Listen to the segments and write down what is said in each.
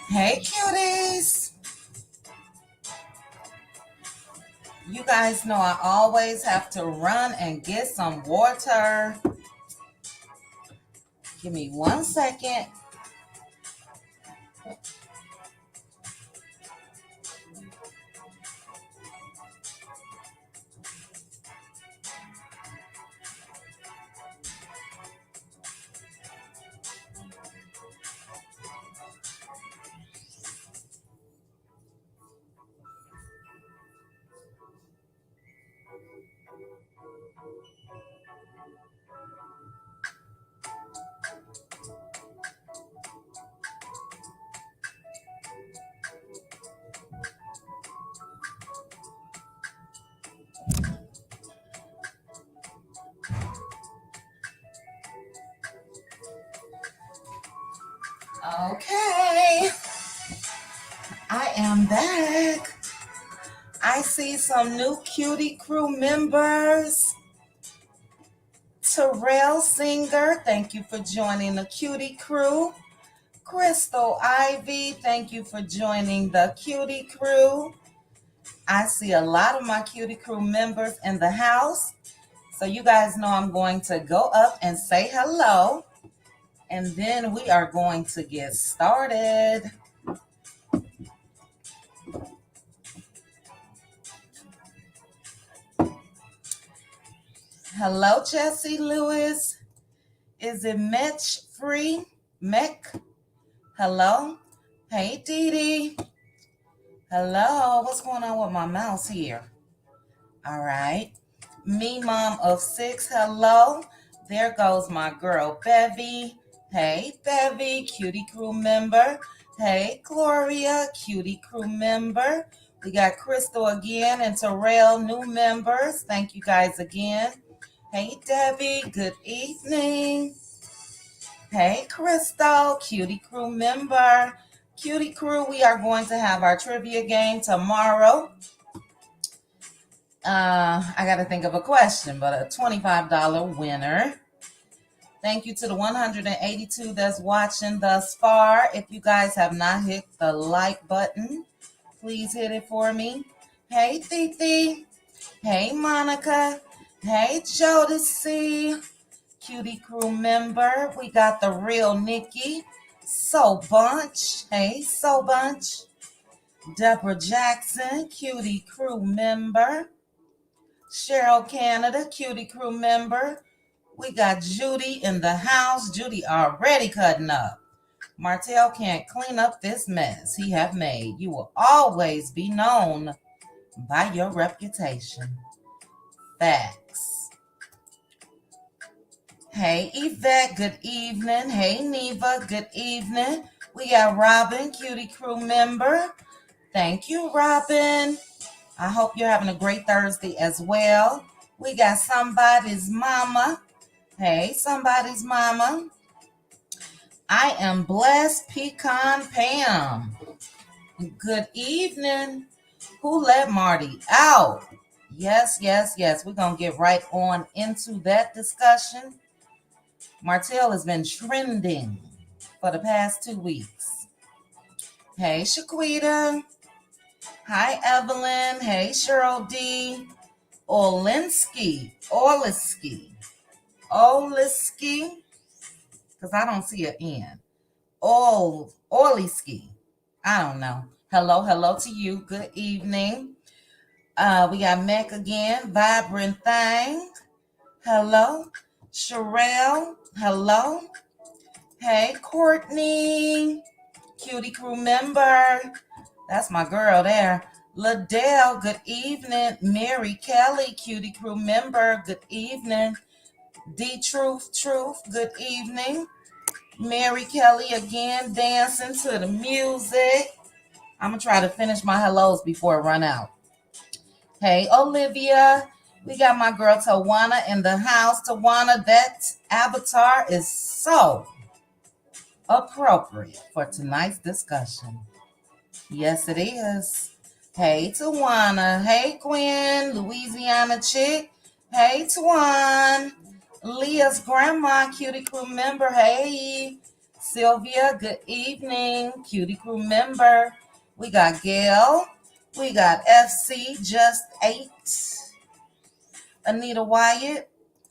Hey, cuties. You guys know I always have to run and get some water. Give me 1 second. Okay, I am back. I see some new cutie crew members. Terrell Singer, thank you for joining the cutie crew. Crystal Ivy, thank you for joining the cutie crew. I see a lot of my cutie crew members in the house. So you guys know I'm going to go up and say hello. And then we are going to get started. Hello, Jesse Lewis. Is it Metch Free? Mech? Hello? Hey, Dee Dee. Hello. What's going on with my mouse here? All right. Me, mom of 6. Hello. There goes my girl, Bevy. Hey, Bevy, cutie crew member. Hey, Gloria, cutie crew member. We got Crystal again and Terrell, new members. Thank you guys again. Hey, Debbie, good evening. Hey, Crystal, cutie crew member. Cutie crew, we are going to have our trivia game tomorrow. I got to think of a question, but a $25 winner. Thank you to the 182 that's watching thus far. If you guys have not hit the like button, please hit it for me. Hey, Titi. Hey, Monica. Hey, Jodeci. Cutie crew member. We got the real Nikki. So Bunch. Hey, So Bunch. Deborah Jackson, cutie crew member. Cheryl Canada, cutie crew member. We got Judy in the house. Judy already cutting up. Martell can't clean up this mess he have made. You will always be known by your reputation. Facts. Hey, Yvette, good evening. Hey, Neva, good evening. We got Robin, cutie crew member. Thank you, Robin. I hope you're having a great Thursday as well. We got somebody's mama. Hey, somebody's mama. I am blessed, Pecan Pam. Good evening. Who let Marty out? Yes. We're going to get right on into that discussion. Martell has been trending for the past 2 weeks. Hey, Shaquita. Hi, Evelyn. Hey, Cheryl D. Olinsky, because I don't see an N. Olinsky. I don't know. Hello to you. Good evening. We got Mac again. Vibrant Thing. Hello. Sherelle. Hello. Hey, Courtney. Cutie crew member. That's my girl there. Ladell, good evening. Mary Kelly, cutie crew member, good evening. D-Truth, good evening. Mary Kelly again, dancing to the music. I'm going to try to finish my hellos before I run out. Hey, Olivia. We got my girl Tawana in the house. Tawana, that avatar is so appropriate for tonight's discussion. Yes, it is. Hey, Tawana. Hey, Gwen. Louisiana Chit. Hey, Tawan. Leah's grandma, cutie crew member. Hey, Sylvia, good evening. Cutie crew member. We got Gail. We got FC Just 8. Anita Wyatt.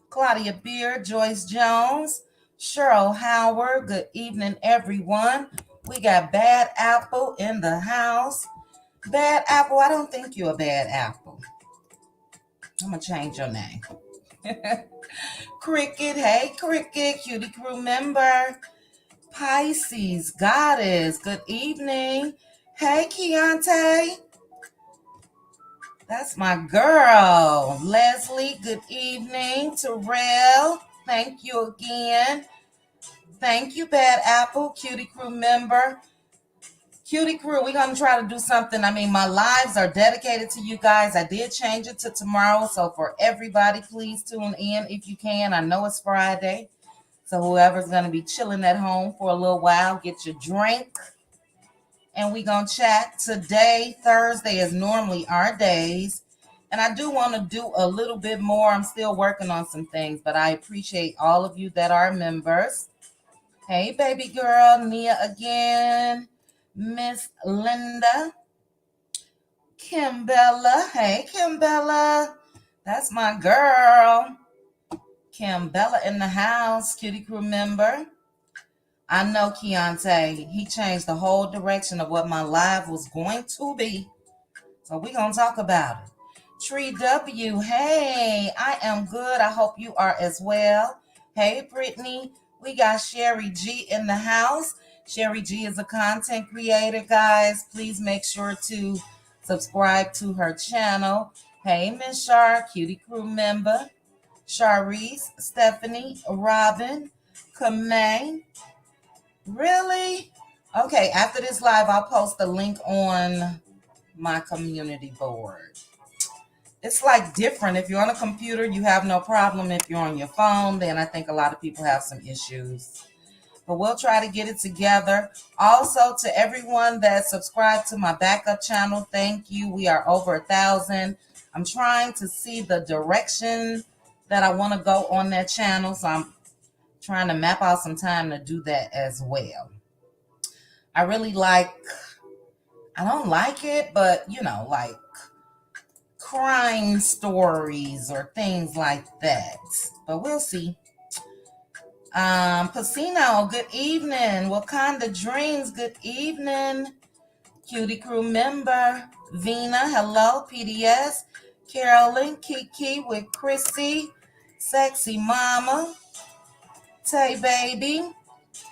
Claudia Beard. Joyce Jones. Cheryl Howard. Good evening, everyone. We got Bad Apple in the house. Bad Apple, I don't think you're a bad apple. I'm going to change your name. Cricket, hey Cricket, cutie crew member. Pisces, Goddess, good evening. Hey Keontae, that's my girl. Leslie, good evening. Terrell, thank you again. Thank you, Bad Apple, cutie crew member. Cutie crew, we're going to try to do something. I mean, my lives are dedicated to you guys. I did change it to tomorrow. So for everybody, please tune in if you can. I know it's Friday. So whoever's going to be chilling at home for a little while, get your drink. And we're going to chat. Today, Thursday, is normally our days. And I do want to do a little bit more. I'm still working on some things. But I appreciate all of you that are members. Hey, baby girl. Nia again. Miss Linda, Kimbella. Hey, Kimbella. That's my girl. Kimbella in the house, cutie crew member. I know Keontae. He changed the whole direction of what my live was going to be. So we're going to talk about it. Tree W. Hey, I am good. I hope you are as well. Hey, Brittany. We got Sherry G in the house. Sherry G is a content creator, guys. Please make sure to subscribe to her channel. Hey, Miss Shar, cutie crew member. Sharice, Stephanie, Robin, Kamay. Really? Okay, after this live, I'll post a link on my community board. It's like different. If you're on a computer, you have no problem. If you're on your phone, then I think a lot of people have some issues. But we'll try to get it together. Also, to everyone that subscribed to my backup channel, thank you. We are over 1,000. I'm trying to see the direction that I want to go on that channel. So I'm trying to map out some time to do that as well. I don't like it, but like crime stories or things like that. But we'll see. Pacino, good evening. Wakanda Dreams, good evening. Cutie crew member. Vina, hello. PDS. Carolyn, Kiki with Chrissy. Sexy Mama. Tay Baby.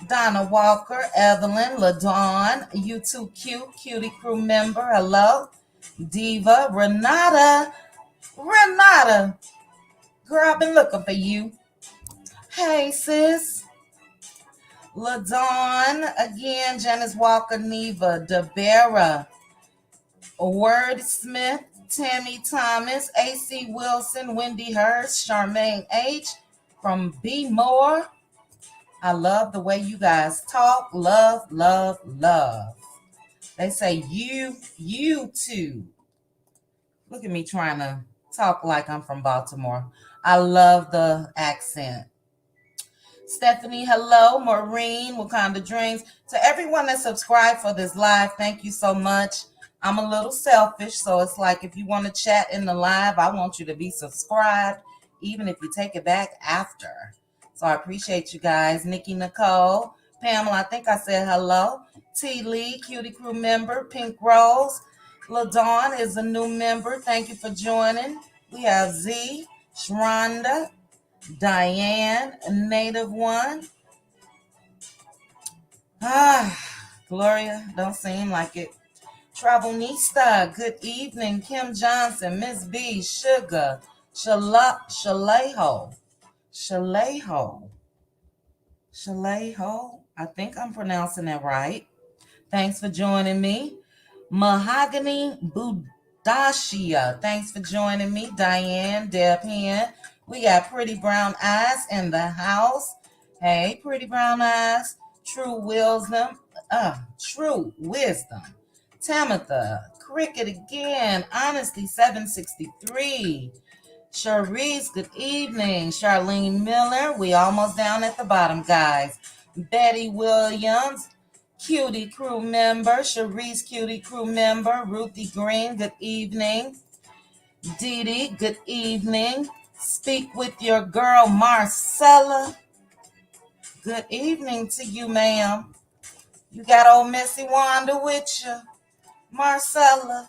Donna Walker, Evelyn, LaDawn, You Too Cute, cutie crew member, hello. Diva, Renata, girl, I've been looking for you. Hey, sis. LaDawn, again, Janice Walker, Neva, DeBera, Wordsmith, Tammy Thomas, AC Wilson, Wendy Hurst, Charmaine H. from B More. I love the way you guys talk. Love, love, love. They say you too. Look at me trying to talk like I'm from Baltimore. I love the accent. Stephanie, hello. Maureen, Wakanda Dreams. To everyone that subscribed for this live, thank you so much. I'm a little selfish, so it's like if you want to chat in the live, I want you to be subscribed, even if you take it back after. So I appreciate you guys. Nikki Nicole, Pamela, I think I said hello. T. Lee, cutie crew member. Pink Rose. LaDawn is a new member. Thank you for joining. We have Z, Shronda, Diane, Native One. Gloria, don't seem like it. Travelnista, good evening. Kim Johnson, Miss B, Sugar, Shaleho. I think I'm pronouncing that right. Thanks for joining me. Mahogany Budashia. Thanks for joining me. Diane, Deb Hen. We got Pretty Brown Eyes in the house. Hey, Pretty Brown Eyes. True Wisdom. Tamitha. Cricket again. Honesty 763. Charisse, good evening. Charlene Miller, we almost down at the bottom, guys. Betty Williams, Cutie crew member. Sharice, Cutie crew member. Ruthie Green, good evening. Dee Dee, good evening. Speak with your girl, Marcella. Good evening to you, ma'am. You got old Missy Wanda with you, Marcella.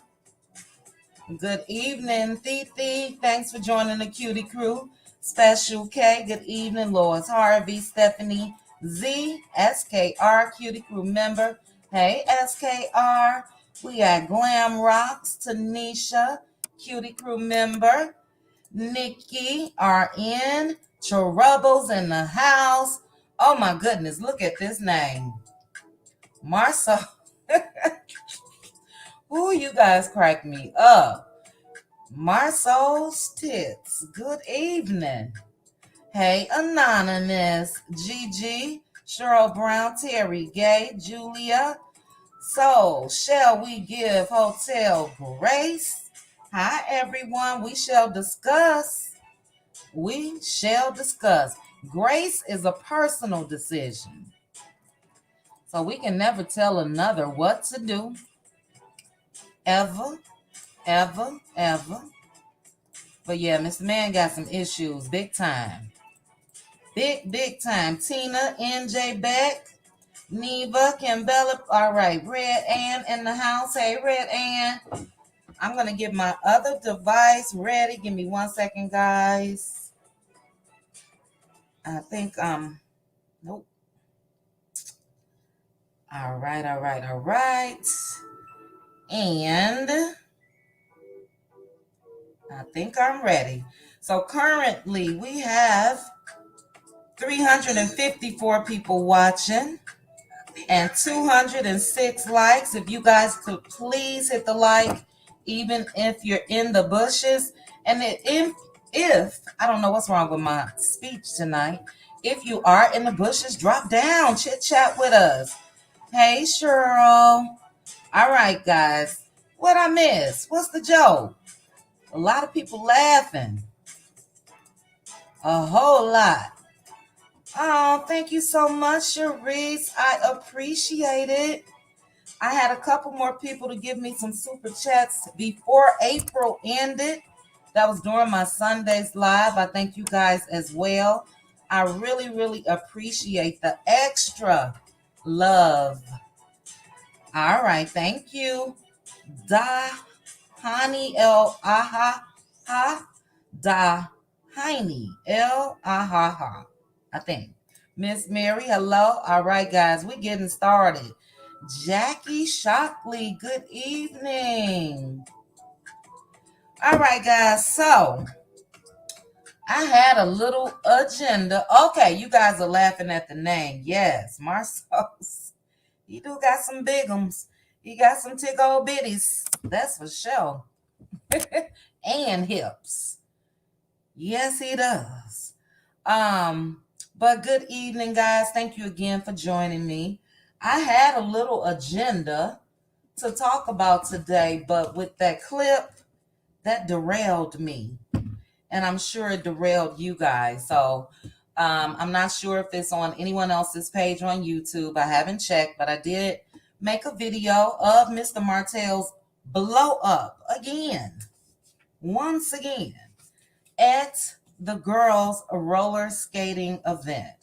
Good evening, Thee. Thanks for joining the Cutie Crew. Special K, good evening, Lois Harvey, Stephanie Z, SKR, Cutie Crew member. Hey, SKR. We got Glam Rocks, Tanisha, Cutie Crew member. Nikki, RN, Troubles in the house. Oh my goodness, look at this name. Marcel. Ooh, you guys crack me up. Marcel's Tits. Good evening. Hey, Anonymous. Gigi, Cheryl Brown, Terry Gay, Julia. So, shall we give Hotel Grace? Hi, everyone. We shall discuss. Grace is a personal decision. So we can never tell another what to do. Ever. But yeah, Mr. Man got some issues. Big time. Big time. Tina, NJ Beck, Neva, Kimbella. All right, Red Ann in the house. Hey, Red Ann. I'm going to get my other device ready. Give me 1 second, guys. I think, nope. All right. And I think I'm ready. So currently we have 354 people watching and 206 likes. If you guys could please hit the like, even if you're in the bushes. And if I don't know what's wrong with my speech tonight, if you are in the bushes, drop down, chit chat with us. Hey, Cheryl. All right, guys. What I miss? What's the joke? A lot of people laughing. A whole lot. Oh, thank you so much, Sharice. I appreciate it. I had a couple more people to give me some super chats before April ended. That was during my Sundays live. I thank you guys as well. I really appreciate the extra love. All right, thank you. Da Hani El Aha Ha. Da Heine El Aha Ha. I think. Miss Mary, hello. All right, guys, we're getting started. Jackie Shockley, good evening. All right, guys, so I had a little agenda. Okay, you guys are laughing at the name. Yes, Marcos. He do got some bigums. He got some tick old bitties. That's for sure. And hips. Yes, he does. But good evening, guys. Thank you again for joining me. I had a little agenda to talk about today, but with that clip, that derailed me. And I'm sure it derailed you guys. So I'm not sure if it's on anyone else's page on YouTube. I haven't checked, but I did make a video of Mr. Martell's blow up again. Once again. At the girls' roller skating event.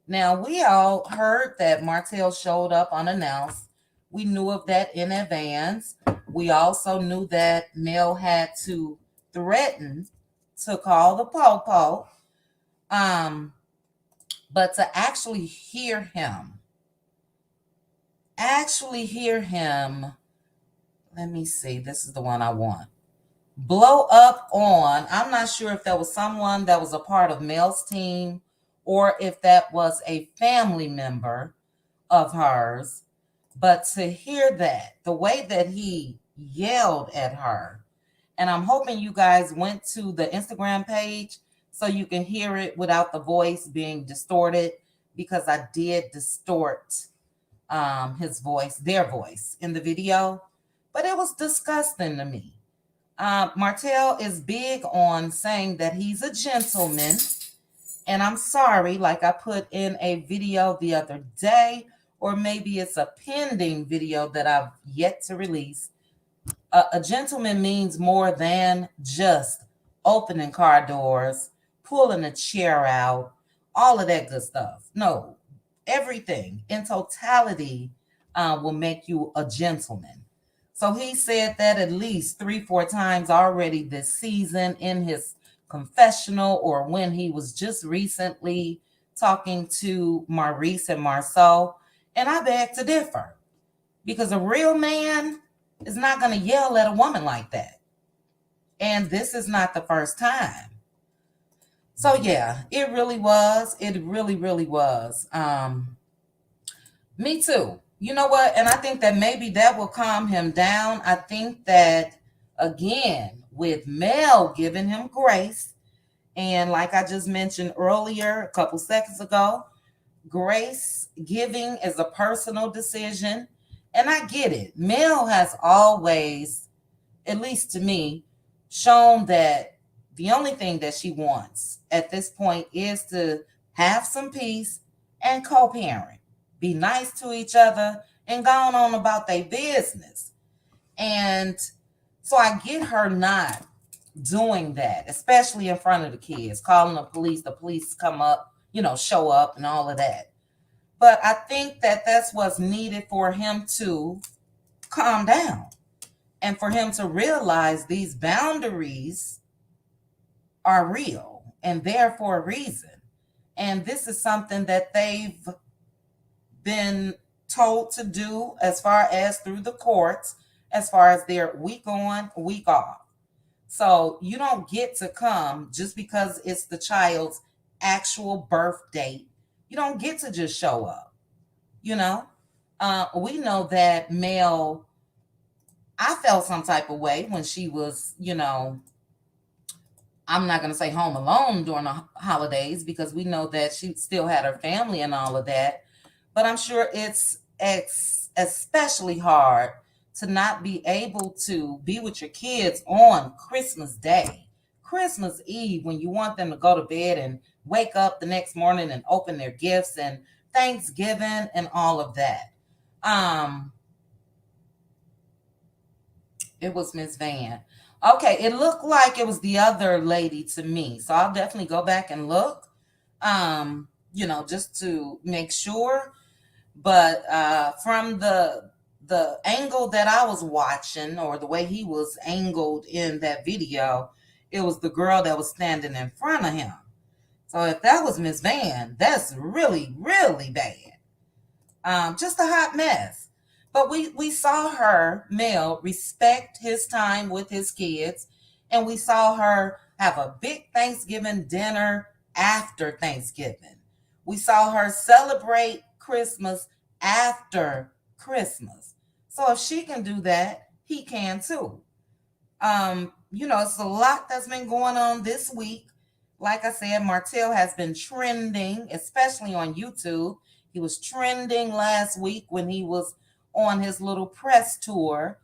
Now, we all heard that Martell showed up unannounced. We knew of that in advance. We also knew that Mel had to threaten to call the po-po. But to actually hear him, let me see, this is the one I want. Blow up on, I'm not sure if that was someone that was a part of Mel's team or if that was a family member of hers. But to hear that, the way that he yelled at her, and I'm hoping you guys went to the Instagram page so you can hear it without the voice being distorted, because I did distort his voice, their voice in the video, but it was disgusting to me. Martell is big on saying that he's a gentleman And I'm sorry, like I put in a video the other day, or maybe it's a pending video that I've yet to release. A gentleman means more than just opening car doors, pulling a chair out, all of that good stuff. No, everything in totality will make you a gentleman. So he said that at least 3, 4 times already this season in his confessional, or when he was just recently talking to Maurice and Marceau. And I beg to differ, because a real man is not going to yell at a woman like that. And this is not the first time. So yeah, it really was. It really, really was. Me too. You know what? And I think that maybe that will calm him down. I think that, again, with Mel giving him grace, and like I just mentioned earlier, a couple seconds ago, grace giving is a personal decision. And I get it. Mel has always, at least to me, shown that the only thing that she wants at this point is to have some peace and co-parent, be nice to each other, and go on about their business. And so I get her not doing that, especially in front of the kids, calling the police come up, show up and all of that. But I think that that's what's needed for him to calm down and for him to realize these boundaries are real and there for a reason. And this is something that they've been told to do as far as through the courts, as far as their week on, week off. So you don't get to come just because it's the child's actual birth date. You don't get to just show up. We know that Mel, I felt some type of way when she was, I'm not going to say home alone during the holidays, because we know that she still had her family and all of that. But I'm sure it's especially hard to not be able to be with your kids on Christmas Day, Christmas Eve, when you want them to go to bed and wake up the next morning and open their gifts, and Thanksgiving and all of that. It was Miss Van. Okay, it looked like it was the other lady to me. So I'll definitely go back and look, just to make sure. But from the angle that I was watching, or the way he was angled in that video, it was the girl that was standing in front of him. So if that was Miss Van, that's really, really bad. Just a hot mess. But we saw her, Mel, respect his time with his kids, and we saw her have a big Thanksgiving dinner after Thanksgiving. We saw her celebrate Christmas after Christmas. So if she can do that, he can too. It's a lot that's been going on this week. Like I said, Martell has been trending, especially on YouTube. He was trending last week when he was on his little press tour.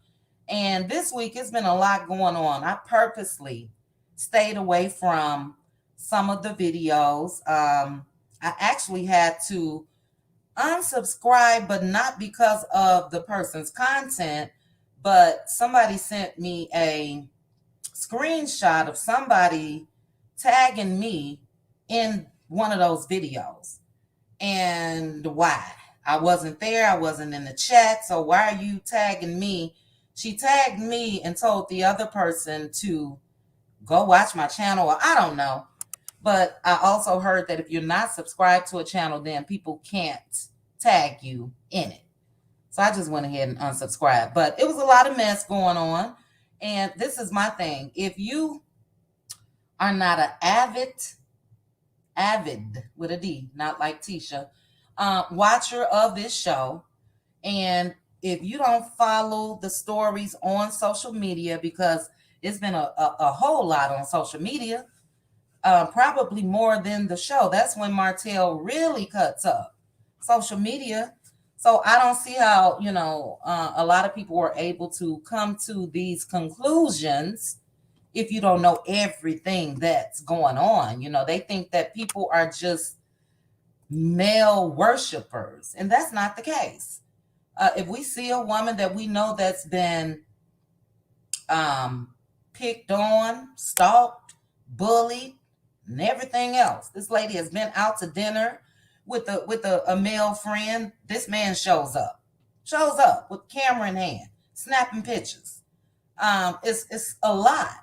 And this week, it's been a lot going on. I purposely stayed away from some of the videos. I actually had to unsubscribe, but not because of the person's content, but somebody sent me a screenshot of somebody tagging me in one of those videos. And why? I wasn't there. I wasn't in the chat. So why are you tagging me? She tagged me and told the other person to go watch my channel. Or I don't know. But I also heard that if you're not subscribed to a channel, then people can't tag you in it. So I just went ahead and unsubscribed. But it was a lot of mess going on. And this is my thing. If you are not an avid with a D, not like Tisha, watcher of this show, and if you don't follow the stories on social media, because it's been a whole lot on social media, probably more than the show. That's when Martell really cuts up social media. So I don't see how, a lot of people were able to come to these conclusions if you don't know everything that's going on. You know, they think that people are just male worshipers, and that's not the case. If we see a woman that we know that's been picked on, stalked, bullied, and everything else, this lady has been out to dinner with a male friend. This man shows up with camera in hand, snapping pictures. It's a lot.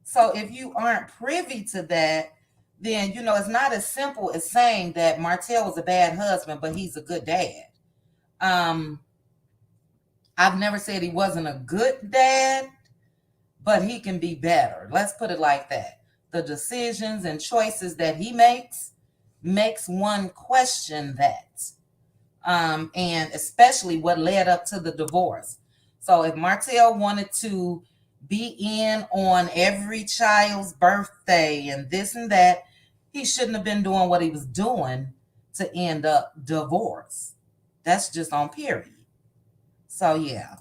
So if you aren't privy to that, then you know it's not as simple as saying that Martell was a bad husband, but he's a good dad. Um, I've never said he wasn't a good dad, but he can be better. Let's put it like that. The decisions and choices that he makes one question that. And especially what led up to the divorce. So if Martell wanted to be in on every child's birthday and this and that, he shouldn't have been doing what he was doing to end up divorced. That's just on period. So yeah.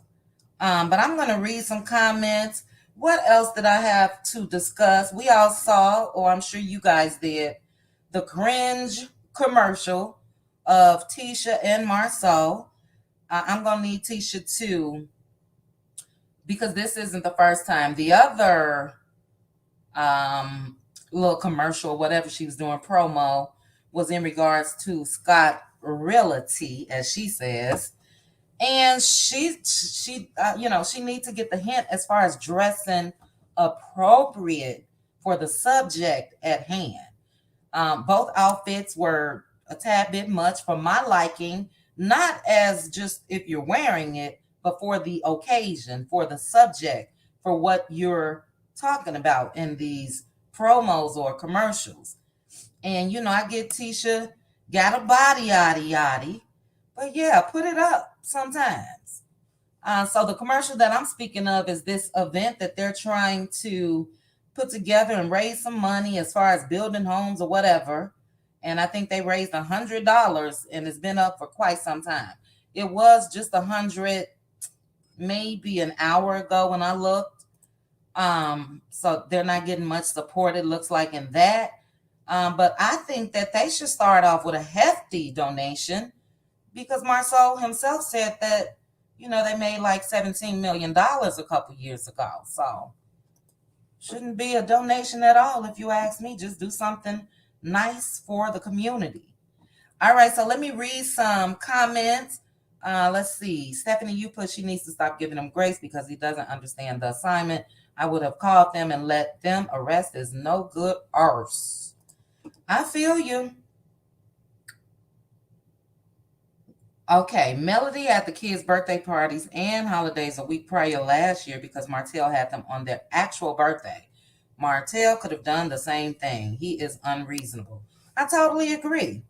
But I'm going to read some comments. What else did I have to discuss? We all saw, or I'm sure you guys did, the cringe commercial of Tisha and Marceau. I'm going to need Tisha too, because this isn't the first time. The other little commercial, whatever she was doing, promo, was in regards to Scott Realty, as she says. And she she needs to get the hint as far as dressing appropriate for the subject at hand. Both outfits were a tad bit much for my liking, not as just if you're wearing it, but for the occasion, for the subject, for what you're talking about in these promos or commercials. And I get Tisha got a body yaddy yaddy, but yeah, put it up sometimes. So the commercial that I'm speaking of is this event that they're trying to put together and raise some money as far as building homes or whatever. And I think they raised $100, and it's been up for quite some time. It was just 100, maybe an hour ago when I looked. So they're not getting much support, it looks like, in that. But I think that they should start off with a hefty donation, because Marceau himself said that, they made like $17 million a couple years ago. So shouldn't be a donation at all, if you ask me. Just do something nice for the community. All right, so let me read some comments. Let's see. Stephanie, you put she needs to stop giving him grace because he doesn't understand the assignment. I would have called them and let them arrest his no good arse. I feel you. Okay, Melody at the kids' birthday parties and holidays a week prior last year because Martell had them on their actual birthday. Martell could have done the same thing. He is unreasonable. I totally agree.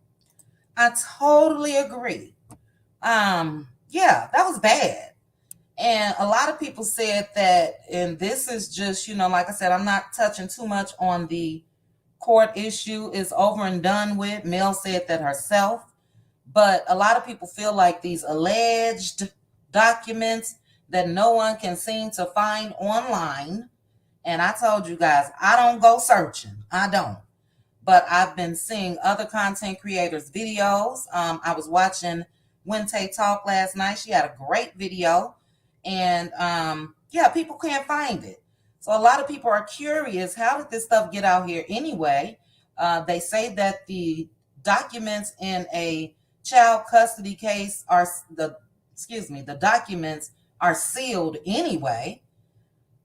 Yeah, that was bad. And a lot of people said that, and this is just, like I said, I'm not touching too much on the court issue. Is over and done with. Mel said that herself. But a lot of people feel like these alleged documents that no one can seem to find online. And I told you guys, I don't go searching. I don't. But I've been seeing other content creators' videos. I was watching Wente Talk last night. She had a great video. And yeah, people can't find it. So a lot of people are curious, how did this stuff get out here anyway? They say that the documents in a child custody case the documents are sealed anyway.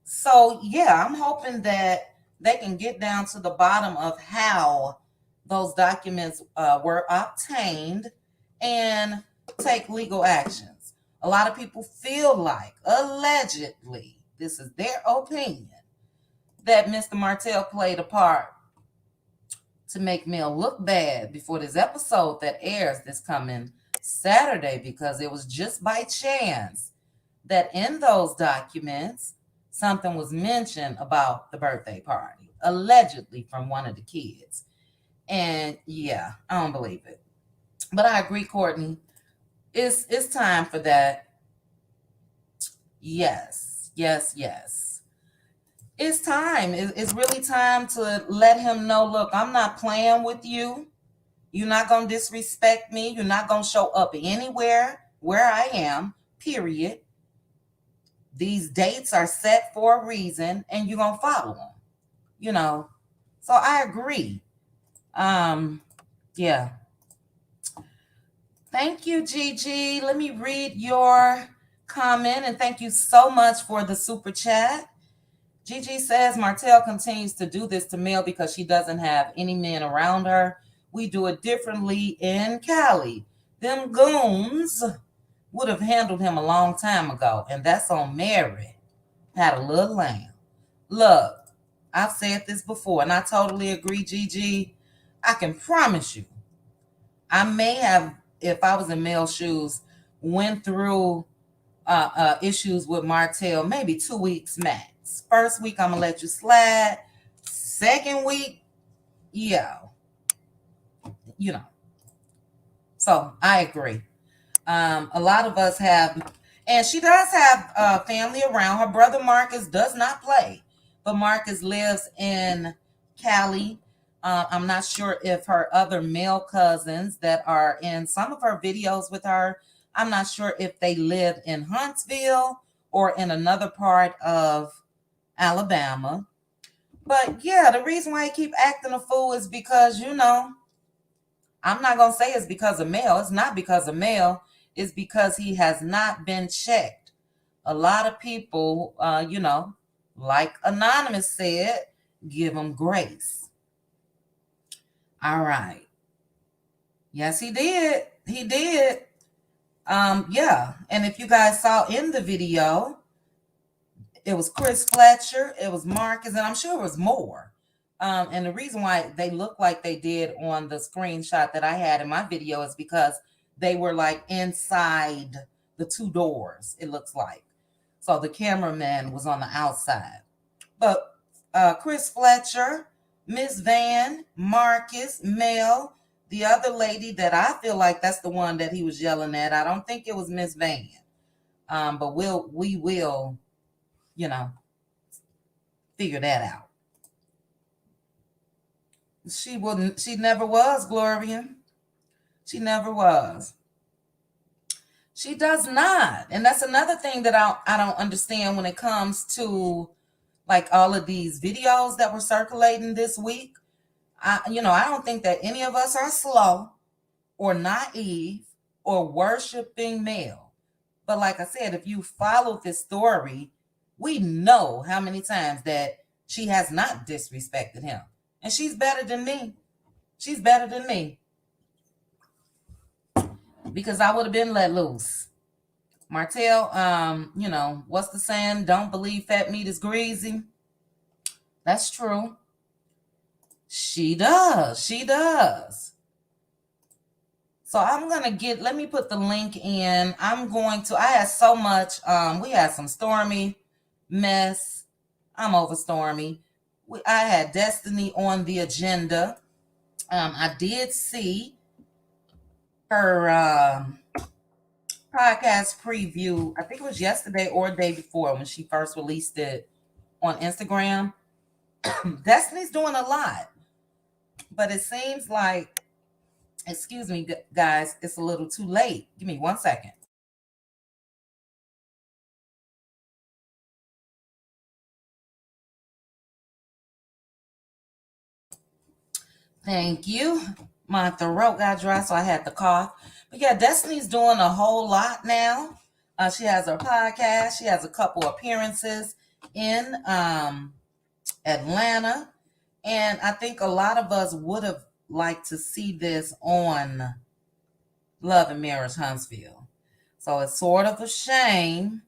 So yeah, I'm hoping that they can get down to the bottom of how those documents were obtained and take legal actions. A lot of people feel like, allegedly, this is their opinion, that Mr. Martell played a part to make Mel look bad before this episode that airs this coming Saturday, because it was just by chance that in those documents something was mentioned about the birthday party, allegedly from one of the kids. And yeah, I don't believe it. But I agree, Courtney. It's time for that. Yes. It's time. It's really time to let him know, look, I'm not playing with you. You're not going to disrespect me. You're not going to show up anywhere where I am, period. These dates are set for a reason, and you're going to follow them, you know. So I agree. Yeah. Thank you, Gigi. Let me read your comment, and thank you so much for the super chat. Gigi says Martell continues to do this to Mel because she doesn't have any men around her. We do it differently in Cali. Them goons would have handled him a long time ago, and that's on Mary. Had a little lamb. Look, I've said this before, and I totally agree, Gigi. I can promise you, I may have, if I was in Mel's shoes, went through issues with Martell, maybe 2 weeks max. First week, I'm going to let you slide. Second week, yeah, you know. So I agree. A lot of us have, and she does have family around. Her brother Marcus does not play, but Marcus lives in Cali. I'm not sure if her other male cousins that are in some of her videos with her, I'm not sure if they live in Huntsville or in another part of Alabama. But yeah, the reason why he keep acting a fool is because, you know, I'm not going to say it's because of Mel. It's not because of Mel. It's because he has not been checked. A lot of people, you know, like Anonymous said, give him grace. All right. Yes, he did. He did. Yeah. And if you guys saw in the video, it was Chris Fletcher, it was Marcus, and I'm sure it was more. And the reason why they look like they did on the screenshot that I had in my video is because they were like inside the two doors, it looks like. So the cameraman was on the outside. But Chris Fletcher, Miss Van, Marcus, Mel, the other lady that I feel like that's the one that he was yelling at. I don't think it was Miss Van. But we will, you know, figure that out. She never was, Gloria. She never was. She does not. And that's another thing that I don't understand when it comes to like all of these videos that were circulating this week. I don't think that any of us are slow or naive or worshiping Mel. But like I said, if you follow this story, we know how many times that she has not disrespected him. And she's better than me. She's better than me. Because I would have been let loose. Martell, what's the saying? Don't believe fat meat is greasy. That's true. She does. She does. So I'm going to let me put the link in. I had so much, we had some Stormy mess. I'm over Stormy. I had Destiny on the agenda. I did see her podcast preview. I think it was yesterday or the day before when she first released it on Instagram. Destiny's doing a lot. But it seems like, excuse me, guys, it's a little too late. Give me 1 second. Thank you. My throat got dry, so I had to cough. But yeah, Destiny's doing a whole lot now. She has her podcast. She has a couple appearances in Atlanta. And I think a lot of us would have liked to see this on Love and Marriage Huntsville. So it's sort of a shame.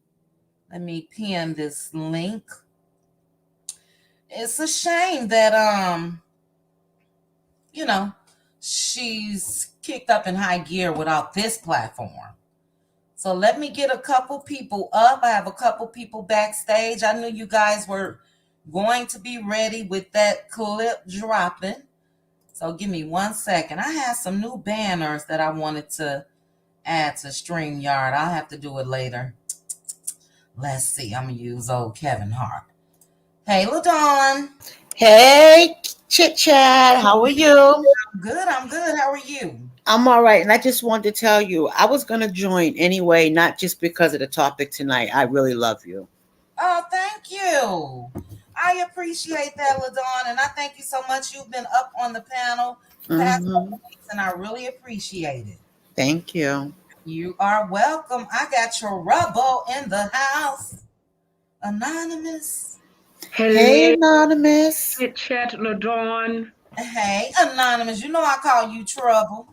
Let me pin this link. It's a shame that she's kicked up in high gear without this platform. So let me get a couple people up. I have a couple people backstage. I knew you guys were going to be ready with that clip dropping. So give me 1 second. I have some new banners that I wanted to add to StreamYard. I'll have to do it later. Let's see. I'm going to use old Kevin Hart. Hey, LaDawn. Hey, Chit Chat, how are you? Good. I'm good. How are you? I'm all right. And I just wanted to tell you, I was going to join anyway, not just because of the topic tonight. I really love you. Oh, thank you. I appreciate that, LaDawn, and I thank you so much. You've been up on the panel past Hmm. couple weeks, and I really appreciate it. Thank you. You are welcome. I got your rubble in the house. Anonymous. Hey, Hello, Anonymous. Chit Chat LaDawn. Hey, Anonymous. You know I call you Trouble.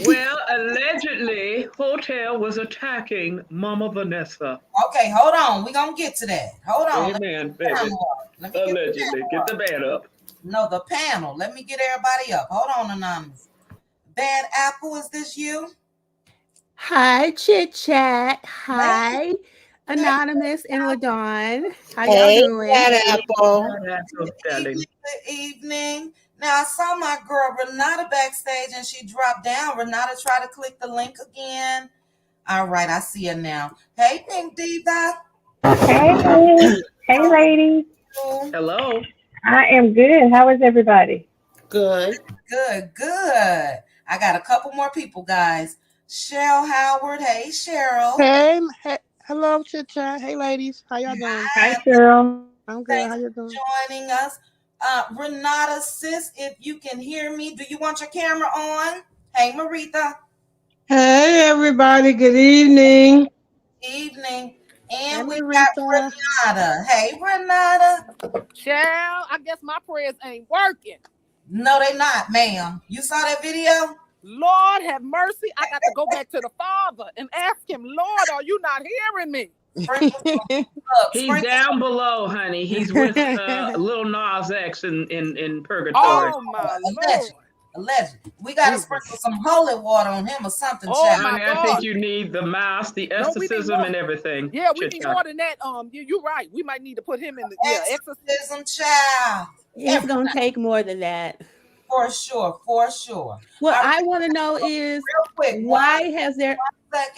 Well, allegedly, Hotel was attacking Mama Vanessa. Okay, hold on. We're going to get to that. Hold on. Let me Amen, get the baby. panel up. Let me get the Allegedly. panel Get up. the band up. No, the panel. Let me get everybody up. Hold on, Anonymous. Bad Apple, is this you? Hi, Chit Chat. Hey, Hi, hey, Anonymous and LaDawn. How y'all Hey, doing? Bad Hey, Apple. Apple, good darling. evening, good evening. Now, I saw my girl Renata backstage and she dropped down. Renata, try to click the link again. All right, I see her now. Hey, Pink Diva. Hey, hey, ladies. Cool. Hello. I am good. How is everybody? Good. Good, good. I got a couple more people, guys. Cheryl Howard. Hey, Cheryl. Hello, Chit Chat. Hey, ladies, how y'all doing? Hi, Hi, Cheryl. I'm good. thanks How you doing? for joining us. Renata, sis, if you can hear me, do you want your camera on? Hey, Maritha. Hey everybody, good evening. Evening. Hey, And we got Marita. Renata. Hey, Renata. Child, I guess my prayers ain't working. No, they not, ma'am. You saw that video? Lord have mercy. I got to go back to the Father and ask him, Lord, are you not hearing me? Sprinkle some, look, He's sprinkle down some, below, honey. He's with Lil Nas X in purgatory. Oh, my alleged. Lord. Alleged. We got to sprinkle Jesus. some holy water on him or something, Oh, child. my Honey, I think God. you need the mask, the No, we need exorcism, more. and everything. Yeah, we Chit need Chat. more than that. You're right. We might need to put him in the, yeah, exercise. Exorcism, child. It's going to take more than that. For sure, for sure. What All right, I want to know is real quick, why has there.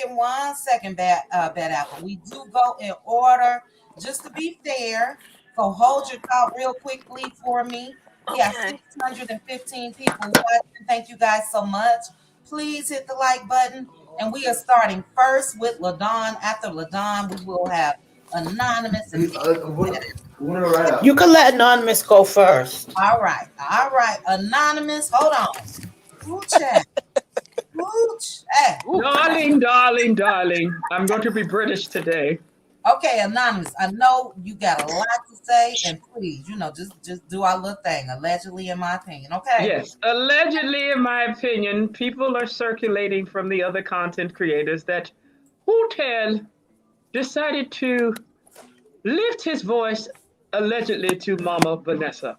one second, bad apple. We do go in order, just to be fair. So hold your thought real quickly for me. We have Okay. 615 people watching. Thank you guys so much. Please hit the like button. And we are starting first with LaDawn. After LaDawn, we will have Anonymous and You can let Anonymous go first. all right, all right. Anonymous, hold on. Ooh, chat. Ooh, chat. Ooh, child. Darling, darling, darling. I'm going to be British today. Okay, Anonymous, I know you got a lot to say, and please, just do our little thing. Allegedly, in my opinion. Okay. Yes, allegedly, in my opinion, people are circulating from the other content creators that Hotel decided to lift his voice allegedly to Mama Vanessa.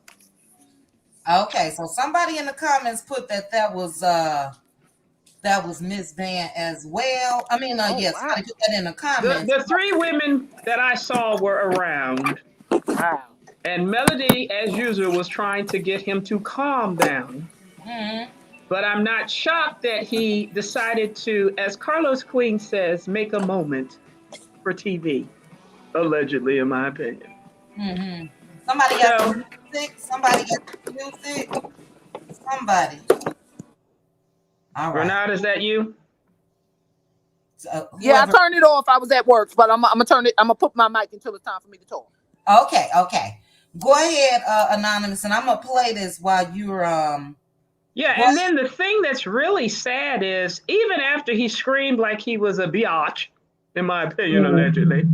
Okay, so somebody in the comments put that was Miss Van as well. I mean, Oh, yes, wow. somebody put that in the The comments. the three women that I saw were around, Wow. and Melody, as usual, was trying to get him to calm down. Mm-hmm. But I'm not shocked that he decided to, as Carlos Queen says, make a moment for TV. Allegedly, in my opinion. Mm-hmm. Somebody got the So music. Somebody got the music. Somebody. All right. Renata, is that you? So, Yeah, I whoever. turned it off. I was at work, but I'm gonna turn it. I'm gonna put my mic until it's time for me to talk. Okay, okay. Go ahead, Anonymous, and I'm gonna play this while you're Yeah, go and then the thing that's really sad is even after he screamed like he was a biatch, in my opinion, allegedly,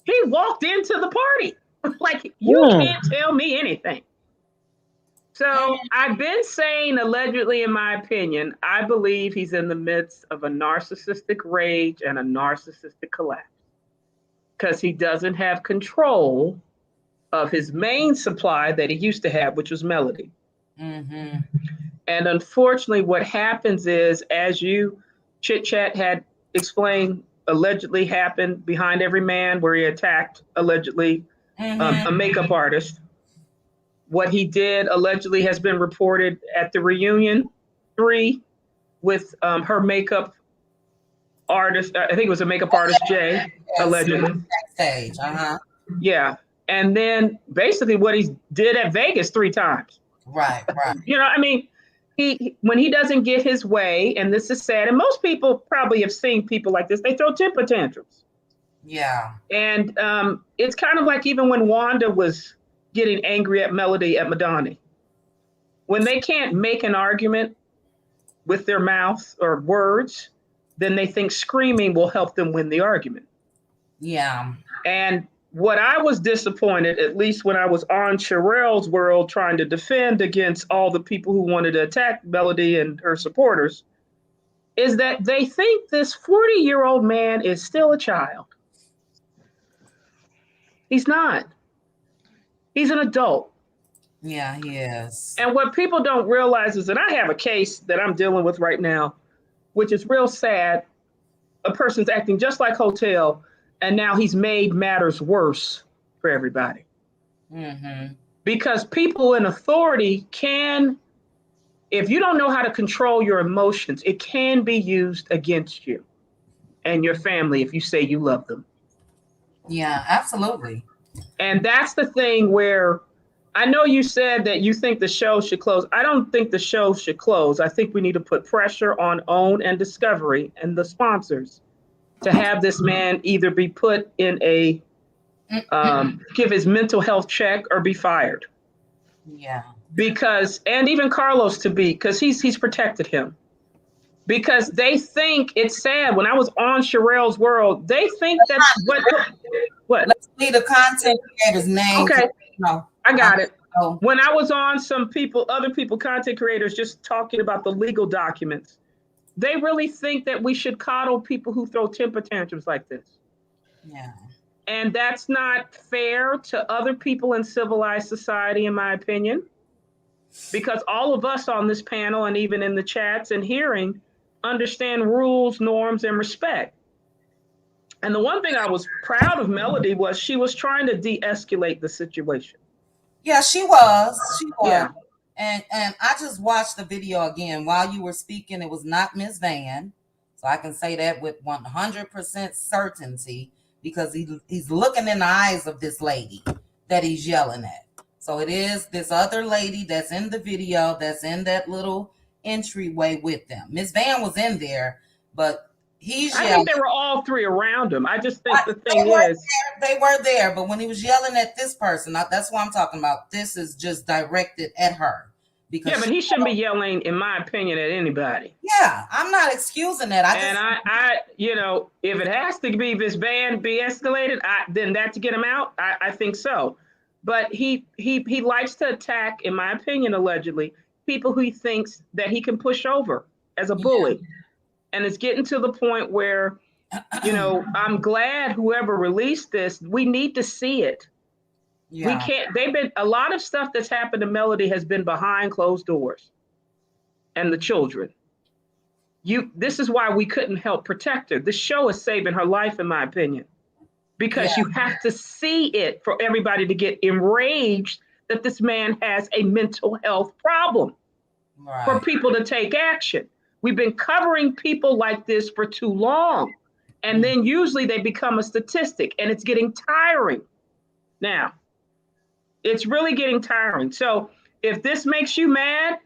he walked into the party. Like, you can't tell me anything. So I've been saying allegedly, in my opinion, I believe he's in the midst of a narcissistic rage and a narcissistic collapse because he doesn't have control of his main supply that he used to have, which was Melody. Mm-hmm. And unfortunately, what happens is, as you Chit Chat had explained, allegedly happened behind every man, where he attacked allegedly Mm-hmm. a makeup artist. What he did allegedly has been reported at the reunion 3 with her makeup artist. I think it was a makeup artist, Jay, Yes, allegedly. backstage. Uh-huh. Yeah. and then basically what he did at Vegas 3 times. Right. You know, I mean, he when he doesn't get his way, and this is sad, and most people probably have seen people like this, they throw temper tantrums. Yeah. And it's kind of like even when Wanda was getting angry at Melody at Madonna. When they can't make an argument with their mouth or words, then they think screaming will help them win the argument. Yeah. And what I was disappointed, at least when I was on Sherelle's world trying to defend against all the people who wanted to attack Melody and her supporters, is that they think this 40-year-old man is still a child. He's not. He's an adult. Yeah, he is. And what people don't realize is that I have a case that I'm dealing with right now, which is real sad. A person's acting just like Hotel, and now he's made matters worse for everybody. Mm-hmm. Because people in authority can, if you don't know how to control your emotions, it can be used against you and your family if you say you love them. Yeah, absolutely. And that's the thing where I know you said that you think the show should close. I don't think the show should close. I think we need to put pressure on OWN and Discovery and the sponsors to have this man either be put in a, give his mental health check or be fired. Yeah. Because, and even Carlos to be, because he's protected him. Because they think, it's sad, when I was on Sherelle's world, they think that, what? Let's see the content creator's name. Okay. No. I got it. Oh. When I was on other people, content creators, just talking about the legal documents, they really think that we should coddle people who throw temper tantrums like this. Yeah. And that's not fair to other people in civilized society, in my opinion, because all of us on this panel and even in the chats and hearing understand rules, norms, and respect. And the one thing I was proud of Melody was she was trying to de-escalate the situation. Yeah, she was. Yeah. And I just watched the video again while you were speaking. It was not Ms. Van. So I can say that with 100% certainty because he's looking in the eyes of this lady that he's yelling at. So it is this other lady that's in the video that's in that little entryway with them. Ms. Van was in there, but he's yelling. I think they were all 3 around him. I just think the thing is, they were there, but when he was yelling at this person, that's what I'm talking about. This is just directed at her. Because yeah, but he shouldn't be yelling, in my opinion, at anybody. Yeah, I'm not excusing that. I you know, if it has to be this ban be escalated, then that to get him out, I think so. But he likes to attack, in my opinion, allegedly, people who he thinks that he can push over as a bully. And it's getting to the point where, you know, I'm glad whoever released this, we need to see it. Yeah. We can't, a lot of stuff that's happened to Melody has been behind closed doors and the children. This is why we couldn't help protect her. This show is saving her life, in my opinion, because you have to see it for everybody to get enraged that this man has a mental health problem, for people to take action. We've been covering people like this for too long. And then usually they become a statistic and it's getting tiring. Now, it's really getting tiring. So if this makes you mad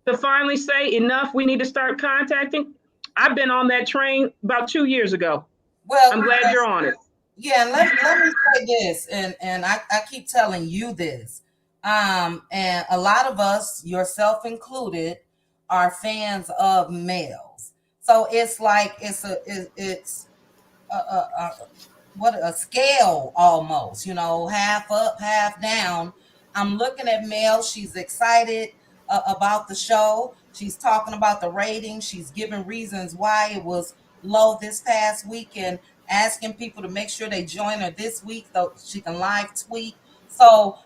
to finally say enough, we need to start contacting. I've been on that train about 2 years ago. Well, I'm glad you're on it. Yeah, and let me say this, and I keep telling you this. And a lot of us, yourself included, are fans of males. So it's like it's a scale almost, you know, half up, half down. I'm looking at Mel. She's excited about the show. She's talking about the ratings. She's giving reasons why it was low this past week and asking people to make sure they join her this week so she can live tweet. So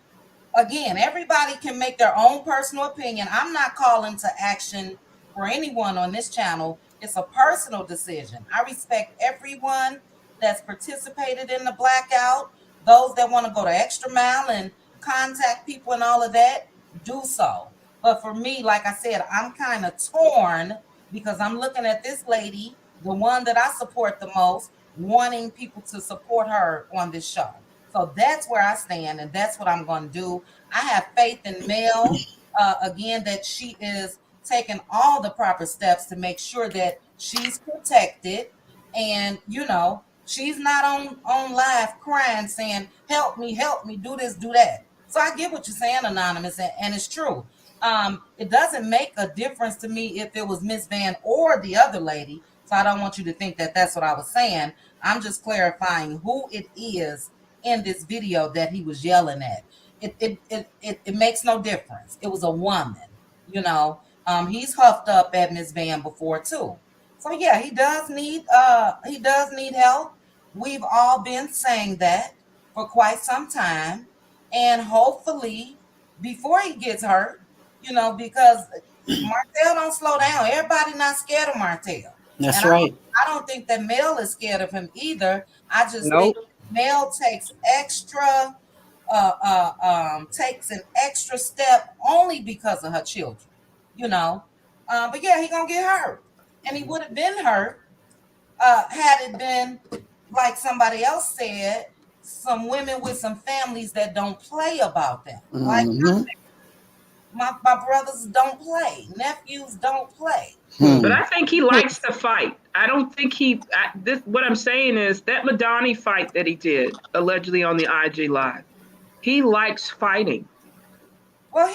again, everybody can make their own personal opinion. I'm not calling to action for anyone on this channel. It's a personal decision. I respect everyone that's participated in the blackout. Those that want to go the extra mile and contact people and all of that, do so. But for me, like I said, I'm kind of torn because I'm looking at this lady, the one that I support the most, wanting people to support her on this show. So that's where I stand, and that's what I'm going to do. I have faith in Mel, again, that she is taking all the proper steps to make sure that she's protected, and she's not on live crying saying, help me, do this, do that. So I get what you're saying, Anonymous, and it's true. It doesn't make a difference to me if it was Miss Van or the other lady. So I don't want you to think that that's what I was saying. I'm just clarifying who it is in this video that he was yelling at. It makes no difference. It was a woman, he's huffed up at Miss Van before too. So yeah, he does need help. We've all been saying that for quite some time. And hopefully before he gets hurt, because Martell don't slow down. Everybody not scared of Martell. That's And right. I don't think that Mel is scared of him either. I just Nope. think Mel takes an extra step only because of her children, But yeah, he gonna get hurt, and he would have been hurt had it been like somebody else said, some women with some families that don't play about them. Like my brothers don't play, nephews don't play. But I think he likes to fight. I don't think what I'm saying is that Madani fight that he did allegedly on the IG Live, he likes fighting. Well,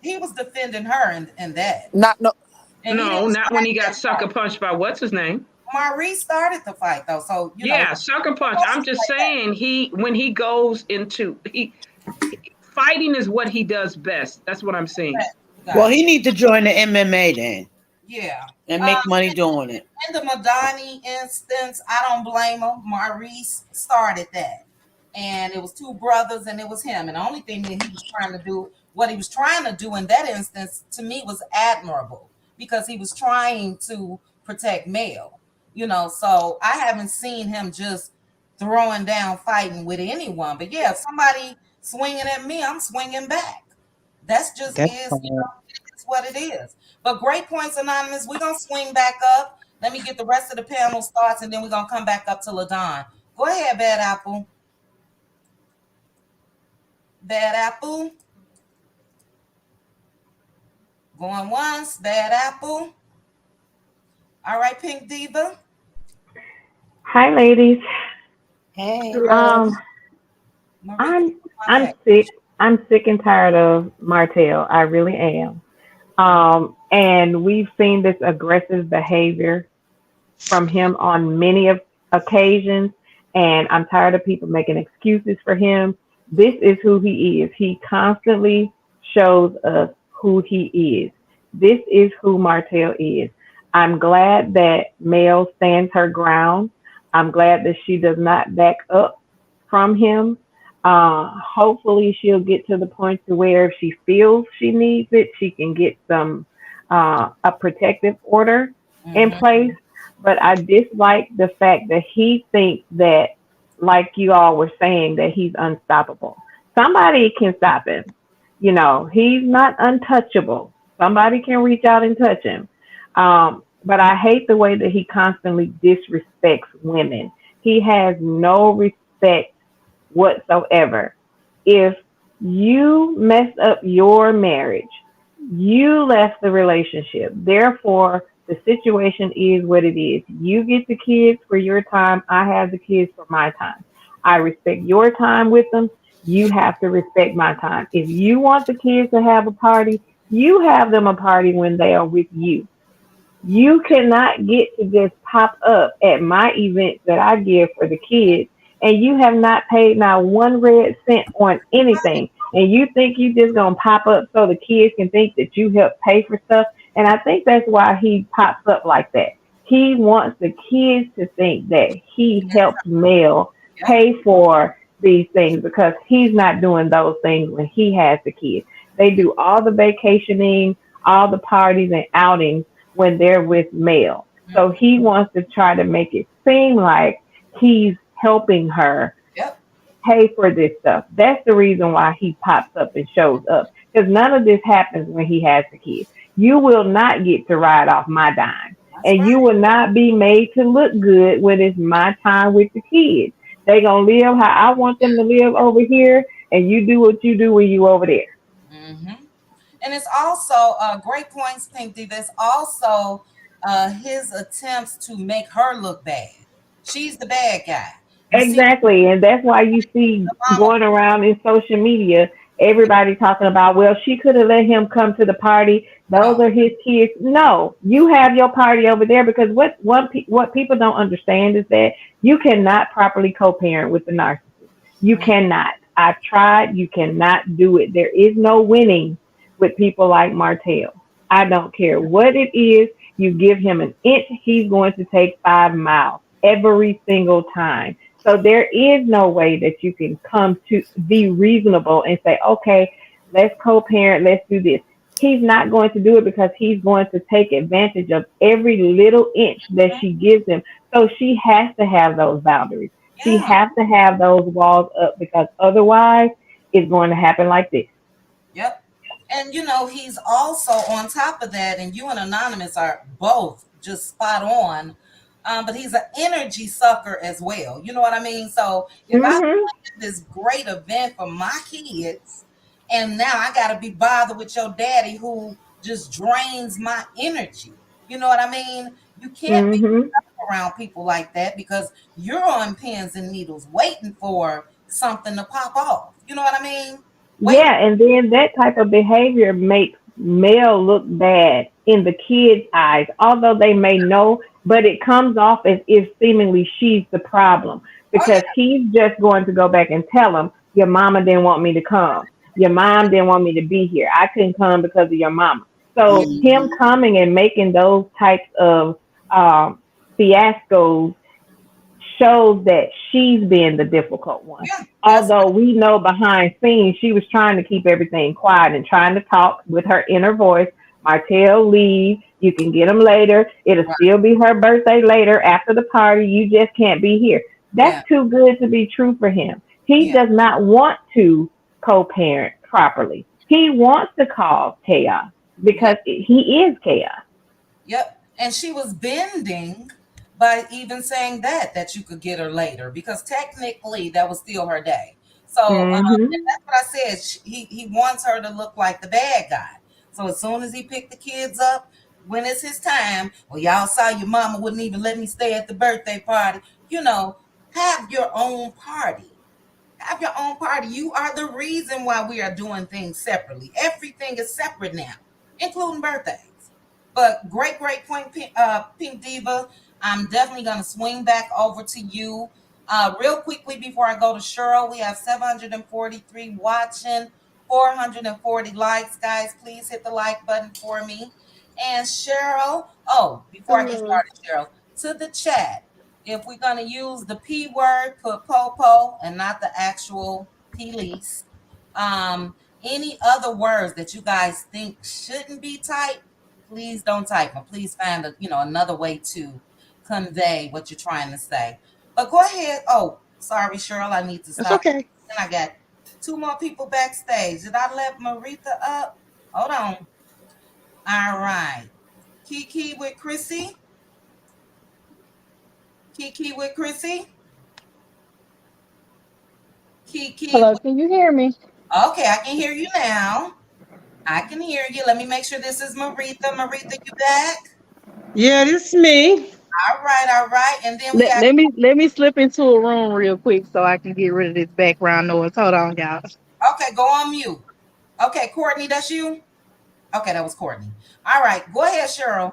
he was defending her in that. Not Not when he got sucker punched by what's his name. Maurice started the fight though, so sucker punch. I'm just saying when he goes into fighting is what he does best. That's what I'm saying. Well, he needs to join the MMA then. Yeah. And make money doing it. In the Madani instance, I don't blame him. Maurice started that. And it was two brothers and it was him. And the only thing that he was trying to do, what he was trying to do in that instance, to me was admirable. Because he was trying to protect Mel. So I haven't seen him just throwing down fighting with anyone. But yeah, if somebody swinging at me, I'm swinging back. It's what it is. But great points, Anonymous. We're going to swing back up. Let me get the rest of the panel's thoughts, and then we're going to come back up to LaDon. Go ahead, Bad Apple. Bad Apple. Going once. Bad Apple. All right, Pink Diva. Hi, ladies. Hey. I'm sick. I'm sick and tired of Martell. I really am. And we've seen this aggressive behavior from him on many occasions. And I'm tired of people making excuses for him. This is who he is. He constantly shows us who he is. This is who Martell is. I'm glad that Mel stands her ground. I'm glad that she does not back up from him. Hopefully she'll get to the point to where if she feels she needs it, she can get a protective order in place. But I dislike the fact that he thinks that, like you all were saying, that he's unstoppable. Somebody can stop him. He's not untouchable. Somebody can reach out and touch him. But I hate the way that he constantly disrespects women. He has no respect whatsoever. If you messed up your marriage, you left the relationship. Therefore, the situation is what it is. You get the kids for your time. I have the kids for my time. I respect your time with them. You have to respect my time. If you want the kids to have a party, you have them a party when they are with you. You cannot get to just pop up at my events that I give for the kids, and you have not paid not one red cent on anything. And you think you just gonna pop up so the kids can think that you help pay for stuff. And I think that's why he pops up like that. He wants the kids to think that he helped Mel pay for these things because he's not doing those things when he has the kids. They do all the vacationing, all the parties and outings when they're with Mel. So he wants to try to make it seem like he's helping her pay for this stuff. That's the reason why he pops up and shows up. Because none of this happens when he has the kids. You will not get to ride off my dime. And you will not be made to look good when it's my time with the kids. They gonna live how I want them to live over here, and you do what you do when you over there. Mm-hmm. And it's also great points, Pink D. There's also his attempts to make her look bad. She's the bad guy. You see Exactly, and that's why you see the mama. going around in social media, everybody talking about, well, she could have let him come to the party. Those No. are his kids. No, you have your party over there because what people don't understand is that you cannot properly co-parent with the narcissist. You Mm, cannot. I've tried. You cannot do it. There is no winning with people like Martell. I don't care what it is. You give him an inch, he's going to take 5 miles every single time. So there is no way that you can come to be reasonable and say, okay, let's co-parent, let's do this. He's not going to do it because he's going to take advantage of every little inch that she gives him. So she has to have those boundaries. She yeah. has to have those walls up because otherwise it's going to happen like this. Yep. And he's also on top of that, and you and Anonymous are both just spot on. But he's an energy sucker as well. You know what I mean? So if I Hmm. plan this great event for my kids, and now I gotta be bothered with your daddy who just drains my energy. You know what I mean? You can't be Hmm. around people like that because you're on pins and needles waiting for something to pop off. You know what I mean? Waiting. Yeah, and then that type of behavior makes Mel look bad in the kids' eyes, although they may know, but it comes off as if seemingly she's the problem Oh yeah. because he's just going to go back and tell them, your mama didn't want me to come. Your mom didn't want me to be here. I couldn't come because of your mama. So him Mhm. coming and making those types of um, fiascos shows that she's being the difficult one. Yeah, that's Although we know behind scenes she was trying to keep everything quiet and trying to talk with her inner voice. Martell, leave. You can get him later. It'll right. still be her birthday later after the party. You just can't be here. That's Yeah, too good to be true for him. He yeah, does not want to co-parent properly. He wants to cause chaos yeah. because he is chaos. Yep. And she was bending by even saying that you could get her later because technically that was still her day. So and Hmm. that's what I said. He wants her to look like the bad guy. So as soon as he picked the kids up, when it's his time, well, y'all saw your mama wouldn't even let me stay at the birthday party. You know, have your own party. Have your own party. You are the reason why we are doing things separately. Everything is separate now, including birthdays. But great point, Pink Diva. I'm definitely going to swing back over to you. Real quickly before I go to Cheryl, we have 743 watching, 440 likes. Guys, please hit the like button for me. And Cheryl, oh, before I get Hello. started, Cheryl, to the chat. If we're going to use the P word, put popo and not the actual police. Any other words that you guys think shouldn't be typed, please don't type them. Please find another way to convey what you're trying to say. But go ahead. Oh, sorry, Cheryl, I need to That's stop. okay. And I got two more people backstage. Did I let Maritha up? Hold on. All right. Kiki with Chrissy. Kiki with Chrissy. Kiki Hello, with. can you hear me? Okay, I can hear you now. I can hear you. Let me make sure this is Maritha. Maritha, you back? Yeah, this is me. All right, all right. And then we Let, got. let me let me slip into a room real quick so I can get rid of this background noise. Hold on, y'all. Okay, go on mute. Okay, Courtney, that's you? Okay, that was Courtney. All right, go ahead, Cheryl.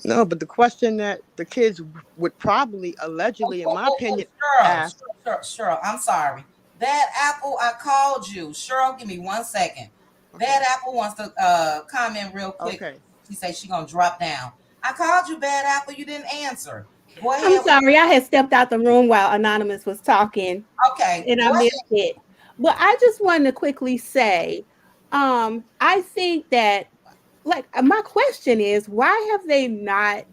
No, but the question that the kids would probably, Oh, allegedly, in oh, my oh, oh, opinion, Cheryl, ask. Cheryl, Cheryl, I'm sorry. Bad Apple, I called you. Cheryl, give me 1 second. Okay. Bad Apple wants to comment real quick. Okay. She says she's gonna drop down. I called you, Bad Apple. You didn't answer. Go I'm ahead with sorry, I had stepped out the room while Anonymous was talking okay. and I Go ahead. missed it. But I just wanted to quickly say, I think that like my question is why have they not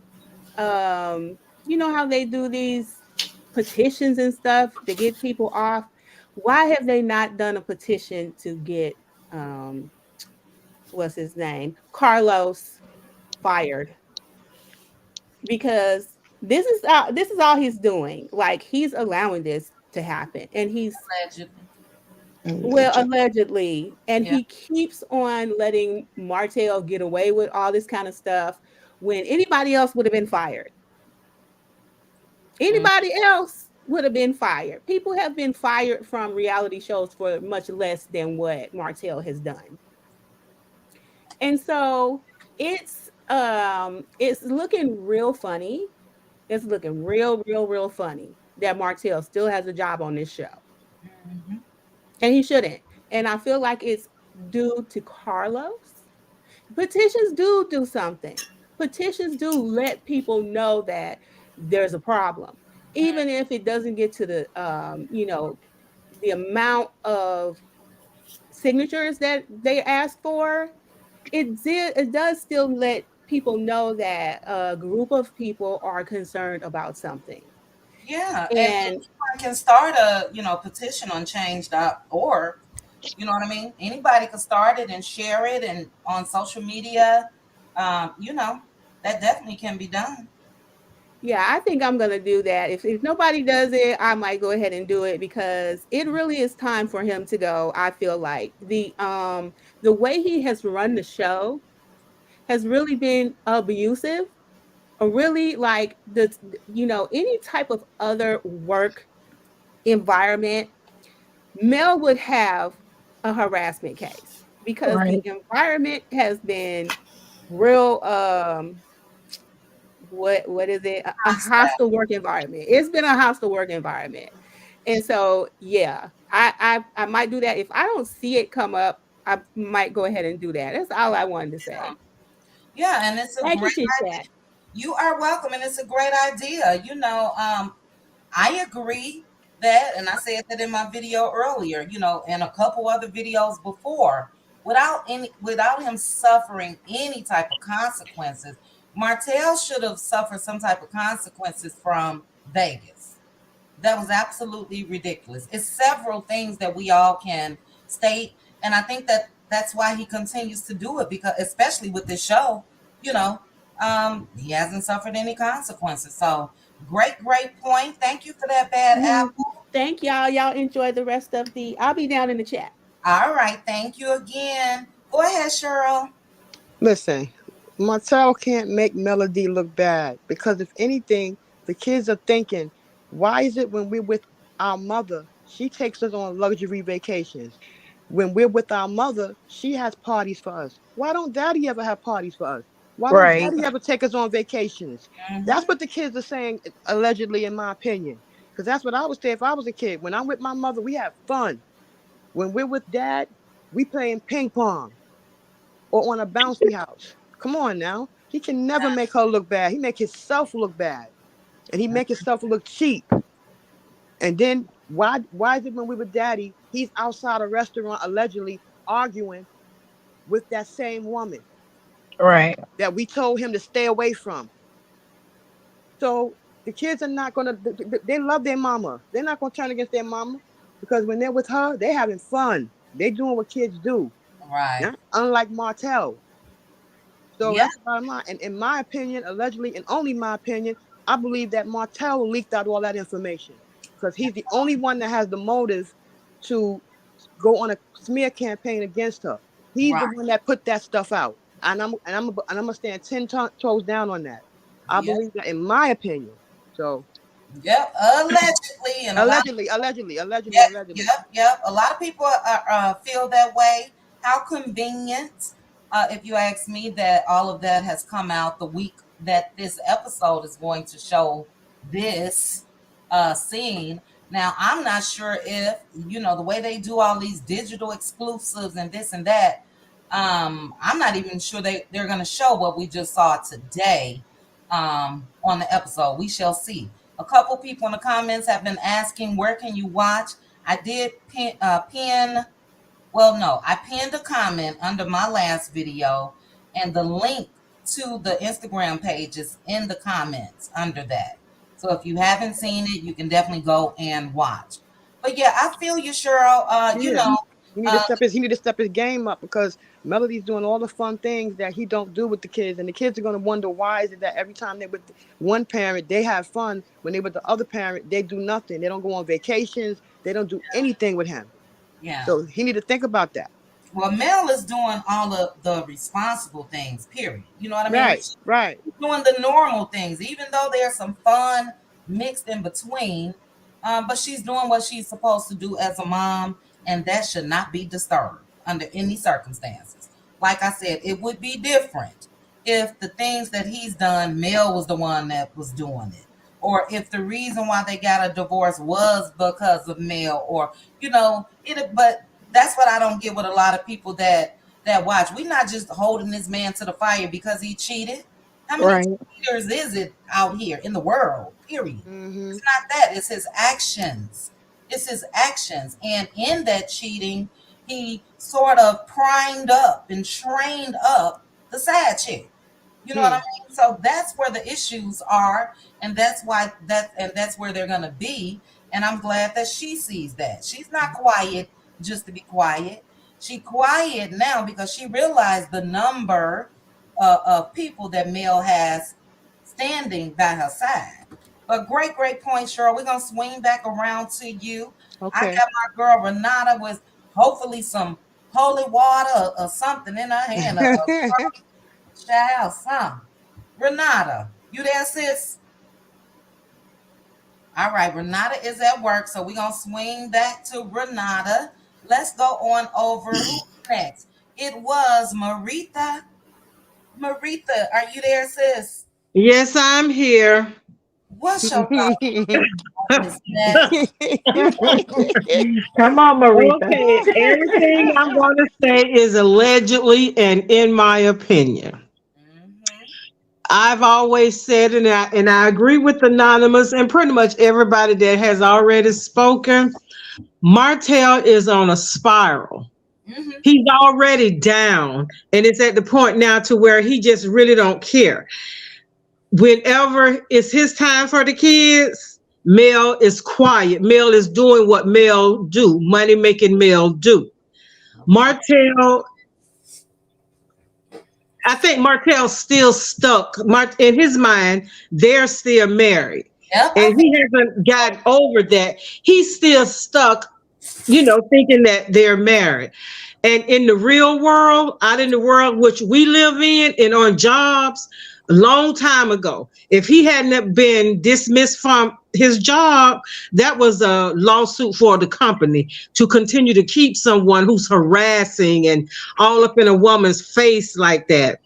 you know how they do these petitions and stuff to get people off? Why have they not done a petition to get um what's his name? Carlos fired? Because This is all he's doing. Like, he's allowing this to happen, and he's Allegedly. allegedly, and Yeah. he keeps on letting Martell get away with all this kind of stuff when anybody else would have been fired. Mm. Anybody else would have been fired. People have been fired from reality shows for much less than what Martell has done. And so it's looking real funny. It's looking real funny that Martell still has a job on this show. Mhm. And he shouldn't. And I feel like it's due to Carlos. Petitions do something. Petitions do let people know that there's a problem. Even if it doesn't get to the the amount of signatures that they ask for, it does still let people know that a group of people are concerned about something. Yeah, and And anyone can start a petition on change.org. You know what I mean? Anybody can start it and share it and on social media. You know, that definitely can be done. yeah, I think I'm gonna do that. If nobody does it, I might go ahead and do it because it really is time for him to go. I feel like the way he has run the show has really been abusive. Or really like any type of other work environment, Mel would have a harassment case because the Right. environment has been real what is it? A hostile work environment. It's been a hostile work environment. And so yeah, I might do that. If I don't see it come up, I might go ahead and do that. That's all I wanted to say. Yeah, and it's a Thank you, great Chit idea. Chat. You are welcome, and it's a great idea. I agree that, and I said that in my video earlier, and a couple other videos before, without him suffering any type of consequences, Martell should have suffered some type of consequences from Vegas. That was absolutely ridiculous. It's several things that we all can state, and I think that that's why he continues to do it because, especially with this show, you know, he hasn't suffered any consequences. So, great point. Thank you for that bad apple. Thank y'all. Y'all enjoy the rest of the. I'll be down in the chat. All right, thank you again. Go ahead, Cheryl. Listen, Martell can't make Melody look bad because if anything, the kids are thinking, why is it when we're with our mother, she takes us on luxury vacations? When we're with our mother, she has parties for us. Why don't daddy ever have parties for us? Why don't Right. daddy ever take us on vacations? That's Mm-hmm. what the kids are saying, allegedly, in my opinion. Because that's what I would say if I was a kid. When I'm with my mother, we have fun. When we're with dad, we playing ping pong or on a bouncy house. Come on now. He can never make her look bad. He make himself look bad. And he make himself look cheap. And then why is it when we were daddy, he's outside a restaurant allegedly arguing with that same woman Right. that we told him to stay away from? So the kids are not gonna they love their mama. They're not gonna turn against their mama because when they're with her, they're having fun. They're doing what kids do. Right. Yeah? Unlike Martell. So Yeah. that's the bottom line. And in my opinion, allegedly, and only my opinion, I believe that Martell leaked out all that information because he's the only one that has the motive to go on a smear campaign against her. He's the Right. one that put that stuff out, and I'm gonna stand 10 toes down on that. I Yep. believe that, in my opinion. So Yep. Allegedly, and a lot. allegedly, Yep, allegedly. yep. A lot of people feel that way. How convenient, if you ask me, that all of that has come out the week that this episode is going to show this scene. Now, I'm not sure if, the way they do all these digital exclusives and this and that, I'm not even sure they're going to show what we just saw today on the episode. We shall see. A couple people in the comments have been asking, where can you watch? I did well, no, I pinned a comment under my last video, and the link to the Instagram page is in the comments under that. So if you haven't seen it, you can definitely go and watch. But yeah, I feel you, Cheryl. Yeah. He need to step his game up, because Melody's doing all the fun things that he don't do with the kids, and the kids are gonna wonder why is it that every time they're with one parent they have fun, when they're with the other parent they do nothing. They don't go on vacations. They don't do anything with him. Yeah. So he need to think about that. Well, Mel is doing all of the responsible things, period. You know what I mean? Right, right. She's doing the normal things, even though there's some fun mixed in between. But she's doing what she's supposed to do as a mom, and that should not be disturbed under any circumstances. Like I said, it would be different if the things that he's done, Mel was the one that was doing it. Or if the reason why they got a divorce was because of Mel, or, but that's what I don't get with a lot of people that watch. We're not just holding this man to the fire because he cheated. How many cheaters is it out here in the world? Period. Mm-hmm. It's not that. It's his actions. It's his actions. And in that cheating, he sort of primed up and trained up the side chick. You know what I mean? So that's where the issues are, and that's where they're gonna be. And I'm glad that she sees that. She's not quiet just to be quiet. She quiet now because she realized the number of people that Mel has standing by her side. But great point, Cheryl. We're gonna swing back around to you. Okay. I got my girl Renata with hopefully some holy water or something in her hand. Child, son. Renata, you there, sis? All right, Renata is at work, so we're gonna swing back to Renata. Let's go on over next. It was Maritha. Maritha, are you there, sis? Yes, I'm here. What's your thought? Come on, Maritha. Okay, everything I'm going to say is allegedly and in my opinion. I've always said, and I agree with Anonymous and pretty much everybody that has already spoken, Martell is on a spiral. He's already down, and it's at the point now to where he just really don't care. Whenever it's his time for the kids, Mel is quiet. Mel is doing what Mel do, money making Mel do. Martell, I think Martell's still stuck. In his mind, they're still married. Yep. And he hasn't gotten over that. He's still stuck, thinking that they're married. And in the real world, out in the world which we live in and on jobs, a long time ago, if he hadn't been dismissed from his job, that was a lawsuit for the company to continue to keep someone who's harassing and all up in a woman's face like that.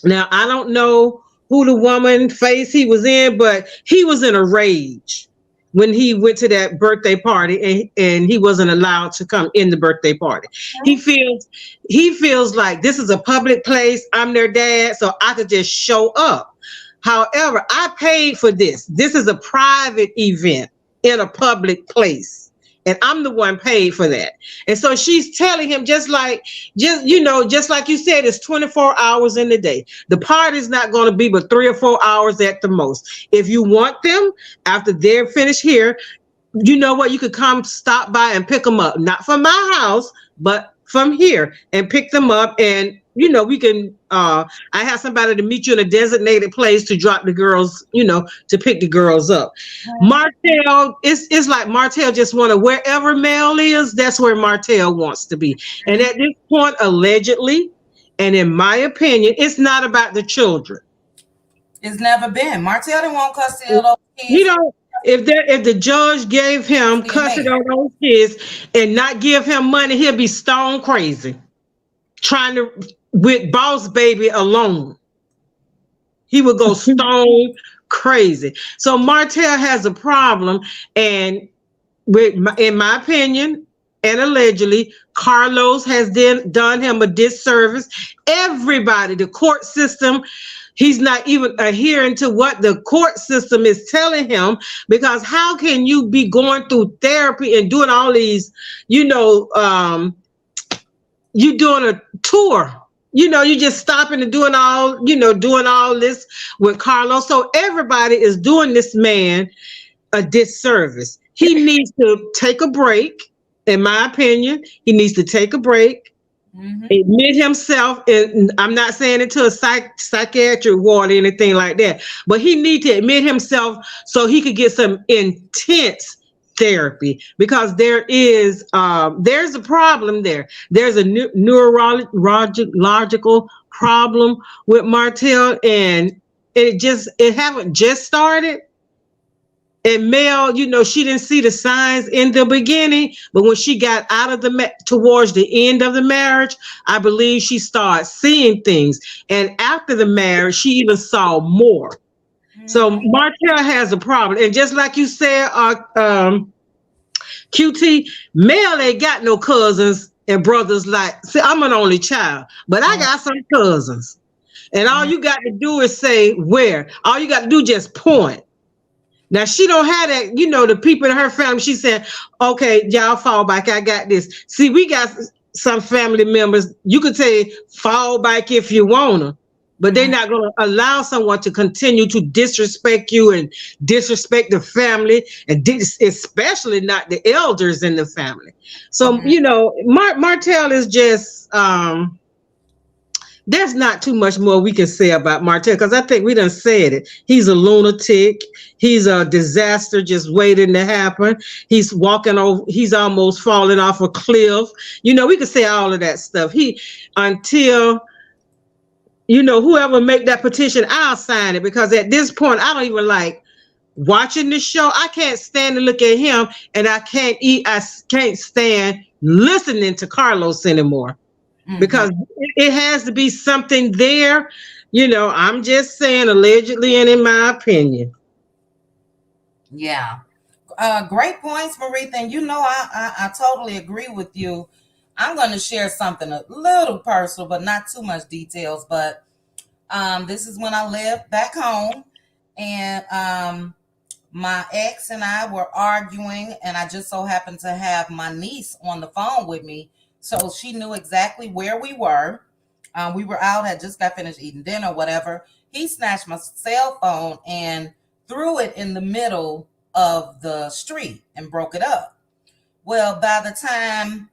Now, I don't know who the woman face he was in, but he was in a rage when he went to that birthday party and he wasn't allowed to come in the birthday party. He feels like this is a public place. I'm their dad, so I could just show up. However, I paid for this. This is a private event in a public place. And I'm the one paid for that. And so she's telling him just like you said, it's 24 hours in the day. The party's not going to be but 3 or 4 hours at the most. If you want them after they're finished here, you know what? You could come stop by and pick them up, not from my house, but from here, and pick them up. And, we can, I have somebody to meet you in a designated place to drop the girls, to pick the girls up. Martell, it's like Martell just want to, wherever Mel is, that's where Martell wants to be. And at this point, allegedly, and in my opinion, it's not about the children. It's never been. Martell didn't want custody of those kids. If the judge gave him custody of those kids and not give him money, he'll be stone crazy. Trying to with boss baby alone. He would go stone crazy. So Martell has a problem, and in my opinion, and allegedly, Carlos has done him a disservice. Everybody, the court system, he's not even adhering to what the court system is telling him, because how can you be going through therapy and doing all these, you doing a tour, you just stopping and doing all this with Carlos. So everybody is doing this man a disservice. He needs to take a break in my opinion, he needs to take a break, admit himself, and I'm not saying into a psychiatric ward or anything like that, but he needs to admit himself so he could get some intense therapy, because there's a problem there. There's a neurological problem with Martell, and it haven't just started. And Mel, she didn't see the signs in the beginning, but when she got out of towards the end of the marriage, I believe she started seeing things. And after the marriage, she even saw more. So Martell has a problem. And just like you said, QT, Mel ain't got no cousins and brothers. See, I'm an only child, but I got some cousins. And all you got to do is say where. All you got to do is just point. Now, she don't have that, the people in her family. She said, okay, y'all fall back. I got this. See, we got some family members. You could say fall back if you want to, but they're not going to allow someone to continue to disrespect you and disrespect the family, and especially not the elders in the family. So, Martell is just... there's not too much more we can say about Martell, because I think we done said it. He's a lunatic. He's a disaster just waiting to happen. He's walking over. He's almost falling off a cliff. We could say all of that stuff. Until whoever make that petition, I'll sign it, because at this point, I don't even like watching the show. I can't stand to look at him, and I can't stand listening to Carlos anymore. Because it has to be something there. I'm just saying, allegedly, and in my opinion. Yeah. Great points, Maretha. And I totally agree with you. I'm going to share something a little personal, but not too much details. But this is when I lived back home, and my ex and I were arguing, and I just so happened to have my niece on the phone with me. So she knew exactly where we were. We were out, had just got finished eating dinner, whatever. He snatched my cell phone and threw it in the middle of the street and broke it up. Well, by the time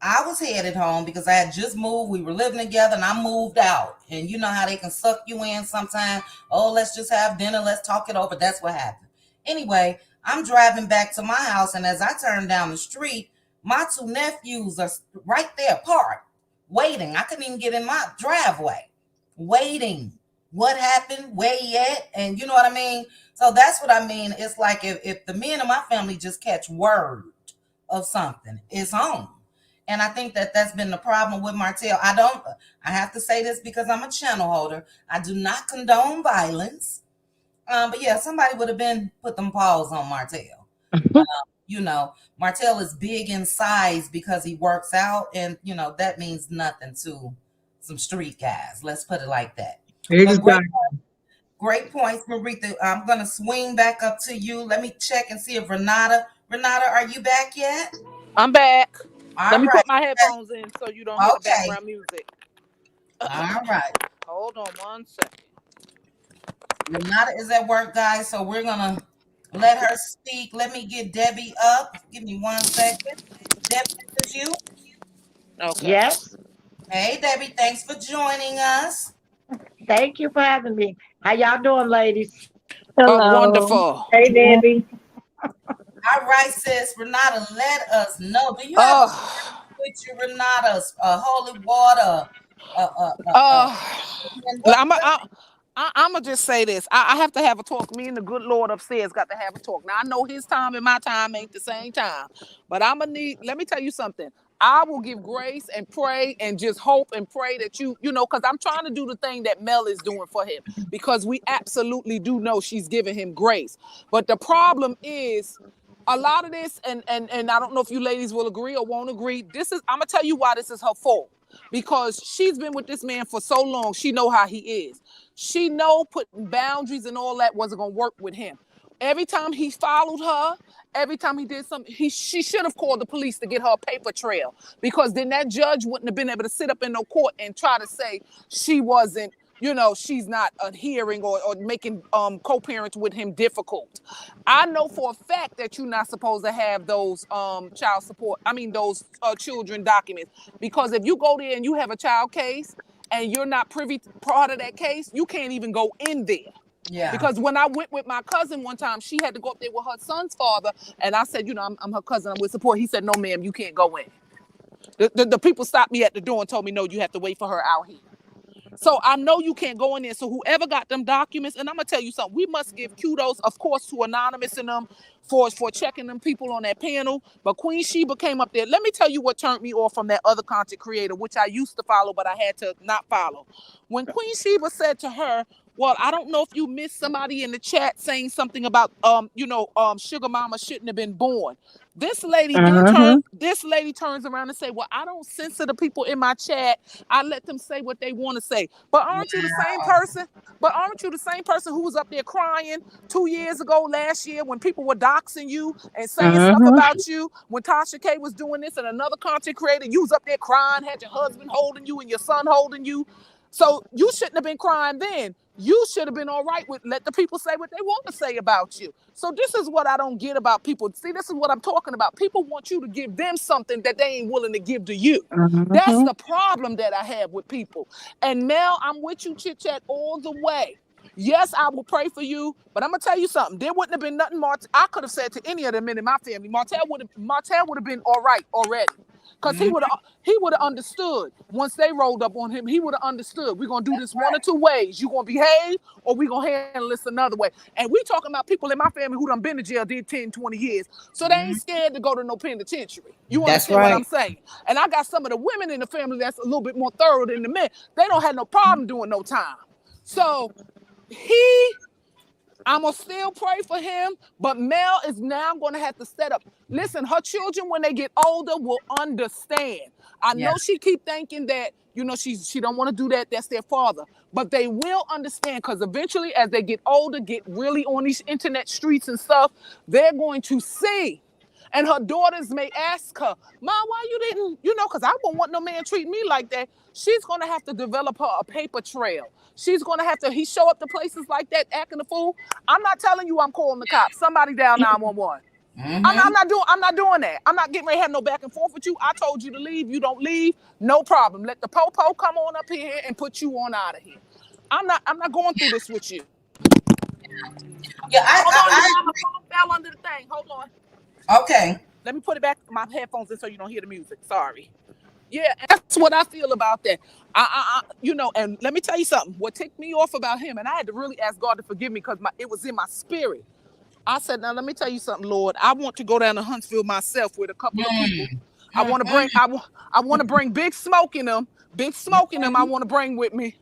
I was headed home, because I had just moved, we were living together, and I moved out. And you know how they can suck you in sometimes. Oh, let's just have dinner. Let's talk it over. That's what happened. Anyway, I'm driving back to my house, and as I turn down the street, my two nephews are right there parked, waiting. I couldn't even get in my driveway, waiting. What happened? Where he at? And you know what I mean? So that's what I mean. It's like if the men in my family just catch word of something, it's on. And I think that that's been the problem with Martell. I have to say this because I'm a channel holder. I do not condone violence. But yeah, somebody would have put them paws on Martell. Martell is big in size because he works out, and that means nothing to some street guys. Let's put it like that. Exactly. Great points, Maretha. I'm gonna swing back up to you. Let me check and see if Renata, are you back yet? I'm back. All Let me right. put my headphones in so you don't hear the background music. All right. Hold on 1 second. Renata is at work, guys, so we're gonna let her speak. Let me get Debbie up. Give me 1 second. Debbie, this is you. Okay. Yes. Hey, Debbie, thanks for joining us. Thank you for having me. How y'all doing, ladies? Hello. Wonderful. Hey, Debbie. All right, sis. Renata, let us know. Do you have with you, Renata's holy water? I'm going to just say this. I have to have a talk. Me and the good Lord upstairs got to have a talk. Now, I know his time and my time ain't the same time. But let me tell you something. I will give grace and pray and just hope and pray that because I'm trying to do the thing that Mel is doing for him. Because we absolutely do know she's giving him grace. But the problem is a lot of this, and I don't know if you ladies will agree or won't agree. I'm going to tell you why this is her fault. Because she's been with this man for so long, she know how he is. She know putting boundaries and all that wasn't going to work with him. Every time he followed her, every time he did something, she should have called the police to get her a paper trail, because then that judge wouldn't have been able to sit up in no court and try to say she wasn't she's not adhering or making co-parents with him difficult. I know for a fact that you're not supposed to have those those children documents, because if you go there and you have a child case and you're not part of that case, you can't even go in there. Yeah. Because when I went with my cousin one time, she had to go up there with her son's father, and I said, I'm her cousin, I'm with support. He said, no, ma'am, you can't go in. The people stopped me at the door and told me, no, you have to wait for her out here. So I know you can't go in there. So whoever got them documents, and I'm gonna tell you something, we must give kudos, of course, to Anonymous and them for checking them people on that panel. But Queen Sheba came up there. Let me tell you what turned me off from that other content creator, which I used to follow, but I had to not follow. When Queen Sheba said to her, well, I don't know if you missed somebody in the chat saying something about Sugar Mama shouldn't have been born. This lady turns around and say, well, I don't censor the people in my chat. I let them say what they want to say. But aren't you the same person? But aren't you the same person who was up there crying 2 years ago, last year, when people were doxing you and saying stuff about you? When Tasha K was doing this and another content creator, you was up there crying, had your husband holding you and your son holding you. So you shouldn't have been crying then. You should have been all right with let the people say what they want to say about you. So this is what I don't get about people. See, this is what I'm talking about. People want you to give them something that they ain't willing to give to you. That's the problem that I have with people. And Mel, I'm with you, Chit Chat, all the way. Yes, I will pray for you, but I'm gonna tell you something. There wouldn't have been nothing I could have said to any of them in my family. Martell would have been all right already. Because he would have understood once they rolled up on him. He would have understood. We're going to do this one or two ways. You're going to behave or we're going to handle this another way. And we talking about people in my family who done been to jail, did 10, 20 years. So they ain't scared to go to no penitentiary. You understand what I'm saying? And I got some of the women in the family that's a little bit more thorough than the men. They don't have no problem doing no time. So I'm going to still pray for him, but Mel is now going to have to set up. Listen, her children, when they get older, will understand. I know she keep thinking that, she don't want to do that. That's their father. But they will understand, because eventually as they get older, get really on these internet streets and stuff, they're going to see. And her daughters may ask her, Mom, why you didn't, because I won't want no man treat me like that. She's going to have to develop her a paper trail. She's going to have to, he show up to places like that acting a fool. I'm not telling you I'm calling the cops. Somebody dial 911. I'm not doing that. I'm not getting ready to have no back and forth with you. I told you to leave. You don't leave. No problem. Let the po-po come on up here and put you on out of here. I'm not going through this with you. Yeah, my phone fell under the thing. Hold on. Okay. Let me put it back my headphones in so you don't hear the music. Sorry. Yeah, that's what I feel about that. And let me tell you something. What ticked me off about him, and I had to really ask God to forgive me because it was in my spirit. I said, now let me tell you something, Lord. I want to go down to Huntsville myself with a couple of people. I want to bring Big Smoke in them. Big Smoke in them I want to bring with me.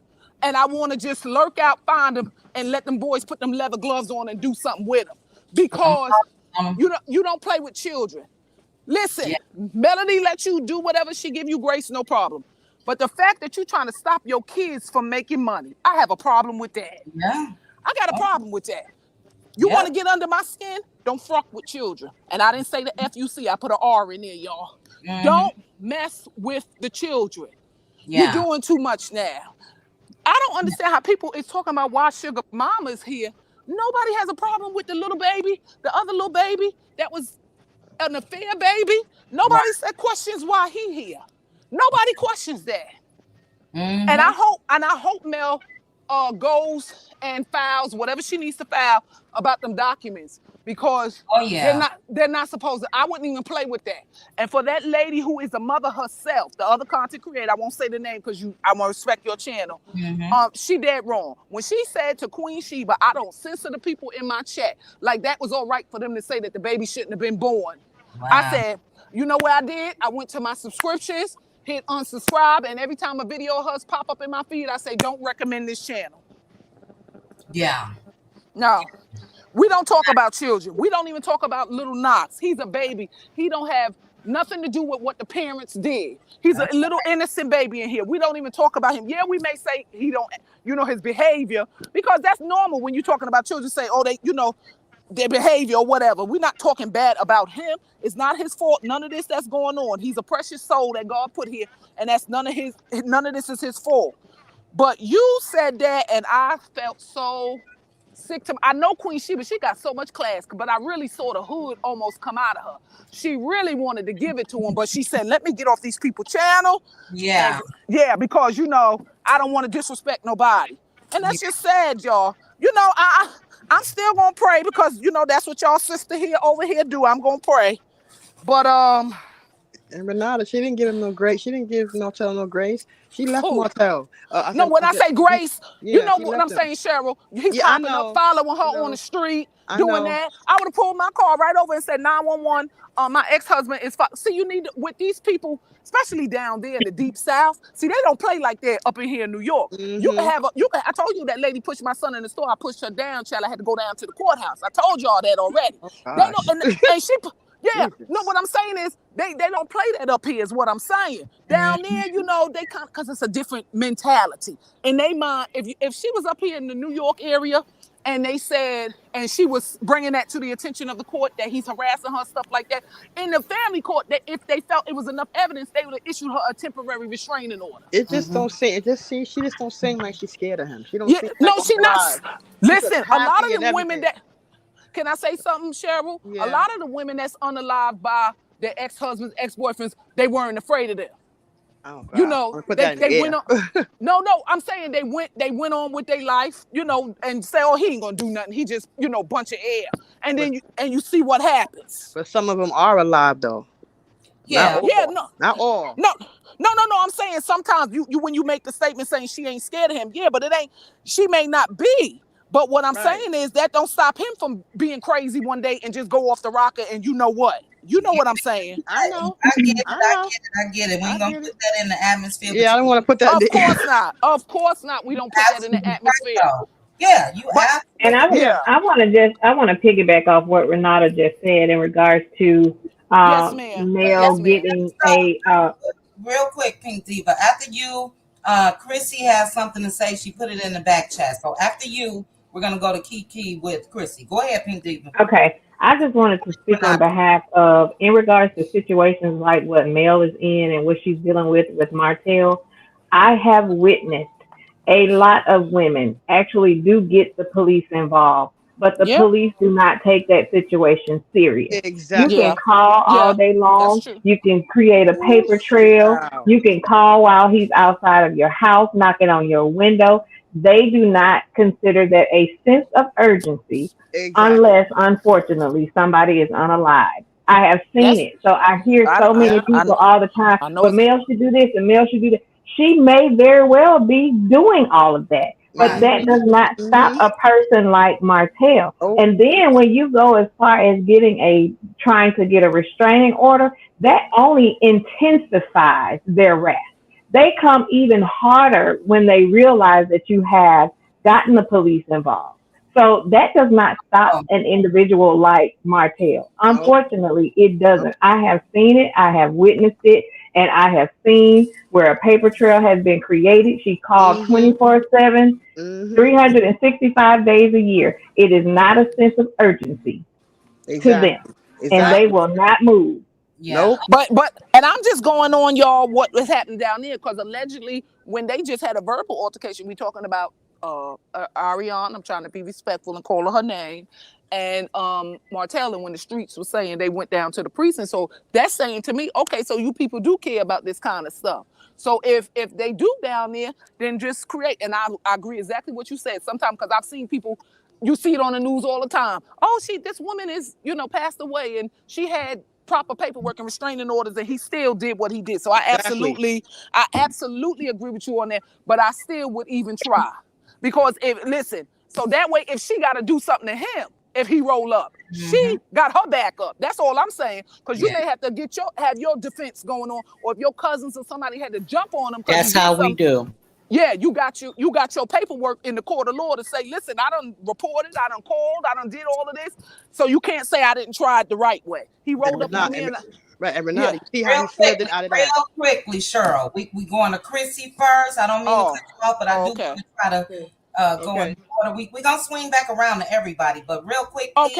And I want to just lurk out, find them, and let them boys put them leather gloves on and do something with them. Because you don't play with children. Listen, Melody let you do whatever she give you grace, no problem. But the fact that you're trying to stop your kids from making money, I have a problem with that. Yeah. I got a problem with that. You want to get under my skin? Don't fuck with children. And I didn't say the FUC. I put an R in there, y'all. Don't mess with the children. You're doing too much now. I don't understand how people is talking about why Sugar Mama is here. Nobody has a problem with the little baby, the other little baby that was an affair baby. Nobody said questions why he here. Nobody questions that. And I hope Mel goes and files whatever she needs to file about them documents, because they're not supposed to. I wouldn't even play with that. And for that lady who is a mother herself, the other content creator, I won't say the name because I want to respect your channel. She dead wrong when she said to Queen Sheba, I don't censor the people in my chat. Like that was all right for them to say that the baby shouldn't have been born. Wow. I said, you know what I did? I went to my subscriptions, hit unsubscribe, and every time a video of hers pop up in my feed, I say, don't recommend this channel. Yeah. No. We don't talk about children. We don't even talk about little Knox. He's a baby. He don't have nothing to do with what the parents did. He's a little innocent baby in here. We don't even talk about him. Yeah, we may say he don't, his behavior, because that's normal when you're talking about children. Say, oh, they, their behavior or whatever. We're not talking bad about him. It's not his fault. None of this that's going on. He's a precious soul that God put here, and that's none of this is his fault. But you said that, and I felt so sick to. I know Queen Sheba, she got so much class, but I really saw the hood almost come out of her. She really wanted to give it to him, but she said, "Let me get off these people channel." Yeah. And, yeah, because I don't want to disrespect nobody, and that's just sad, y'all. I'm still gonna pray because that's what y'all sister here over here do. I'm gonna pray, but And Renata, she didn't give him no grace. She didn't give Martell no grace. She left who? Martell. No, when I say grace, you know she what left I'm him. saying, Cheryl. He's Yeah, I popping up, know. following her I know. on the street, I doing know. that. I would have pulled my car right over and said 911. My ex-husband is. See, you need with these people, especially down there in the deep South. See, they don't play like that up in here in New York. You can have I told you that lady pushed my son in the store. I pushed her down, child. I had to go down to the courthouse. I told y'all that already. Oh, They gosh. don't, and she. Yeah, Jesus. no, what I'm saying is they don't play that up here is what I'm saying. Down there, they kind of, because it's a different mentality. In they mind, if she was up here in the New York area and they said, and she was bringing that to the attention of the court that he's harassing her, stuff like that, in the family court, that if they felt it was enough evidence, they would have issued her a temporary restraining order. It just don't seem. She just don't seem like she's scared of him. She don't Yeah, seem like no, she's she not. alive. Listen, a lot happy of and the women everything. can I say something, Cheryl? Yeah. A lot of the women that's unalived by their ex-husbands, ex-boyfriends, they weren't afraid of them. Oh God. Put that in the went air. on. No, I'm saying they went on with their life, and say, oh, he ain't gonna do nothing. He just, bunch of air. And then you see what happens. But some of them are alive though. Yeah. Not all. No. I'm saying sometimes you when you make the statement saying she ain't scared of him, yeah, but it ain't. She may not be. But what I'm saying is that don't stop him from being crazy one day and just go off the rocker. And you know what? You know what I'm saying? I know. I get it. We ain't gonna put that in the atmosphere. Yeah, I don't want to put that. Of course not. Of course not. We don't put that in the atmosphere. Yeah, you have. And I want to piggyback off what Renata just said in regards to Yes, ma'am. male getting real quick, Pink Diva. After you, Chrissy has something to say. She put it in the back chat. So after you, we're gonna go to Kiki with Chrissy. Go ahead, Pink Diva. Okay. I just wanted to speak on behalf of, in regards to situations like what Mel is in and what she's dealing with Martell. I have witnessed a lot of women actually do get the police involved, but the police do not take that situation serious. Exactly. You can call all day long. You can create a paper trail. Wow. You can call while he's outside of your house, knocking on your window. They do not consider that a sense of urgency unless, unfortunately, somebody is unalive. I have seen it. So I hear so many people all the time, but Mel should do this and Mel should do that. She may very well be doing all of that, but that does not stop a person like Martell. And then when you go as far as trying to get a restraining order, that only intensifies their wrath. They come even harder when they realize that you have gotten the police involved. So that does not stop an individual like Martell. Unfortunately, it doesn't. I have seen it. I have witnessed it. And I have seen where a paper trail has been created. She called 24/7, 365 days a year. It is not a sense of urgency to them. And they will not move. Yeah. But and I'm just going on, y'all, what was happening down there, because allegedly when they just had a verbal altercation, we talking about Ariane, I'm trying to be respectful and call her name, and Martell, and when the streets were saying they went down to the precinct. So that's saying to me, okay, so you people do care about this kind of stuff. So if they do down there, then just create. And I agree exactly what you said. Sometimes, because I've seen people, you see it on the news all the time. Oh, this woman is, passed away and she had proper paperwork and restraining orders, and he still did what he did. So I absolutely agree with you on that. But I still would even try, because so that way, if she got to do something to him, if he roll up, she got her back up. That's all I'm saying. Because you may have to have your defense going on, or if your cousins or somebody had to jump on him. That's how we do. Yeah, you got your paperwork in the court of law to say, listen, I done reported, I done called, I done did all of this. So you can't say I didn't try it the right way. He rolled up on me. And Renata, you see how he flipped it out of that. Real quickly, Cheryl. We going to Chrissy first. I don't mean to cut you off, but I do want to try to go in order. We're going to swing back around to everybody, but real quick, we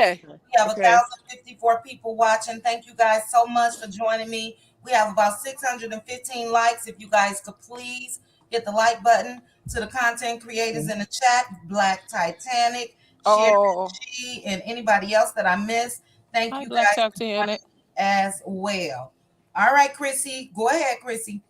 have 1,054 people watching. Thank you guys so much for joining me. We have about 615 likes. If you guys could please hit the like button. To the content creators in the chat, Black Titanic, Sharon Oh, G, and anybody else that I missed, thank hi, you Black guys for joining Titanic. as well. All right, Chrissy, go ahead, Chrissy.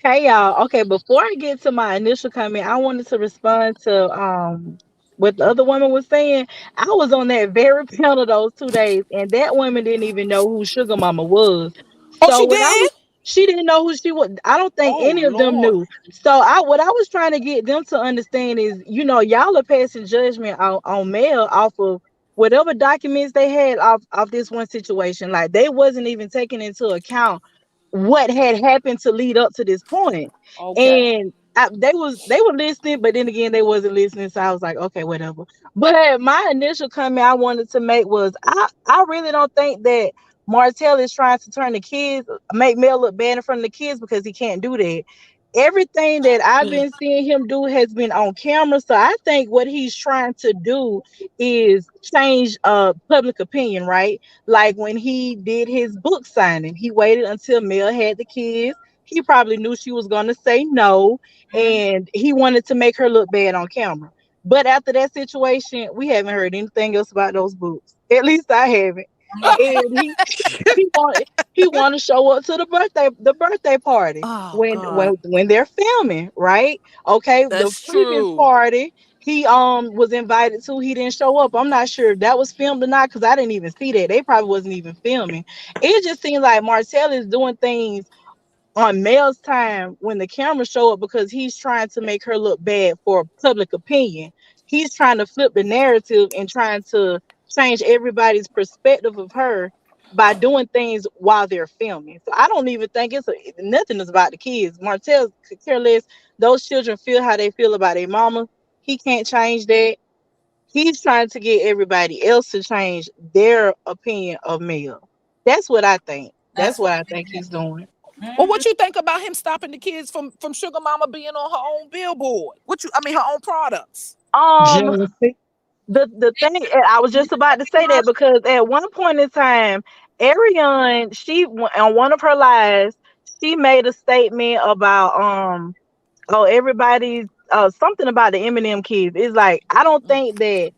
Hey y'all. Okay, before I get to my initial comment, I wanted to respond to what the other woman was saying. I was on that very panel those 2 days, and that woman didn't even know who Sugar Mama was. Oh, So she what I did? was she didn't know who she was. I don't think Oh any of them Lord. knew. So what I was trying to get them to understand is, y'all are passing judgment on Mel off of whatever documents they had off this one situation. Like they wasn't even taking into account what had happened to lead up to this point. Okay. And they were listening, but then again they wasn't listening. So I was like, okay, whatever. But my initial comment I wanted to make was I really don't think that Martell is trying to turn the kids, make Mel look bad in front of the kids, because he can't do that. Everything that I've been seeing him do has been on camera. So I think what he's trying to do is change public opinion, right? Like when he did his book signing, he waited until Mel had the kids. He probably knew she was going to say no, and he wanted to make her look bad on camera. But after that situation, we haven't heard anything else about those books. At least I haven't. And he want to show up to the birthday party Oh when God. when when they're filming, right? Okay, the That's previous true. party he was invited to, he didn't show up. I'm not sure if that was filmed or not, because I didn't even see that. They probably wasn't even filming. It just seems like Martell is doing things on Mel's time when the cameras show up, because he's trying to make her look bad for public opinion. He's trying to flip the narrative and trying to change everybody's perspective of her by doing things while they're filming. So I don't even think nothing is about the kids. Martell could care less. Those children feel how they feel about their mama. He can't change that. He's trying to get everybody else to change their opinion of Mel. That's what I think. That's That's what what I it think he's is. doing. Well, what you think about him stopping the kids from Sugar Mama being on her own billboard? Her own products? Um, Jealousy. the thing, and I was just about to say that, because at one point in time, Ariane, on one of her lives, she made a statement about everybody's something about the Eminem kids. It's like, I don't think that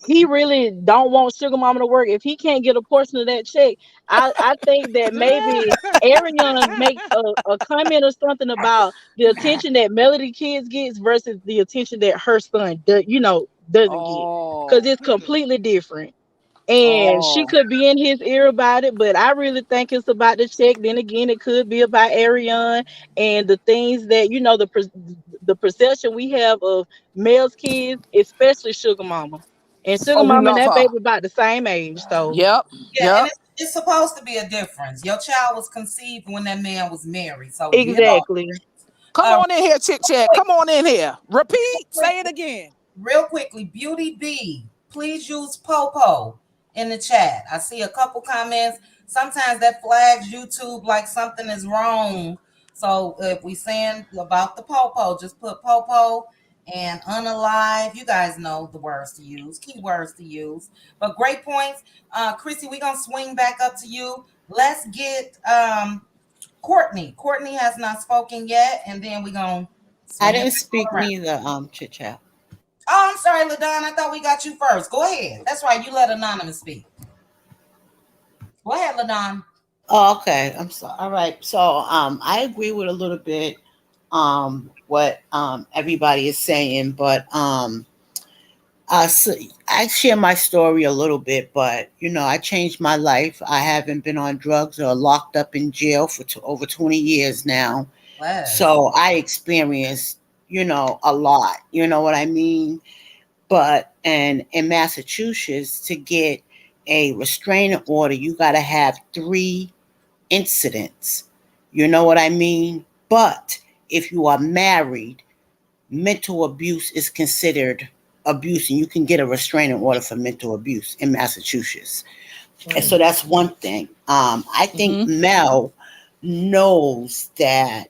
he really don't want Sugar Mama to work. If he can't get a portion of that check, I think that maybe Ariane make a comment or something about the attention that Melody kids gets versus the attention that her son doesn't get, because Oh. it's completely different. And she Oh. could be in his ear about it, but I really think it's about the check. Then again, it could be about Ariane and the things that the perception we have of Mel's kids, especially Sugar Mama. And Sugar Oh, we Mama and love that her. baby about the same age, so Yep. Yeah, and Yep. it's supposed to be a difference. Your child was conceived when that man was married, so you know. exactly. Come on in here, Chit Chat. Come on in here. Repeat. Say it again. Real quickly, Beauty B, please use Popo in the chat. I see a couple comments. Sometimes that flags YouTube like something is wrong. So if we saying about the Popo, just put Popo and unalive. You guys know the words to use, keywords to use. But great points. Chrissy, we're gonna swing back up to you. Let's get Courtney. Courtney has not spoken yet, and then we're gonna I swing it didn't back all speak around. neither, Chit Chat. Oh, I'm sorry, LaDon. I thought we got you first. Go ahead. That's right. You let Anonymous speak. Go ahead, LaDon. Oh, okay. I'm sorry. All right. So I agree with a little bit what everybody is saying, but so I share my story a little bit, but I changed my life. I haven't been on drugs or locked up in jail for over 20 years now. Bless. So I experienced, a lot. You know what I mean? But and in Massachusetts, to get a restraining order, you got to have 3 incidents. You know what I mean? But if you are married, mental abuse is considered abuse, and you can get a restraining order for mental abuse in Massachusetts. And so that's one thing. I think Mel knows that.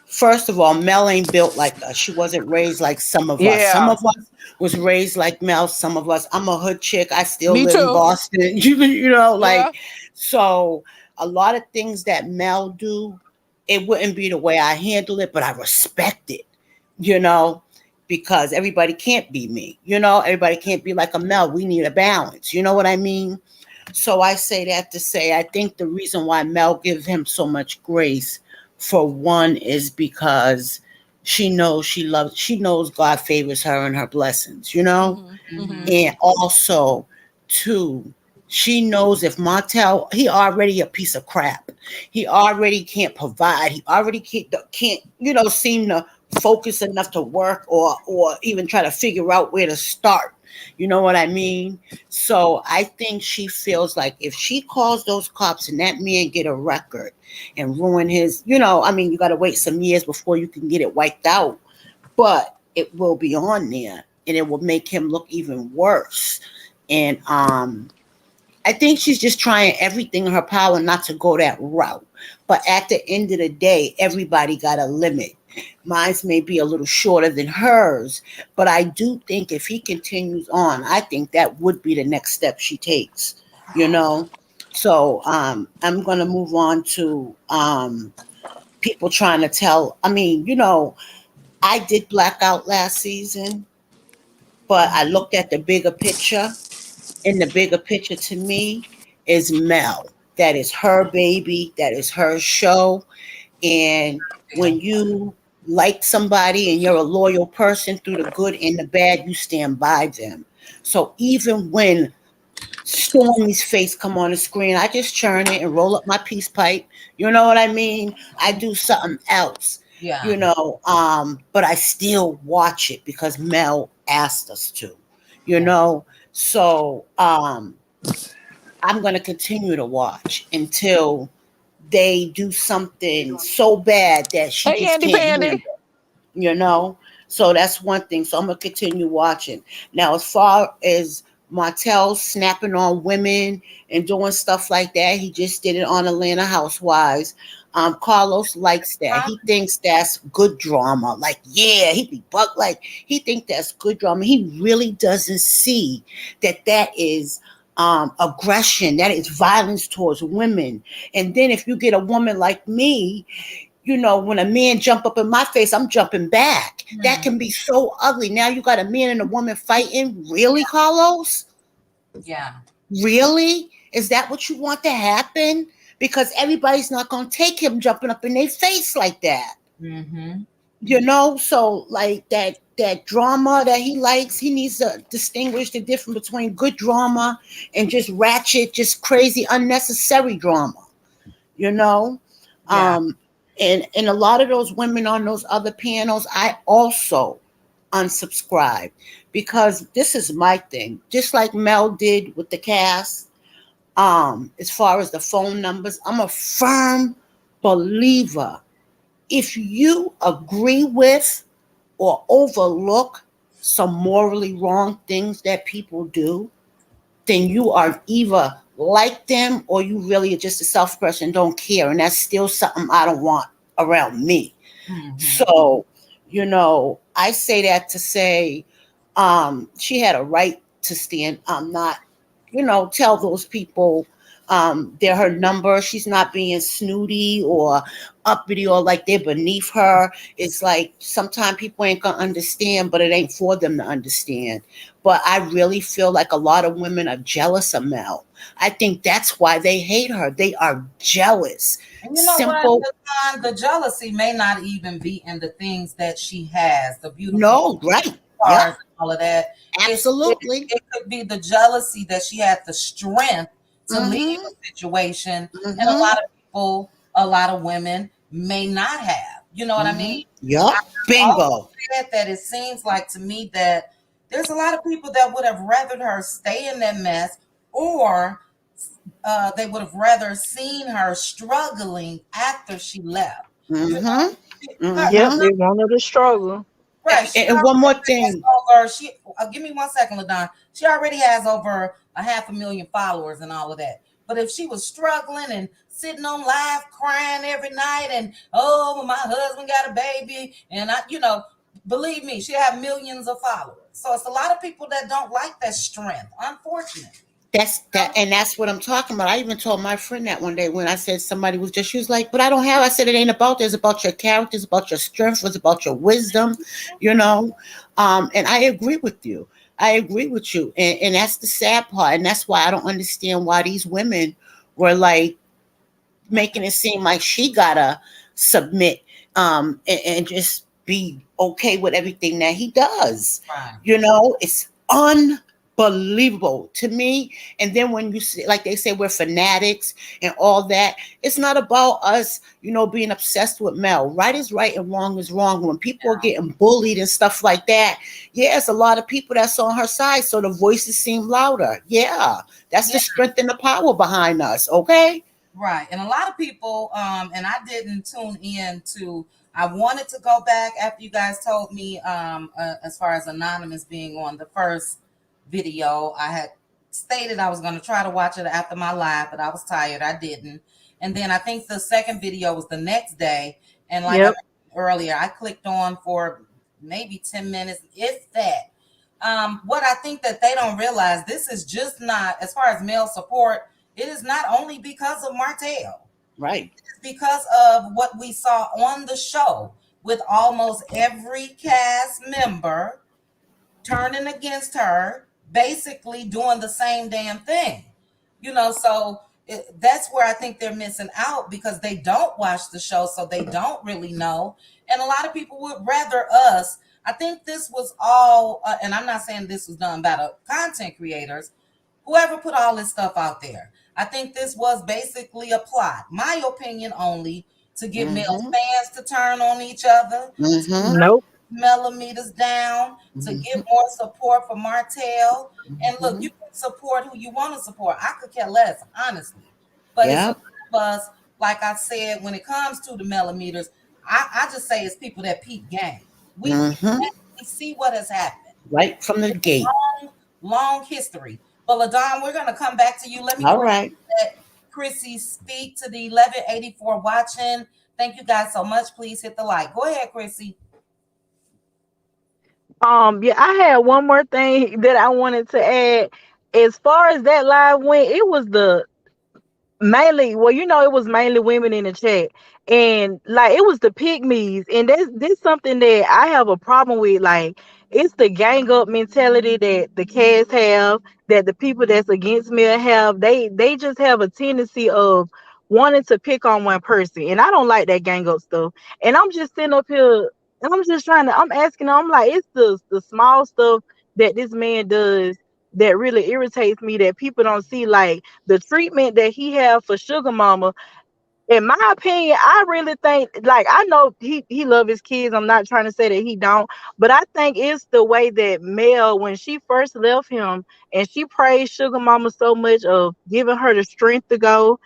First of all, Mel ain't built like us. She wasn't raised like some of us. Some Yeah. of us was raised like Mel. Some of us. I'm a hood chick. I still Me live in too. Boston. Yeah. So a lot of things that Mel do, it wouldn't be the way I handle it, but I respect it, you know, because everybody can't be me, you know, everybody can't be like a Mel. We need a balance, you know what I mean? So I say that to say I think the reason why Mel gives him so much grace, for one, is because she knows God favors her and her blessings, you know? And also, two, she knows if Montel, he already a piece of crap. He already can't provide. He already can't seem to focus enough to work or even try to figure out where to start. You know what I mean? So I think she feels like if she calls those cops and that man get a record and ruin his, I mean, you got to wait some years before you can get it wiped out, but it will be on there and it will make him look even worse. And I think she's just trying everything in her power not to go that route. But at the end of the day, everybody got a limit. Mine's may be a little shorter than hers, but I do think if he continues on, I think that would be the next step she takes, you know? So I'm going to move on to people trying to tell. I mean, I did black out last season, but I looked at the bigger picture, and the bigger picture to me is Mel. That is her baby. That is her show. And when you like somebody and you're a loyal person through the good and the bad, you stand by them. So even when Stormy's face come on the screen, I just churn it and roll up my peace pipe. You know what I mean? I do something else. Yeah. But I still watch it because Mel asked us to, you know. So I'm gonna continue to watch until they do something so bad that she Hey, just Andy can't Pandy. handle it, you know. So that's one thing. So I'm gonna continue watching. Now, as far as Martell snapping on women and doing stuff like that, he just did it on Atlanta Housewives. Carlos likes that. He thinks that's good drama. Like, yeah, he be like he think that's good drama. He really doesn't see that is aggression, that is violence towards women. And then if you get a woman like me, when a man jump up in my face, I'm jumping back. That can be so ugly. Now you got a man and a woman fighting. Really, Carlos? Yeah. Really? Is that what you want to happen? Because everybody's not going to take him jumping up in their face like that. So like that drama that he likes, he needs to distinguish the difference between good drama and just ratchet, just crazy, unnecessary drama. Yeah. And a lot of those women on those other panels, I also unsubscribe because this is my thing. Just like Mel did with the cast, as far as the phone numbers, I'm a firm believer. If you agree with or overlook some morally wrong things that people do, then you are either like them or you really are just a self person, don't care. And that's still something I don't want around me. So, I say that to say she had a right to stand, not, tell those people they're her number. She's not being snooty or uppity or like they're beneath her. It's like sometimes people ain't gonna understand, but it ain't for them to understand. But I really feel like a lot of women are jealous of Mel. I think that's why they hate her. They are jealous. And you know what? The jealousy may not even be in the things that she has, the beautiful right. Cars and all of that. Absolutely. It could be the jealousy that she had the strength to leave a situation. And a lot of women may not have. You know what I mean? Yep. Bingo. Said that it seems like to me that there's a lot of people that would have rather her stay in that mess, or they would have rather seen her struggling after she left. Yep, they wanted to struggle. Right. And one more thing. Give me 1 second, LaDon. She already has over 500,000 followers and all of that. But if she was struggling and sitting on live crying every night and, oh, my husband got a baby, and believe me, she have millions of followers. So it's a lot of people that don't like that strength, unfortunately. And that's what I'm talking about. I even told my friend that one day when I said somebody was just, she was like, but I don't have, I said, it ain't about that. It's about your character, it's about your strength, it's about your wisdom, you know. And I agree with you. I agree with you. And that's the sad part. And that's why I don't understand why these women were like making it seem like she gotta submit and just be okay with everything that he does. Right. You know, it's unbelievable to me. And then when you say, like they say, we're fanatics and all that, it's not about us, you know, being obsessed with Mel. Right is right and wrong is wrong. When people are getting bullied and stuff like that, yeah, it's a lot of people that's on her side, so the voices seem louder. Yeah, that's the strength and the power behind us. Okay. Right. And a lot of people, and I didn't tune in to, I wanted to go back after you guys told me, as far as Anonymous being on the first video, I had stated I was going to try to watch it after my live, but I was tired. I didn't. And then I think the second video was the next day. And like I mentioned earlier, I clicked on for maybe 10 minutes, if that. What I think that they don't realize, this is just not, as far as male support, it is not only because of Martell. Right. It's because of what we saw on the show with almost every cast member turning against her, basically doing the same damn thing. You know, so that's where I think they're missing out, because they don't watch the show, so they don't really know. And a lot of people would rather us. I think this was all, and I'm not saying this was done by the content creators, whoever put all this stuff out there. I think this was basically a plot, my opinion only, to get male fans to turn on each other, Nope. millimeters down, to get more support for Martell. And look, you can support who you want to support. I could care less, honestly. But it's a lot of us, like I said, when it comes to the millimeters, I just say it's people that peep game. We see what has happened. Right from the gate. Long history. But LaDon, we're going to come back to you. Let me let Chrissy speak to the 1184 watching. Thank you guys so much. Please hit the like. Go ahead, Chrissy. Yeah, I had one more thing that I wanted to add. As far as that live went, it was mainly, well, you know, it was mainly women in the chat, and like it was the pygmies, and this something that I have a problem with. Like, it's the gang up mentality that the cast have, that the people that's against me have. They just have a tendency of wanting to pick on one person, and I don't like that gang up stuff. And I'm just sitting up here, and I'm just I'm asking them, I'm like, it's the small stuff that this man does that really irritates me, that people don't see, like the treatment that he have for Sugar Mama. In my opinion, I really think, like, I know he love his kids. I'm not trying to say that he don't, but I think it's the way that Mel, when she first left him and she praised Sugar Mama so much of giving her the strength to go,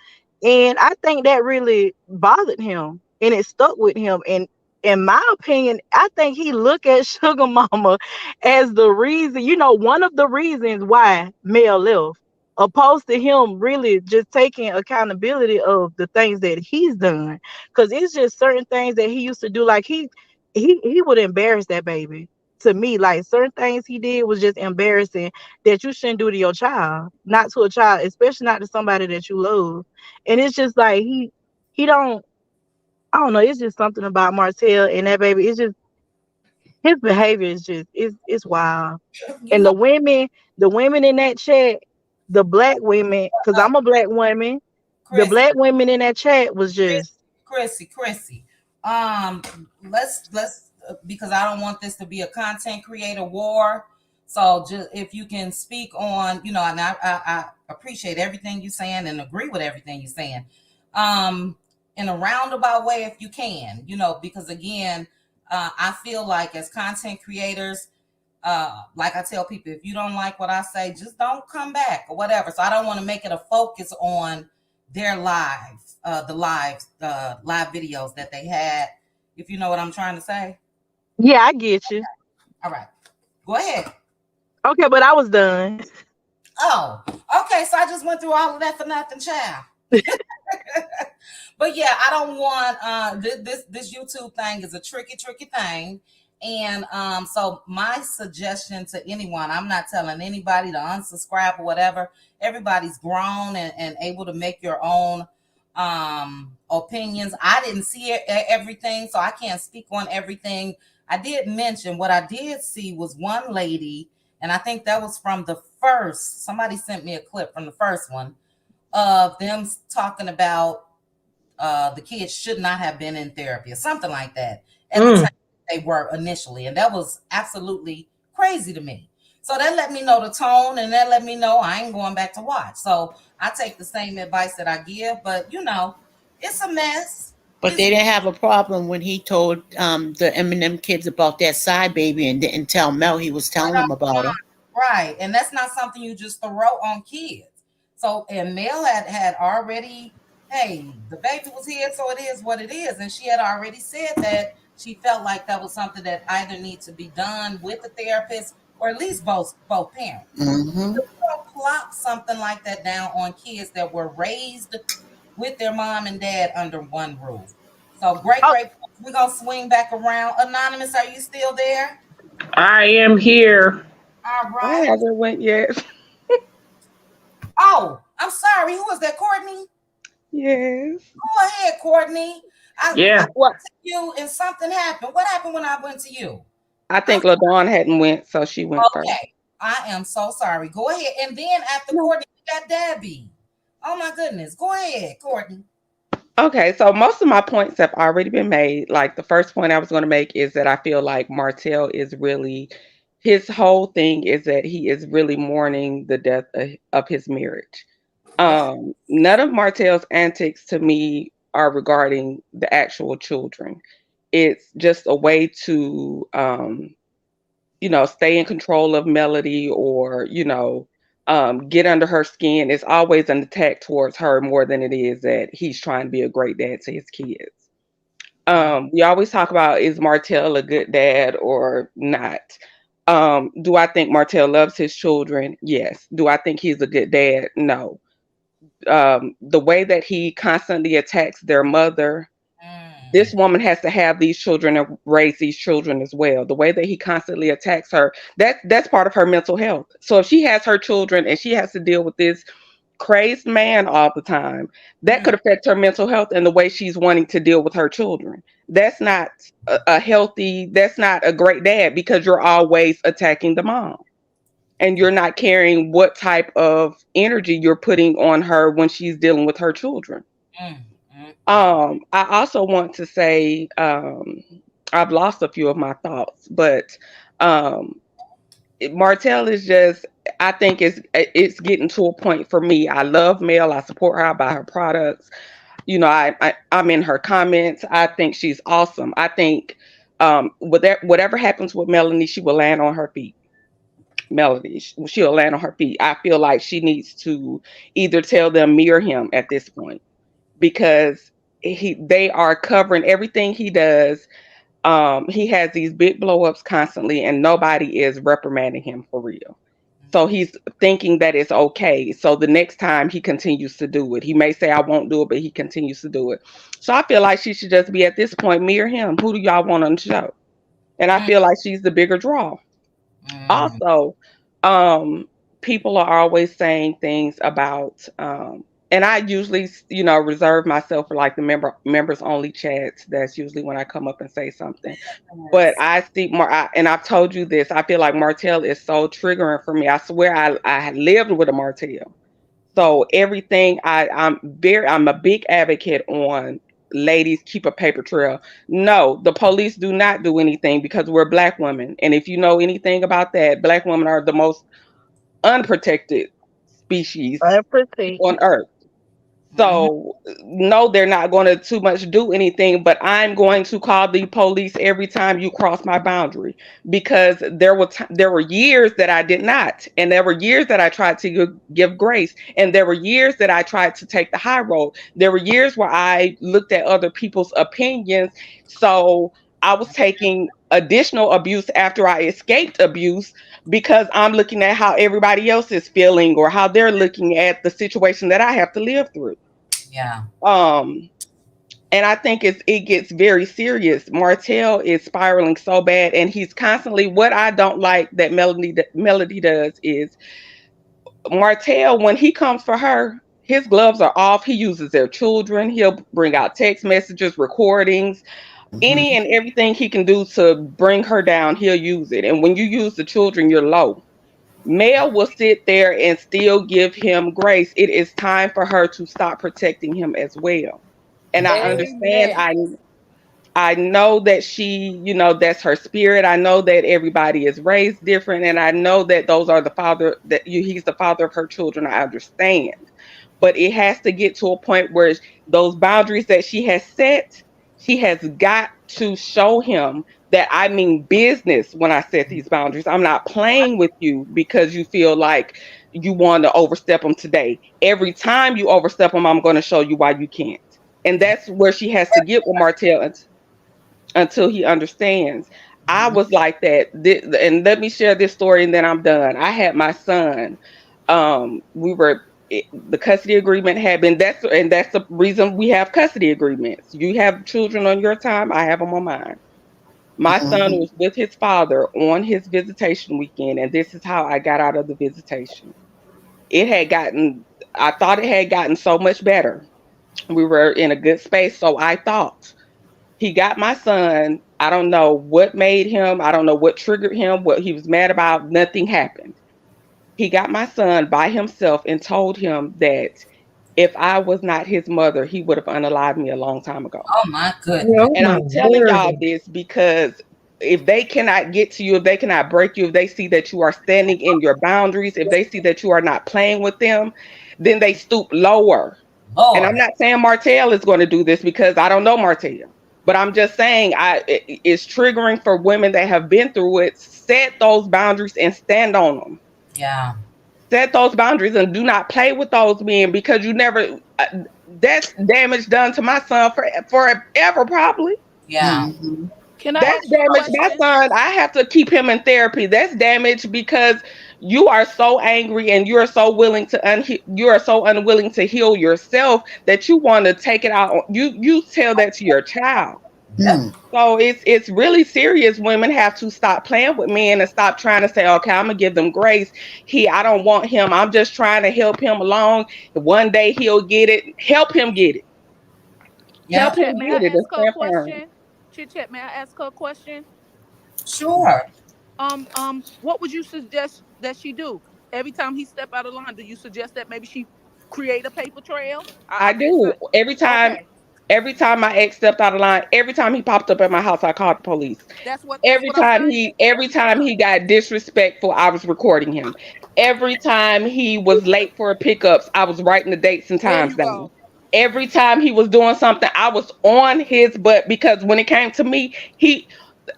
and I think that really bothered him and it stuck with him. And in my opinion, I think he look at Sugar Mama as the reason, you know, one of the reasons why Mel left, opposed to him really just taking accountability of the things that he's done. Because it's just certain things that he used to do, like he would embarrass that baby. To me, like certain things he did was just embarrassing, that you shouldn't do to your child, not to a child, especially not to somebody that you love. And it's just like he don't, I don't know, it's just something about Martell and that baby. It's just, his behavior is just, it's wild. And the women in that chat, the black women, because I'm a black woman, the black women in that chat was just Chrissy. Let's because I don't want this to be a content creator war. So just if you can speak on, you know, and I appreciate everything you're saying and agree with everything you're saying. In a roundabout way, if you can, you know, because again, I feel like as content creators, like I tell people, if you don't like what I say, just don't come back or whatever. So I don't want to make it a focus on their lives, the live videos that they had, if you know what I'm trying to say. Yeah, I get you. All right, go ahead. Okay, but I was done. Oh, okay. So I just went through all of that for nothing, child. But yeah, I don't want this YouTube thing is a tricky thing. And so my suggestion to anyone, I'm not telling anybody to unsubscribe or whatever. Everybody's grown and able to make your own opinions. I didn't see everything, so I can't speak on everything. I did mention what I did see was one lady, and I think that was from the first. Somebody sent me a clip from the first one of them talking about the kids should not have been in therapy or something like that at the time they were initially. And that was absolutely crazy to me. So that let me know the tone, and that let me know I ain't going back to watch. So I take the same advice that I give, but you know, it's a mess. But they didn't have a problem when he told the Eminem kids about that side baby and didn't tell Mel he was telling them about her. Right. And that's not something you just throw on kids. So, and Mel had already, hey, the baby was here, so it is what it is. And she had already said that she felt like that was something that either needs to be done with the therapist or at least both parents. Mm-hmm. You don't plop something like that down on kids that were raised with their mom and dad under one roof. So great. We're going to swing back around. Anonymous, are you still there? I am here. All right. I haven't went yet. Oh, I'm sorry. Who was that, Courtney? Yes. Go ahead, Courtney. I What? went to you and something happened. What happened when I went to you? I think LaDawn hadn't went, so she went first. Okay. I am so sorry. Go ahead. And then after Courtney, we got Debbie. Oh my goodness. Go ahead, Courtney. Okay, so most of my points have already been made. Like the first point I was going to make is that I feel like Martell is really, his whole thing is that he is really mourning the death of his marriage. None of Martell's antics to me are regarding the actual children. It's just a way to, stay in control of Melody or, get under her skin. It's always an attack towards her more than it is that he's trying to be a great dad to his kids. We always talk about, is Martell a good dad or not? Do I think Martell loves his children? Yes. Do I think he's a good dad? No. The way that he constantly attacks their mother, this woman has to have these children and raise these children as well. The way that he constantly attacks her, that's part of her mental health. So if she has her children and she has to deal with this crazed man all the time, that could affect her mental health and the way she's wanting to deal with her children. That's not that's not a great dad, because you're always attacking the mom. And you're not caring what type of energy you're putting on her when she's dealing with her children. I also want to say, I've lost a few of my thoughts, but Martell is just, I think it's getting to a point for me. I love Mel. I support her. I buy her products. I'm in her comments. I think she's awesome. I think whatever happens with Melanie, she will land on her feet. Melody, she'll land on her feet. I feel like she needs to either tell them mirror him at this point, because they are covering everything he does. He has these big blow ups constantly and nobody is reprimanding him for real. So he's thinking that it's okay. So the next time he continues to do it, he may say, I won't do it, but he continues to do it. So I feel like she should just be, at this point, mirror him. Who do y'all want on the show? And I feel like she's the bigger draw. Also, people are always saying things about, and I usually, reserve myself for like the members only chats. That's usually when I come up and say something. But I see more, and I've told you this. I feel like Martell is so triggering for me. I swear, I lived with a Martell. So everything, I'm a big advocate on, ladies, keep a paper trail. No, the police do not do anything because we're Black women. And if you know anything about that, Black women are the most unprotected species on earth. So no, they're not going to too much do anything, but I'm going to call the police every time you cross my boundary, because there were years that I did not, and there were years that I tried to give grace, and there were years that I tried to take the high road. There were years where I looked at other people's opinions, so I was taking additional abuse after I escaped abuse, because I'm looking at how everybody else is feeling or how they're looking at the situation that I have to live through. Yeah. And I think it gets very serious. Martell is spiraling so bad, and he's constantly. What I don't like that Melody does is Martell, when he comes for her, his gloves are off. He uses their children. He'll bring out text messages, recordings, any and everything he can do to bring her down. He'll use it. And when you use the children, you're low. Mel will sit there and still give him grace. It is time for her to stop protecting him as well. And I understand. Amen. I know that she, that's her spirit. I know that everybody is raised different, and I know that those are the father he's the father of her children. I understand, but it has to get to a point where those boundaries that she has set, she has got to show him that I mean business when I set these boundaries. I'm not playing with you because you feel like you want to overstep them today. Every time you overstep them, I'm going to show you why you can't. And that's where she has to get with Martell until he understands. I was like that. And let me share this story and then I'm done. I had my son. The custody agreement had been, that's the reason we have custody agreements. You have children on your time, I have them on mine. My son was with his father on his visitation weekend, and this is how I got out of the visitation. I thought it had gotten so much better. We were in a good space, so I thought. He got my son. I don't know what made him. I don't know what triggered him, what he was mad about. Nothing happened. He got my son by himself and told him that if I was not his mother, he would have unalived me a long time ago. Oh my goodness. Oh And my I'm telling y'all word. this because if they cannot get to you, if they cannot break you, if they see that you are standing in your boundaries, if they see that you are not playing with them, then they stoop lower. And I'm Lord. not saying Martell is going to do this because I don't know Martell. But I'm just saying it's triggering for women that have been through it. Set those boundaries and stand on them. Yeah. Set those boundaries and do not play with those men because you never. That's damage done to my son forever, probably. Yeah. Can I That's ask you a damage. My question? son, I have to keep him in therapy. That's damage because you are so angry and you are so you are so unwilling to heal yourself that you want to take it out. You tell that to your child. Yep. So it's really serious. Women have to stop playing with men and stop trying to say, okay, I'm gonna give them grace. I don't want him. I'm just trying to help him along. One day he'll get it. Help him get it. Chit Help Yep. Chat, him may I get it. ask And her a stand firm. question? Chit Chat, may I ask her a question? Sure. What would you suggest that she do? Every time he step out of line, do you suggest that maybe she create a paper trail? I I'm just do. saying. Okay, Every time my ex stepped out of line, every time he popped up at my house, I called the police. that's what I'm saying. Every time he got disrespectful, I was recording him. Every time he was late for pickups, I was writing the dates and There times you down. go. Every time he was doing something, I was on his butt because when it came to me,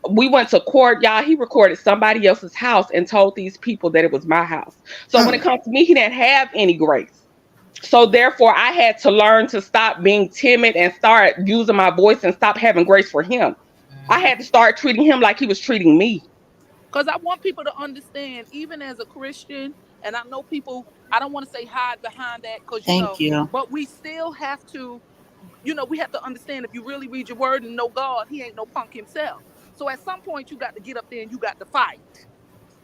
we went to court, y'all. He recorded somebody else's house and told these people that it was my house. So when it comes to me, he didn't have any grace. So therefore, I had to learn to stop being timid and start using my voice and stop having grace for him. I had to start treating him like he was treating me. Because I want people to understand, even as a Christian, and I know people, I don't want to say hide behind that because, Thank you. but we still have to, we have to understand if you really read your word and know God, he ain't no punk himself. So at some point, you got to get up there and you got to fight.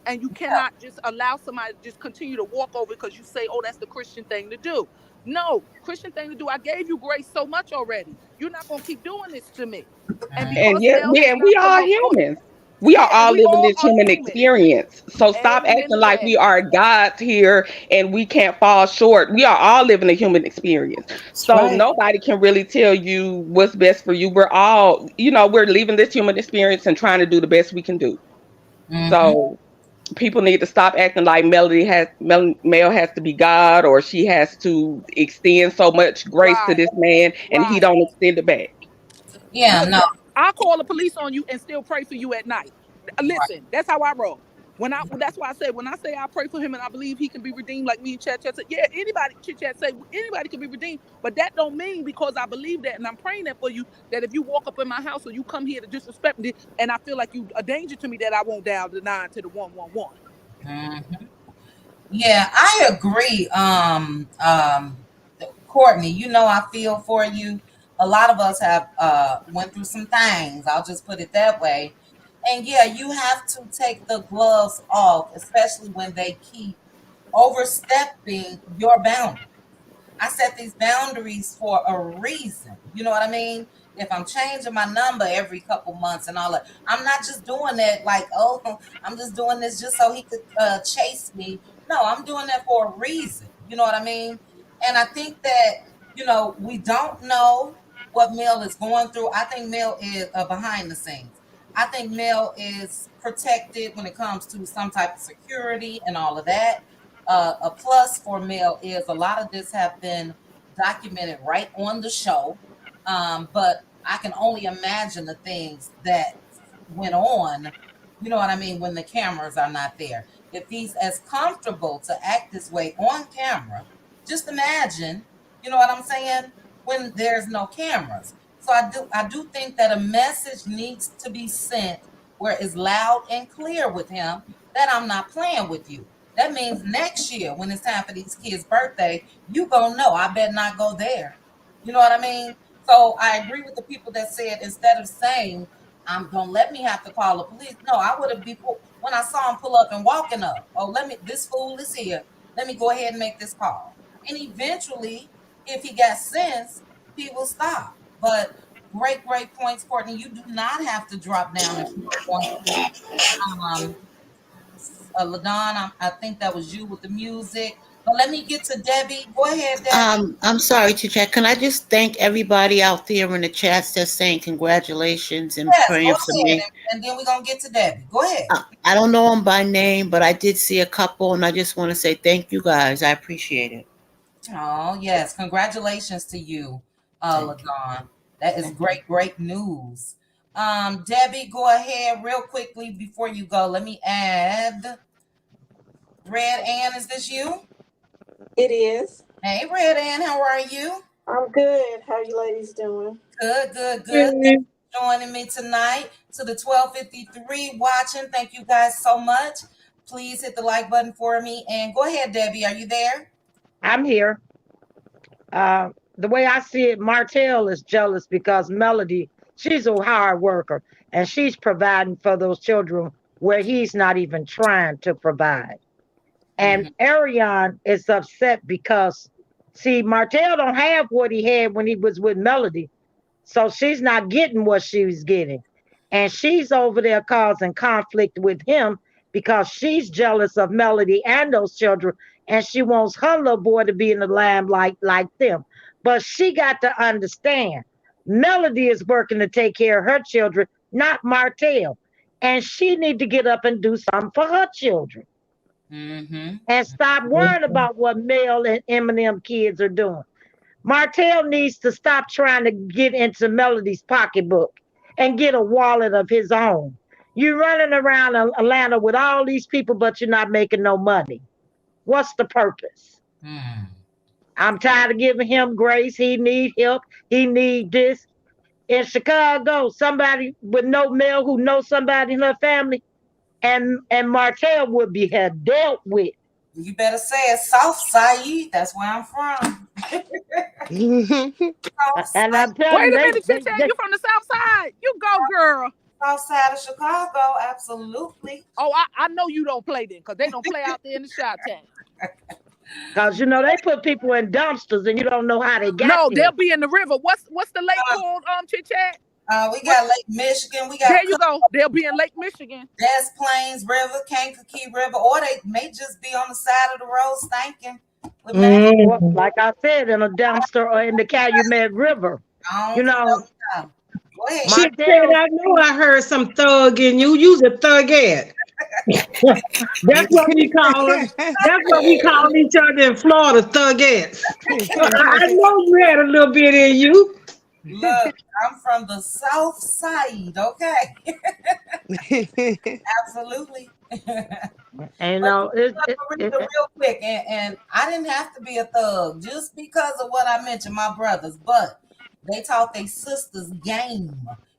And you cannot just allow somebody to just continue to walk over because you say, oh, that's the Christian thing to do. No, Christian thing to do. I gave you grace so much already. You're not going to keep doing this to me. And And because yeah, hell has we not are provoked, humans. We are and all we living all this are human human. experience. So stop Amen acting to like that. we are gods here and we can't fall short. We are all living a human experience. That's So right. nobody can really tell you what's best for you. We're all, we're living this human experience and trying to do the best we can do. Mm-hmm. So people need to stop acting like Mel has to be God or she has to extend so much grace to Right, this man and he right. don't extend it back. Yeah, Look, no. I call the police on you and still pray for you at night. Right. Listen, that's how I roll. That's why I said when I say I pray for him and I believe he can be redeemed, like me and Chat said, yeah, anybody Chit Chat say anybody can be redeemed, but that don't mean because I believe that and I'm praying that for you that if you walk up in my house or you come here to disrespect me and I feel like you a danger to me that I won't dial the 9 to the 111. Mm-hmm. Yeah, I agree. Courtney, I feel for you. a lot of us have went through some things. I'll just put it that way. And yeah, you have to take the gloves off, especially when they keep overstepping your boundaries. I set these boundaries for a reason. You know what I mean? If I'm changing my number every couple months and all that, I'm not just doing that like, oh, I'm just doing this just so he could chase me. No, I'm doing that for a reason. You know what I mean? And I think that, we don't know what Mel is going through. I think Mel is behind the scenes. I think Mel is protected when it comes to some type of security and all of that. A plus for Mel is a lot of this have been documented right on the show. But I can only imagine the things that went on, you know what I mean, when the cameras are not there. If he's as comfortable to act this way on camera, just imagine, you know what I'm saying, when there's no cameras. So I do think that a message needs to be sent where it's loud and clear with him that I'm not playing with you. That means next year when it's time for these kids' birthday, you gonna know I better not go there. You know what I mean? So I agree with the people that said instead of saying I'm gonna let me have to call the police. No, I would have before when I saw him pull up and walking up. Oh, this fool is here. Let me go ahead and make this call. And eventually, if he got sense, he will stop. But great points, Courtney. You do not have to drop down if you don't want to. LaDon, I think that was you with the music. But let me get to Debbie. Go ahead, Debbie. I'm sorry to check. Can I just thank everybody out there in the chat that's saying congratulations and Yes, praying go for ahead. me? And then we're going to get to Debbie. Go ahead. I don't know them by name, but I did see a couple, and I just want to say thank you guys. I appreciate it. Oh, yes. Congratulations to you, LaDon. That is great news. Debbie, go ahead real quickly before you go. Let me add Red Ann. Is this you? It is. Hey, Red Ann, how are you? I'm good. How you ladies doing? Good. Thanks for joining me tonight. To the 1253 watching, thank you guys so much. Please hit the like button for me. And go ahead, Debbie. Are you there? I'm here. The way I see it, Martell is jealous because Melody, she's a hard worker and she's providing for those children where he's not even trying to provide. And Arion is upset because, see, Martell don't have what he had when he was with Melody. So she's not getting what she was getting. And she's over there causing conflict with him because she's jealous of Melody and those children. And she wants her little boy to be in the limelight like them. But she got to understand, Melody is working to take care of her children, not Martell. And she need to get up and do something for her children. And stop worrying about what Mel and Eminem kids are doing. Martell needs to stop trying to get into Melody's pocketbook and get a wallet of his own. You're running around Atlanta with all these people, but you're not making no money. What's the purpose? I'm tired of giving him grace. He need help. He need this. In Chicago, somebody with no Mel who knows somebody in her family, and Martell would be had dealt with. You better say it, South Side. That's where I'm from. And I'm telling Wait a minute, Chit, you from the South Side? You go, girl. South Side of Chicago, absolutely. Oh, I know you don't play then, because they don't play out there in the Chi-Town. Because they put people in dumpsters and you don't know how they got No, there. they'll be in the river. What's the lake called, Chit Chat? We got Lake Michigan. We got there you go. They'll be in Lake Michigan. Des Plaines River, Kankakee River, or they may just be on the side of the road stinking. Like I said, in a dumpster or in the Calumet River. Go ahead. She said, I know I heard some thug in you. You's a thugette. That's what we call it. That's what we call each other in Florida, thugettes. I know you had a little bit in you. Look, I'm from the South Side, okay? Absolutely. And real quick, and I didn't have to be a thug just because of what I mentioned, my brothers, but they taught their sisters game.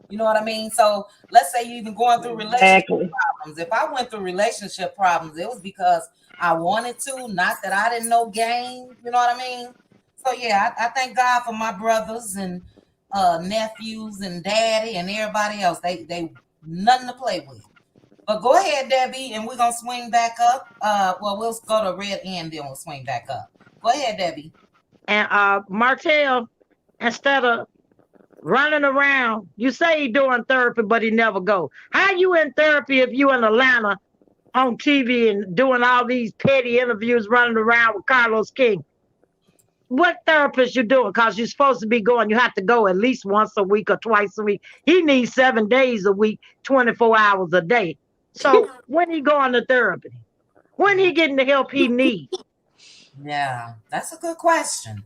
You know what I mean? So let's say you even going through relationship problems. If I went through relationship problems, it was because I wanted to, not that I didn't know game. You know what I mean? So yeah, I thank God for my brothers and nephews and daddy and everybody else. They nothing to play with. But go ahead, Debbie, and we're gonna swing back up. Well, we'll go to Red End, then we'll swing back up. Go ahead, Debbie. And Martell, instead of running around, you say he doing therapy, but he never go. How you in therapy if you in Atlanta on TV and doing all these petty interviews, running around with Carlos King? What therapist you doing? Because you're supposed to be going, you have to go at least once a week or twice a week. He needs 7 days a week, 24 hours a day. So when he going to therapy? When he getting the help he needs? Yeah, that's a good question.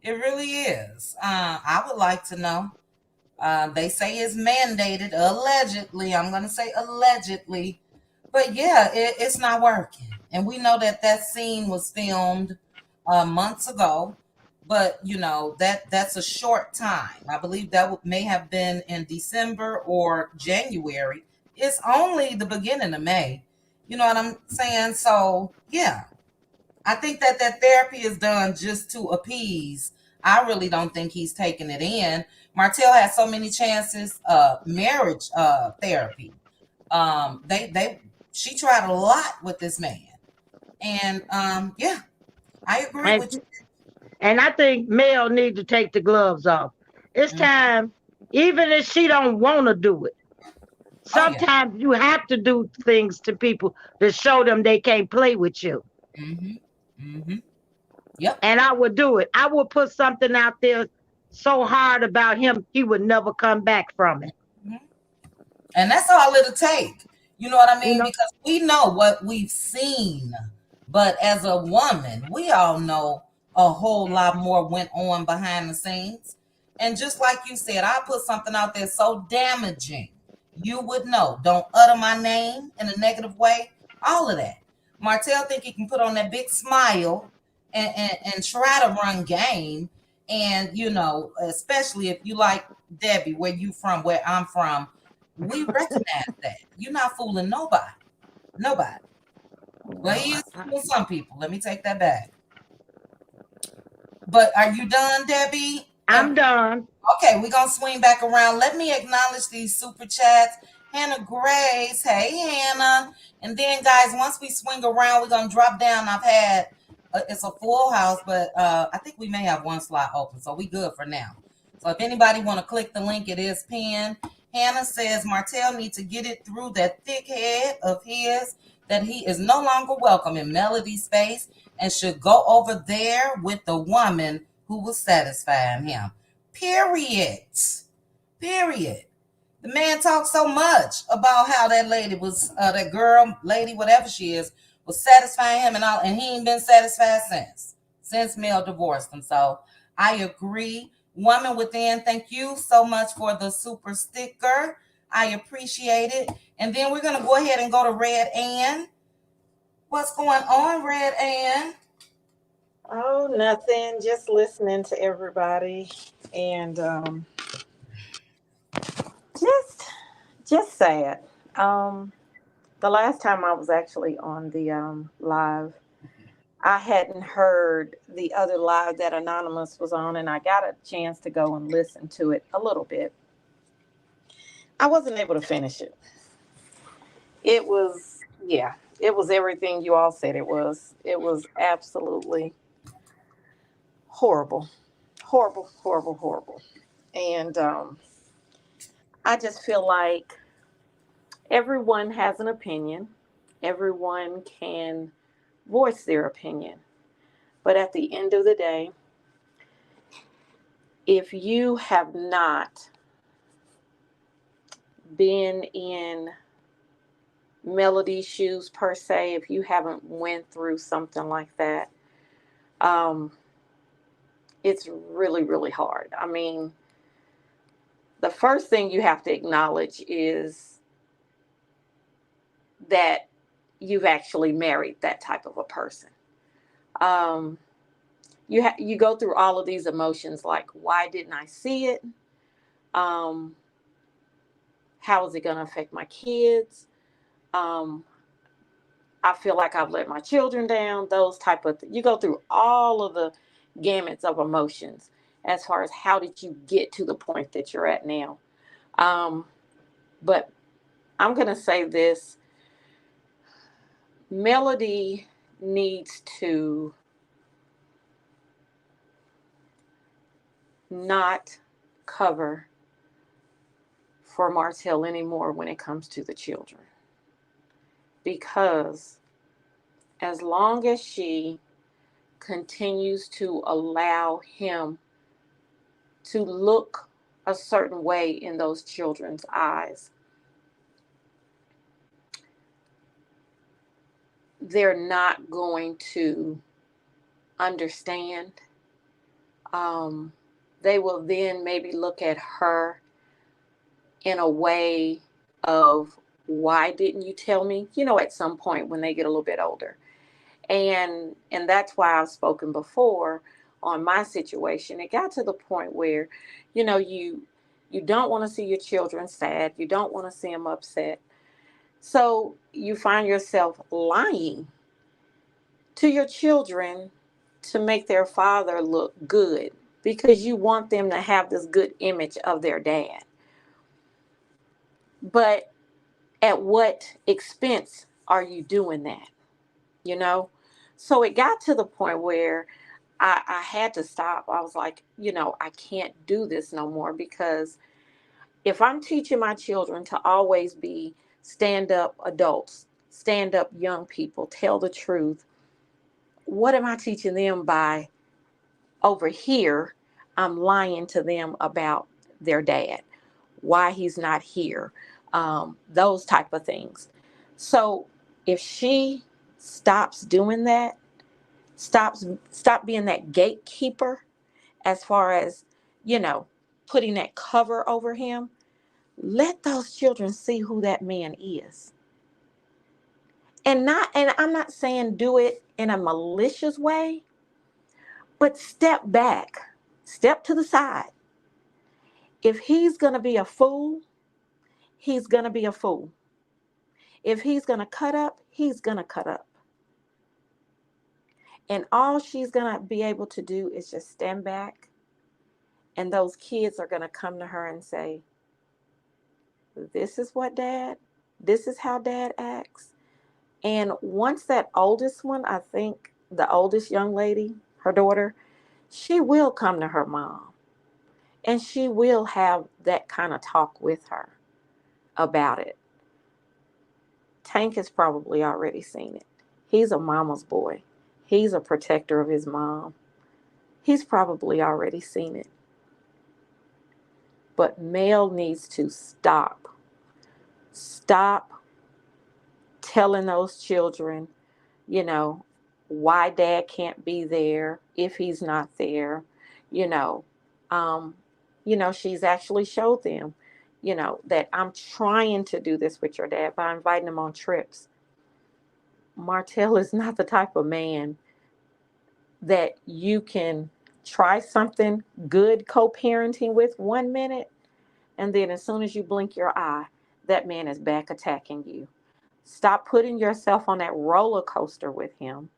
It really is. I would like to know. They say it's mandated, allegedly. I'm going to say allegedly. But yeah, it's not working. And we know that scene was filmed months ago. But, you know, that's a short time. I believe that may have been in December or January. It's only the beginning of May. You know what I'm saying? So, yeah. I think that therapy is done just to appease. I really don't think he's taking it in. Martell had so many chances. Marriage therapy. She tried a lot with this man, and yeah, I agree with you. And I think Mel needs to take the gloves off. It's time, even if she don't want to do it. Sometimes you have to do things to people to show them they can't play with you. Yep. And I would do it. I would put something out there so hard about him, he would never come back from it. And that's all it'll take. You know what I mean? Because we know what we've seen. But as a woman, we all know a whole lot more went on behind the scenes. And just like you said, I put something out there so damaging, you would know. Don't utter my name in a negative way. All of that. Martell think he can put on that big smile and try to run game. And, you know, especially if you like Debbie, where you from, where I'm from, we recognize that. You're not fooling nobody. Nobody. Well, he is fooling some people. Let me take that back. But are you done, Debbie? I'm done. Okay, we're going to swing back around. Let me acknowledge these super chats. Hannah Grace. Hey, Hannah. And then, guys, once we swing around, we're going to drop down. I've had, it's a full house, but I think we may have one slot open, so we good for now. So if anybody want to click the link, it is pinned. Hannah says Martell needs to get it through that thick head of his that he is no longer welcome in Melody's space and should go over there with the woman who will satisfy him. Period. Period. The man talked so much about how that lady was, that girl, lady, whatever she is, was satisfying him and all, and he ain't been satisfied since Mel divorced him. So I agree. Woman Within, thank you so much for the super sticker. I appreciate it. And then we're going to go ahead and go to Red Ann. What's going on, Red Ann? Oh, nothing. Just listening to everybody. And just sad. The last time I was actually on the live, I hadn't heard the other live that Anonymous was on, and I got a chance to go and listen to it a little bit. I wasn't able to finish it. It was everything you all said it was. It was absolutely horrible. Horrible, horrible, horrible. And I just feel like everyone has an opinion. Everyone can voice their opinion. But at the end of the day, if you have not been in Melody's shoes per se, if you haven't went through something like that, it's really, really hard. I mean, the first thing you have to acknowledge is that you've actually married that type of a person. You go through all of these emotions like, why didn't I see it? How is it going to affect my kids? I feel like I've let my children down, those type of things. You go through all of the gamuts of emotions. as far as how did you get to the point that you're at now. But I'm going to say this. Melody needs to not cover for Martell anymore when it comes to the children. Because as long as she continues to allow him to look a certain way in those children's eyes, they're not going to understand. They will then maybe look at her in a way of, why didn't you tell me? At some point when they get a little bit older. And that's why I've spoken before on my situation. It got to the point where, you don't want to see your children sad. You don't want to see them upset. So you find yourself lying to your children to make their father look good, because you want them to have this good image of their dad. But at what expense are you doing that? So it got to the point where I had to stop. I was like, I can't do this no more, because if I'm teaching my children to always be stand-up adults, stand-up young people, tell the truth, what am I teaching them by over here? I'm lying to them about their dad, why he's not here, those type of things. So if she stops doing that, stop being that gatekeeper as far as, putting that cover over him, let those children see who that man is. And I'm not saying do it in a malicious way, but step back, step to the side. If he's going to be a fool, he's going to be a fool. If he's going to cut up, he's going to cut up. And all she's going to be able to do is just stand back. And those kids are going to come to her and say, this is how dad acts. And once that oldest one, I think the oldest young lady, her daughter, she will come to her mom. And she will have that kind of talk with her about it. Tank has probably already seen it. He's a mama's boy. He's a protector of his mom. He's probably already seen it. But Mel needs to stop. Stop telling those children, why dad can't be there if he's not there. She's actually showed them, that I'm trying to do this with your dad by inviting him on trips. Martell is not the type of man that you can try something good co-parenting with 1 minute, and then as soon as you blink your eye, that man is back attacking you. Stop putting yourself on that roller coaster with him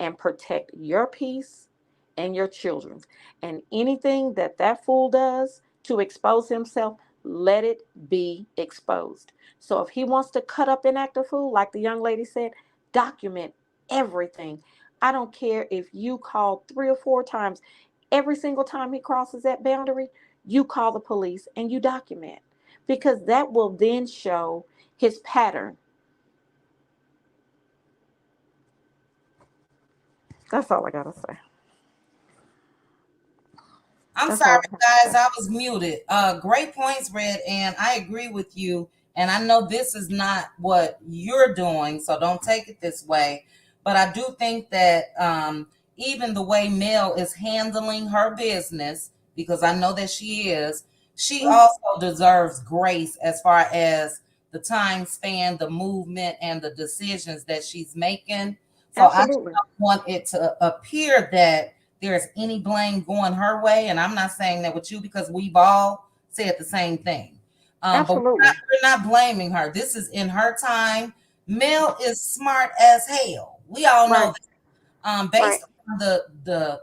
and protect your peace and your children's. And anything that fool does to expose himself, let it be exposed. So if he wants to cut up and act a fool, like the young lady said, document everything. I don't care if you call 3 or 4 times. Every single time he crosses that boundary, you call the police and you document, because that will then show his pattern. That's all I gotta say. I'm sorry, guys, I was muted. Great points, Red, and I agree with you. And I know this is not what you're doing, so don't take it this way. But I do think that even the way Mel is handling her business, because I know that she is, she also deserves grace as far as the time span, the movement, and the decisions that she's making. So absolutely. I don't want it to appear that there's any blame going her way. And I'm not saying that with you, because we've all said the same thing. But we're not blaming her. This is in her time. Mel is smart as hell. We all know that. Based on the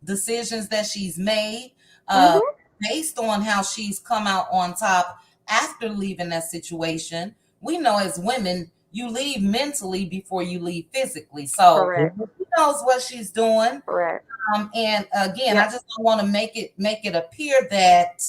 decisions that she's made, Mhm. based on how she's come out on top after leaving that situation. We know as women, you leave mentally before you leave physically. So Correct. who knows what she's doing? Correct. And again, I Yep. just don't want to make it appear that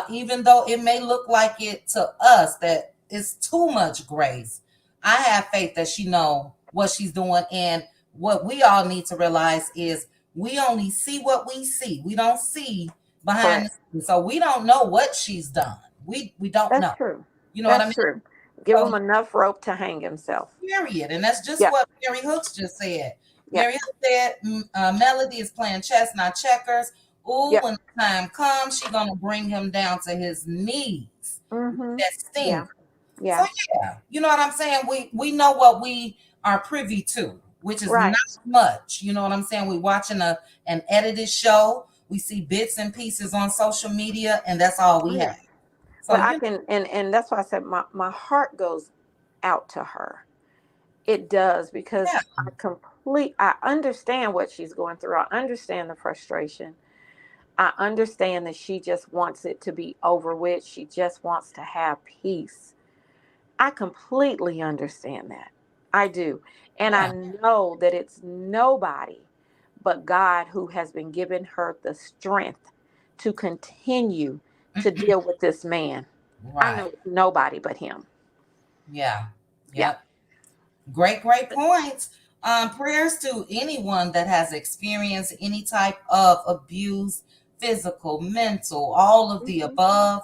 even though it may look like it to us that it's too much grace, I have faith that she know what she's doing. And what we all need to realize is we only see what we see. We don't see behind the Correct. scenes. So we don't know what she's done. We don't That's know. true. You know what I That's mean? true. Give So him enough rope to hang himself. period. And that's just Yep. what Mary Hooks just said. Yep. Mary Hooks said Melody is playing chess, not checkers. Ooh, Yep. when the time comes, she's gonna bring him down to his knees. Mhm. That Yeah. sting. Yeah. So yeah, you know what I'm saying? We know what we are privy to, which is Right. not much. You know what I'm saying? We watching an edited show. We see bits and pieces on social media, and that's all we Yeah. have. So But I you can, and that's why I said my heart goes out to her. It does, because yeah, I understand what she's going through. I understand the frustration. I understand that she just wants it to be over with. She just wants to have peace. I completely understand that. I do. And I yeah. know that it's nobody but God who has been giving her the strength to continue to deal with this man. I Right. know it's nobody but him. Yeah. Yeah. Yep. Great points. Prayers to anyone that has experienced any type of abuse, physical, mental, all of the Mhm. above.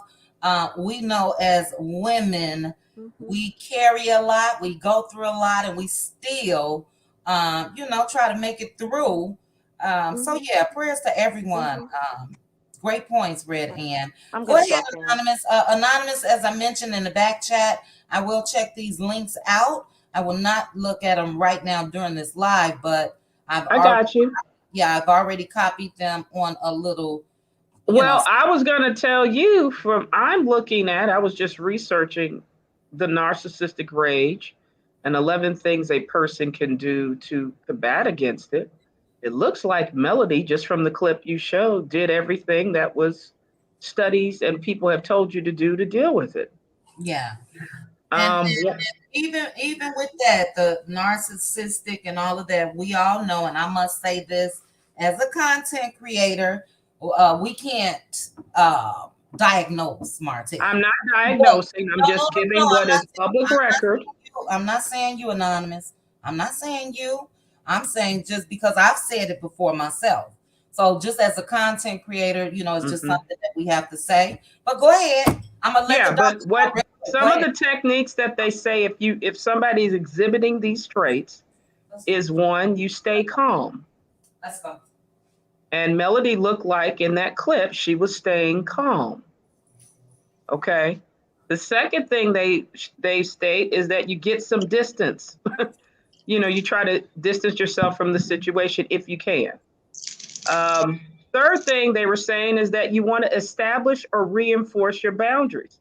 We know as women, Mhm. we carry a lot, we go through a lot, and we still, try to make it through. So Mhm. yeah, prayers to everyone. Mhm. Great points, Red Right. Ann. I'm Go gonna ahead, drop in. Anonymous. Anonymous, as I mentioned in the back chat, I will check these links out. I will not look at them right now during this live, but I got you. I've already copied them on a little, Well, I was going to tell you I was just researching the narcissistic rage and 11 things a person can do to combat against it. It looks like Melody, just from the clip you showed, did everything that was studies and people have told you to do to deal with it. yeah. And Yeah. even with that, the narcissistic and all of that, we all know, and I must say this as a content creator, we can't diagnose Martell. I'm not diagnosing. I'm just giving what is public record. I'm not saying you, Anonymous. I'm not saying you. I'm saying just because I've said it before myself. So just as a content creator, it's just something that we have to say. But go ahead. I'm gonna let but what some of the techniques that they say if somebody is exhibiting these traits is one, you stay calm. Let's go. And Melody looked like in that clip she was staying calm. Okay. The second thing they state is that you get some distance. You try to distance yourself from the situation if you can. Third thing they were saying is that you want to establish or reinforce your boundaries.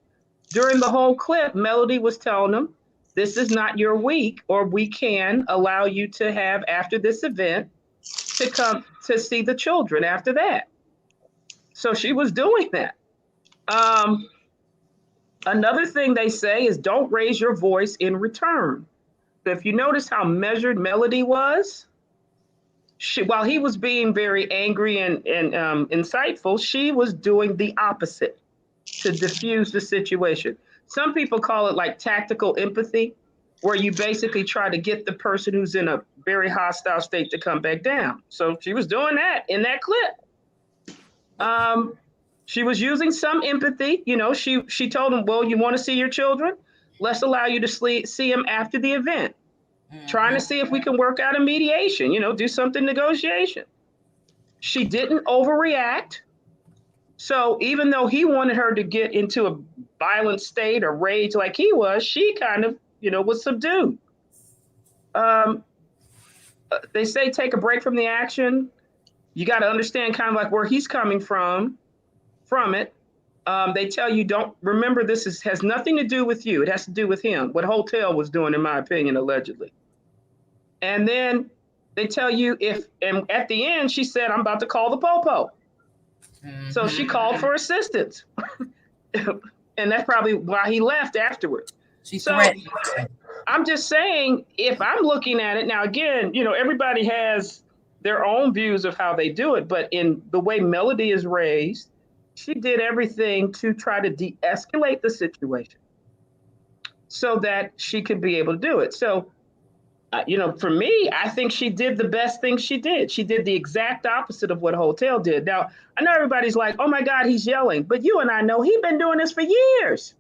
During the whole clip, Melody was telling them, this is not your week, or we can allow you to have after this event to come to see the children after that. So she was doing that. Another thing they say is don't raise your voice in return. So if you notice how measured Melody was, while he was being very angry and insightful, she was doing the opposite to diffuse the situation. Some people call it like tactical empathy, where you basically try to get the person who's in a very hostile state to come back down. So she was doing that in that clip. She was using some empathy. She told him, well, you want to see your children? Let's allow you to see them after the event. Trying to see if we can work out a mediation, do something negotiation. She didn't overreact. So even though he wanted her to get into a violent state or rage like he was, she kind of, was subdued. They say take a break from the action. You got to understand kind of like where he's coming from it. They tell you don't remember this has nothing to do with you. It has to do with him. What Hotel was doing, in my opinion, allegedly. And then they tell you and at the end, she said, I'm about to call the popo. Mm-hmm. So she called for assistance. And that's probably why he left afterwards. I'm just saying, if I'm looking at it now, again, everybody has their own views of how they do it, but in the way Melody is raised, she did everything to try to de-escalate the situation so that she could be able to do it. So, for me, I think she did the best thing she did. She did the exact opposite of what Hotel did. Now, I know everybody's like, oh my God, he's yelling, but you and I know he's been doing this for years.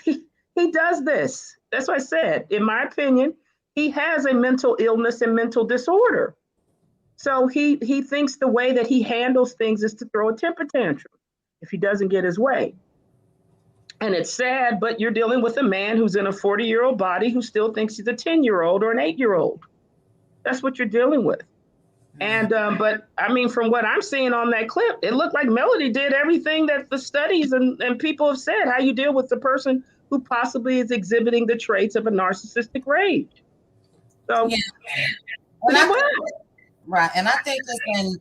He does this. That's what I said. In my opinion, he has a mental illness and mental disorder. So he thinks the way that he handles things is to throw a temper tantrum if he doesn't get his way. And it's sad, but you're dealing with a man who's in a 40-year-old body who still thinks he's a 10-year-old or an 8-year-old. That's what you're dealing with. And but I mean, from what I'm seeing on that clip, it looked like Melody did everything that the studies and people have said, how you deal with the person who possibly is exhibiting the traits of a narcissistic rage. So, right. And I think it's in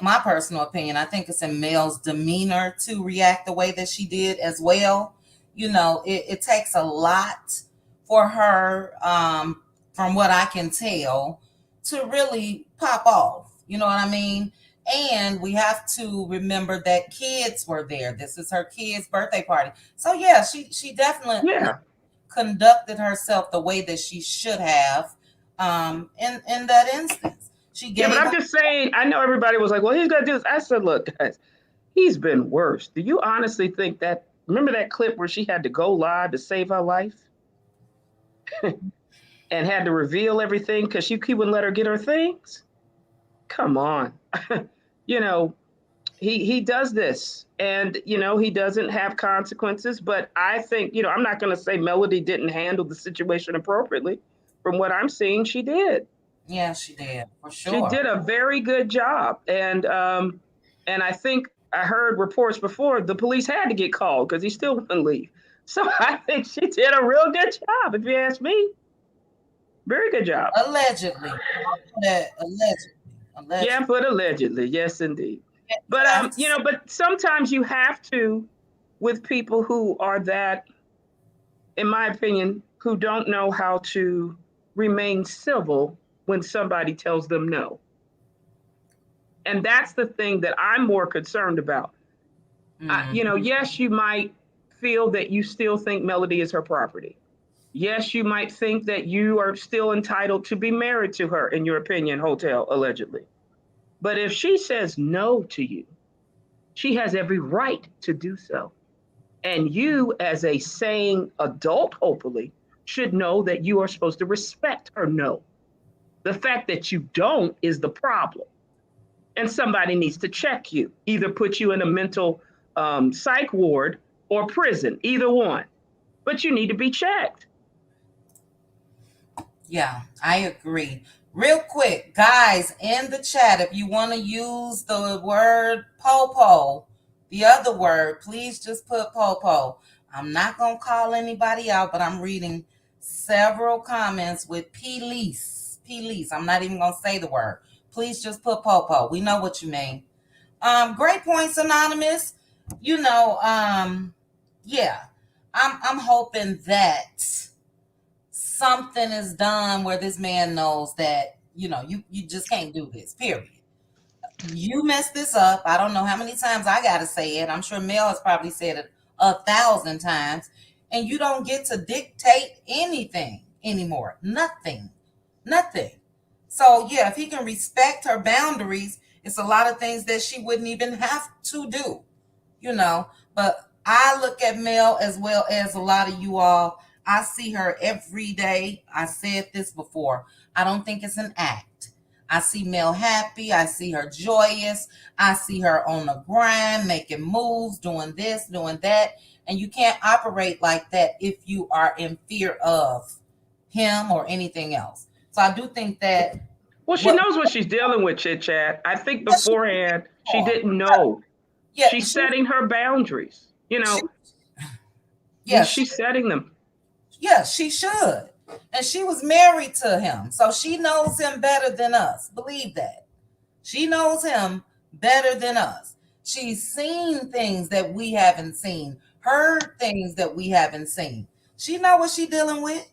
my personal opinion, I think it's in Mel's demeanor to react the way that she did as well. It takes a lot for her, from what I can tell, to really pop off. You know what I mean? And we have to remember that kids were there. This is her kid's birthday party. So yeah, she definitely conducted herself the way that she should have in that instance. But I'm just saying, I know everybody was like, well, he's gonna do this. I said, look, guys, he's been worse. Do you honestly think that, remember that clip where she had to go live to save her life? And had to reveal everything because he wouldn't let her get her things? Come on. He does this, and he doesn't have consequences, but I think, I'm not going to say Melody didn't handle the situation appropriately. From what I'm seeing, she did. Yeah, she did, for sure. She did a very good job. And I think I heard reports before the police had to get called because he still wouldn't leave. So I think she did a real good job, if you ask me. Very good job. Allegedly. Yeah, but allegedly. Yes, indeed. But, but sometimes you have to, with people who are that, in my opinion, who don't know how to remain civil when somebody tells them no. And that's the thing that I'm more concerned about. Yes, you might feel that you still think Melody is her property. Yes, you might think that you are still entitled to be married to her, in your opinion, Hotel, allegedly. But if she says no to you, she has every right to do so. And you, as a sane adult, hopefully, should know that you are supposed to respect her no. The fact that you don't is the problem. And somebody needs to check you, either put you in a mental psych ward or prison, either one. But you need to be checked. Yeah, I agree. Real quick, guys, in the chat, if you want to use the word popo, the other word, please just put popo. I'm not going to call anybody out, but I'm reading several comments with police. I'm not even going to say the word. Please just put popo. We know what you mean. Great points, Anonymous. Yeah, I'm hoping that something is done where this man knows that, you just can't do this, period. You messed this up. I don't know how many times I got to say it. I'm sure Mel has probably said it 1,000 times. And you don't get to dictate anything anymore. Nothing. So, yeah, if he can respect her boundaries, it's a lot of things that she wouldn't even have to do, But I look at Mel as well as a lot of you all. I see her every day. I said this before. I don't think it's an act. I see Mel happy. I see her joyous. I see her on the grind, making moves, doing this, doing that. And you can't operate like that if you are in fear of him or anything else. So I do think that. Well, she knows what she's dealing with, Chit Chat. I think beforehand she didn't know. Yeah, she's setting her boundaries. She's setting them. Yeah, she should. And she was married to him. So she knows him better than us. Believe that. She knows him better than us. She's seen things that we haven't seen, heard things that we haven't seen. She know what she's dealing with.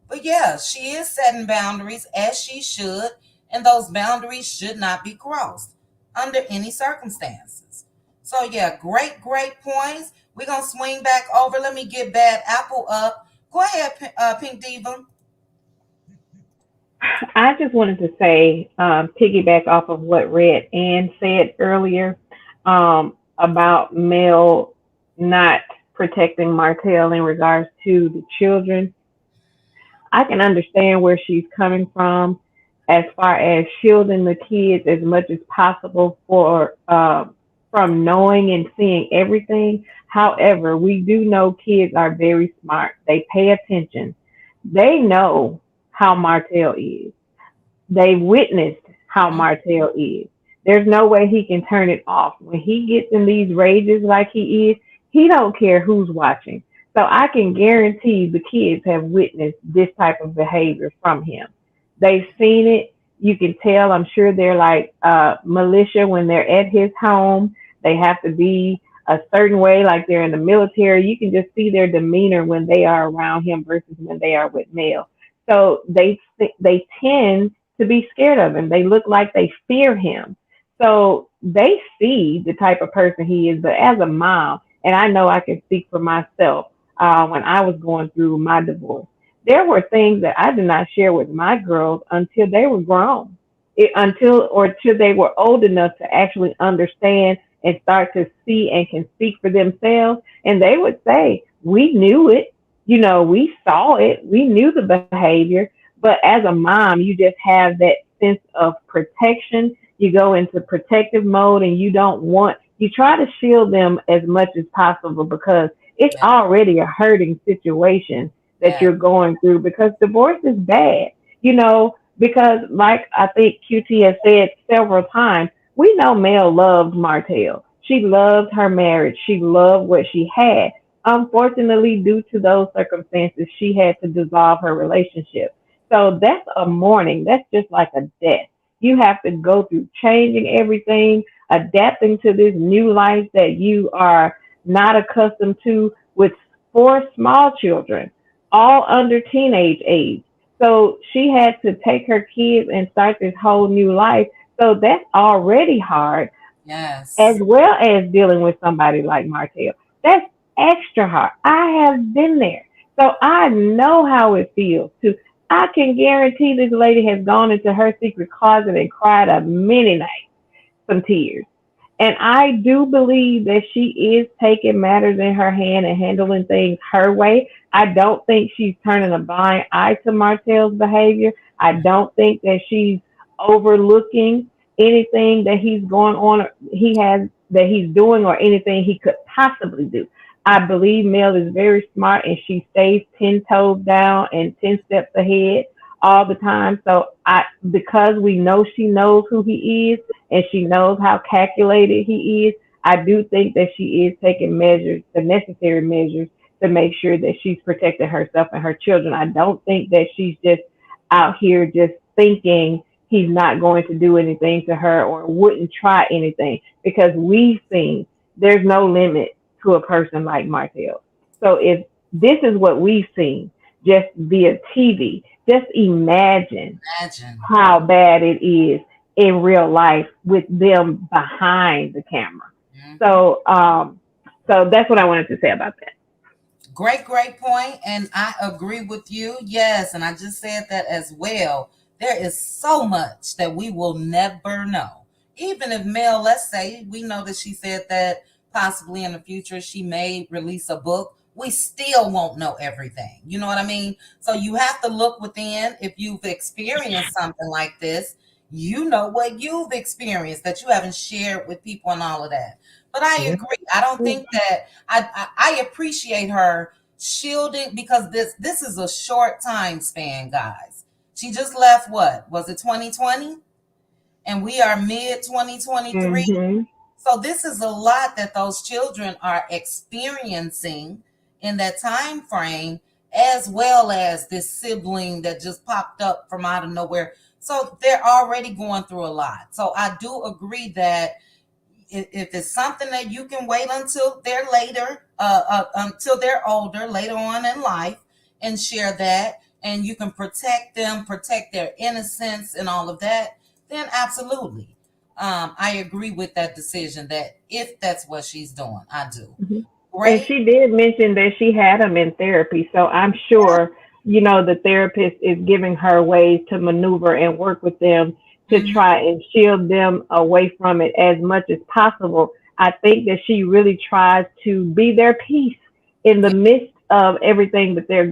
But yeah, she is setting boundaries as she should, and those boundaries should not be crossed under any circumstances. So yeah, great points. We're gonna swing back over. Let me get Bad Apple up. Go ahead, Pink Diva. I just wanted to say, piggyback off of what Red Ann said earlier, about Mel not protecting Martell in regards to the children. I can understand where she's coming from as far as shielding the kids as much as possible for from knowing and seeing everything. However, we do know kids are very smart. They pay attention. They know how Martell is. They witnessed how Martell is. There's no way he can turn it off. When he gets in these rages like he is, he don't care who's watching. So I can guarantee the kids have witnessed this type of behavior from him. They've seen it. You can tell. I'm sure they're like militia when they're at his home. They have to be a certain way, like they're in the military. You can just see their demeanor when they are around him versus when they are with Mel. So they tend to be scared of him. They look like they fear him. So they see the type of person he is. But as a mom, and I know I can speak for myself, when I was going through my divorce, there were things that I did not share with my girls until they were grown, until they were old enough to actually understand and start to see and can speak for themselves. And they would say, we knew it, we saw it, we knew the behavior. But as a mom, you just have that sense of protection. You go into protective mode and you try to shield them as much as possible because it's already a hurting situation that you're going through because divorce is bad, because like I think QT has said several times, we know Mel loved Martell. She loved her marriage. She loved what she had. Unfortunately, due to those circumstances, she had to dissolve her relationship. So that's a mourning. That's just like a death. You have to go through changing everything, adapting to this new life that you are not accustomed to with 4 small children, all under teenage age. So she had to take her kids and start this whole new life. So that's already hard. Yes. As well as dealing with somebody like Martell. That's extra hard. I have been there. So I know how it feels to I can guarantee this lady has gone into her secret closet and cried a many nights, some tears. And I do believe that she is taking matters in her hand and handling things her way. I don't think she's turning a blind eye to Martell's behavior. I don't think that she's overlooking anything that he's going on, that he's doing, or anything he could possibly do. I believe Mel is very smart and she stays 10 toes down and 10 steps ahead all the time. So because we know she knows who he is and she knows how calculated he is, I do think that she is taking measures, the necessary measures to make sure that she's protecting herself and her children. I don't think that she's just out here just thinking he's not going to do anything to her or wouldn't try anything, because we've seen there's no limit to a person like Martell. So if this is what we've seen just via TV, just imagine how bad it is in real life with them behind the camera. Mm-hmm. So that's what I wanted to say about that. Great point. And I agree with you. Yes. And I just said that as well. There is so much that we will never know. Even if Mel, let's say, we know that she said that possibly in the future she may release a book, we still won't know everything. You know what I mean? So you have to look within. If you've experienced something like this, you know what you've experienced that you haven't shared with people and all of that. But I agree. I don't think that I appreciate her shielding, because this is a short time span, guys. She just left, what was it, 2020? And we are mid 2023. Mm-hmm. So this is a lot that those children are experiencing in that time frame. as well as this sibling that just popped up from out of nowhere. So they're already going through a lot. So I do agree that if it's something that you can wait until they're later, until they're older, later on in life, and share that, and you can protect them, protect their innocence and all of that, then absolutely. I agree with that decision, that if that's what she's doing, I do. Mhm. And Great. she did mention that she had them in therapy. So I'm sure, the therapist is giving her ways to maneuver and work with them to Mhm. try and shield them away from it as much as possible. I think that she really tries to be their peace in the midst of everything that they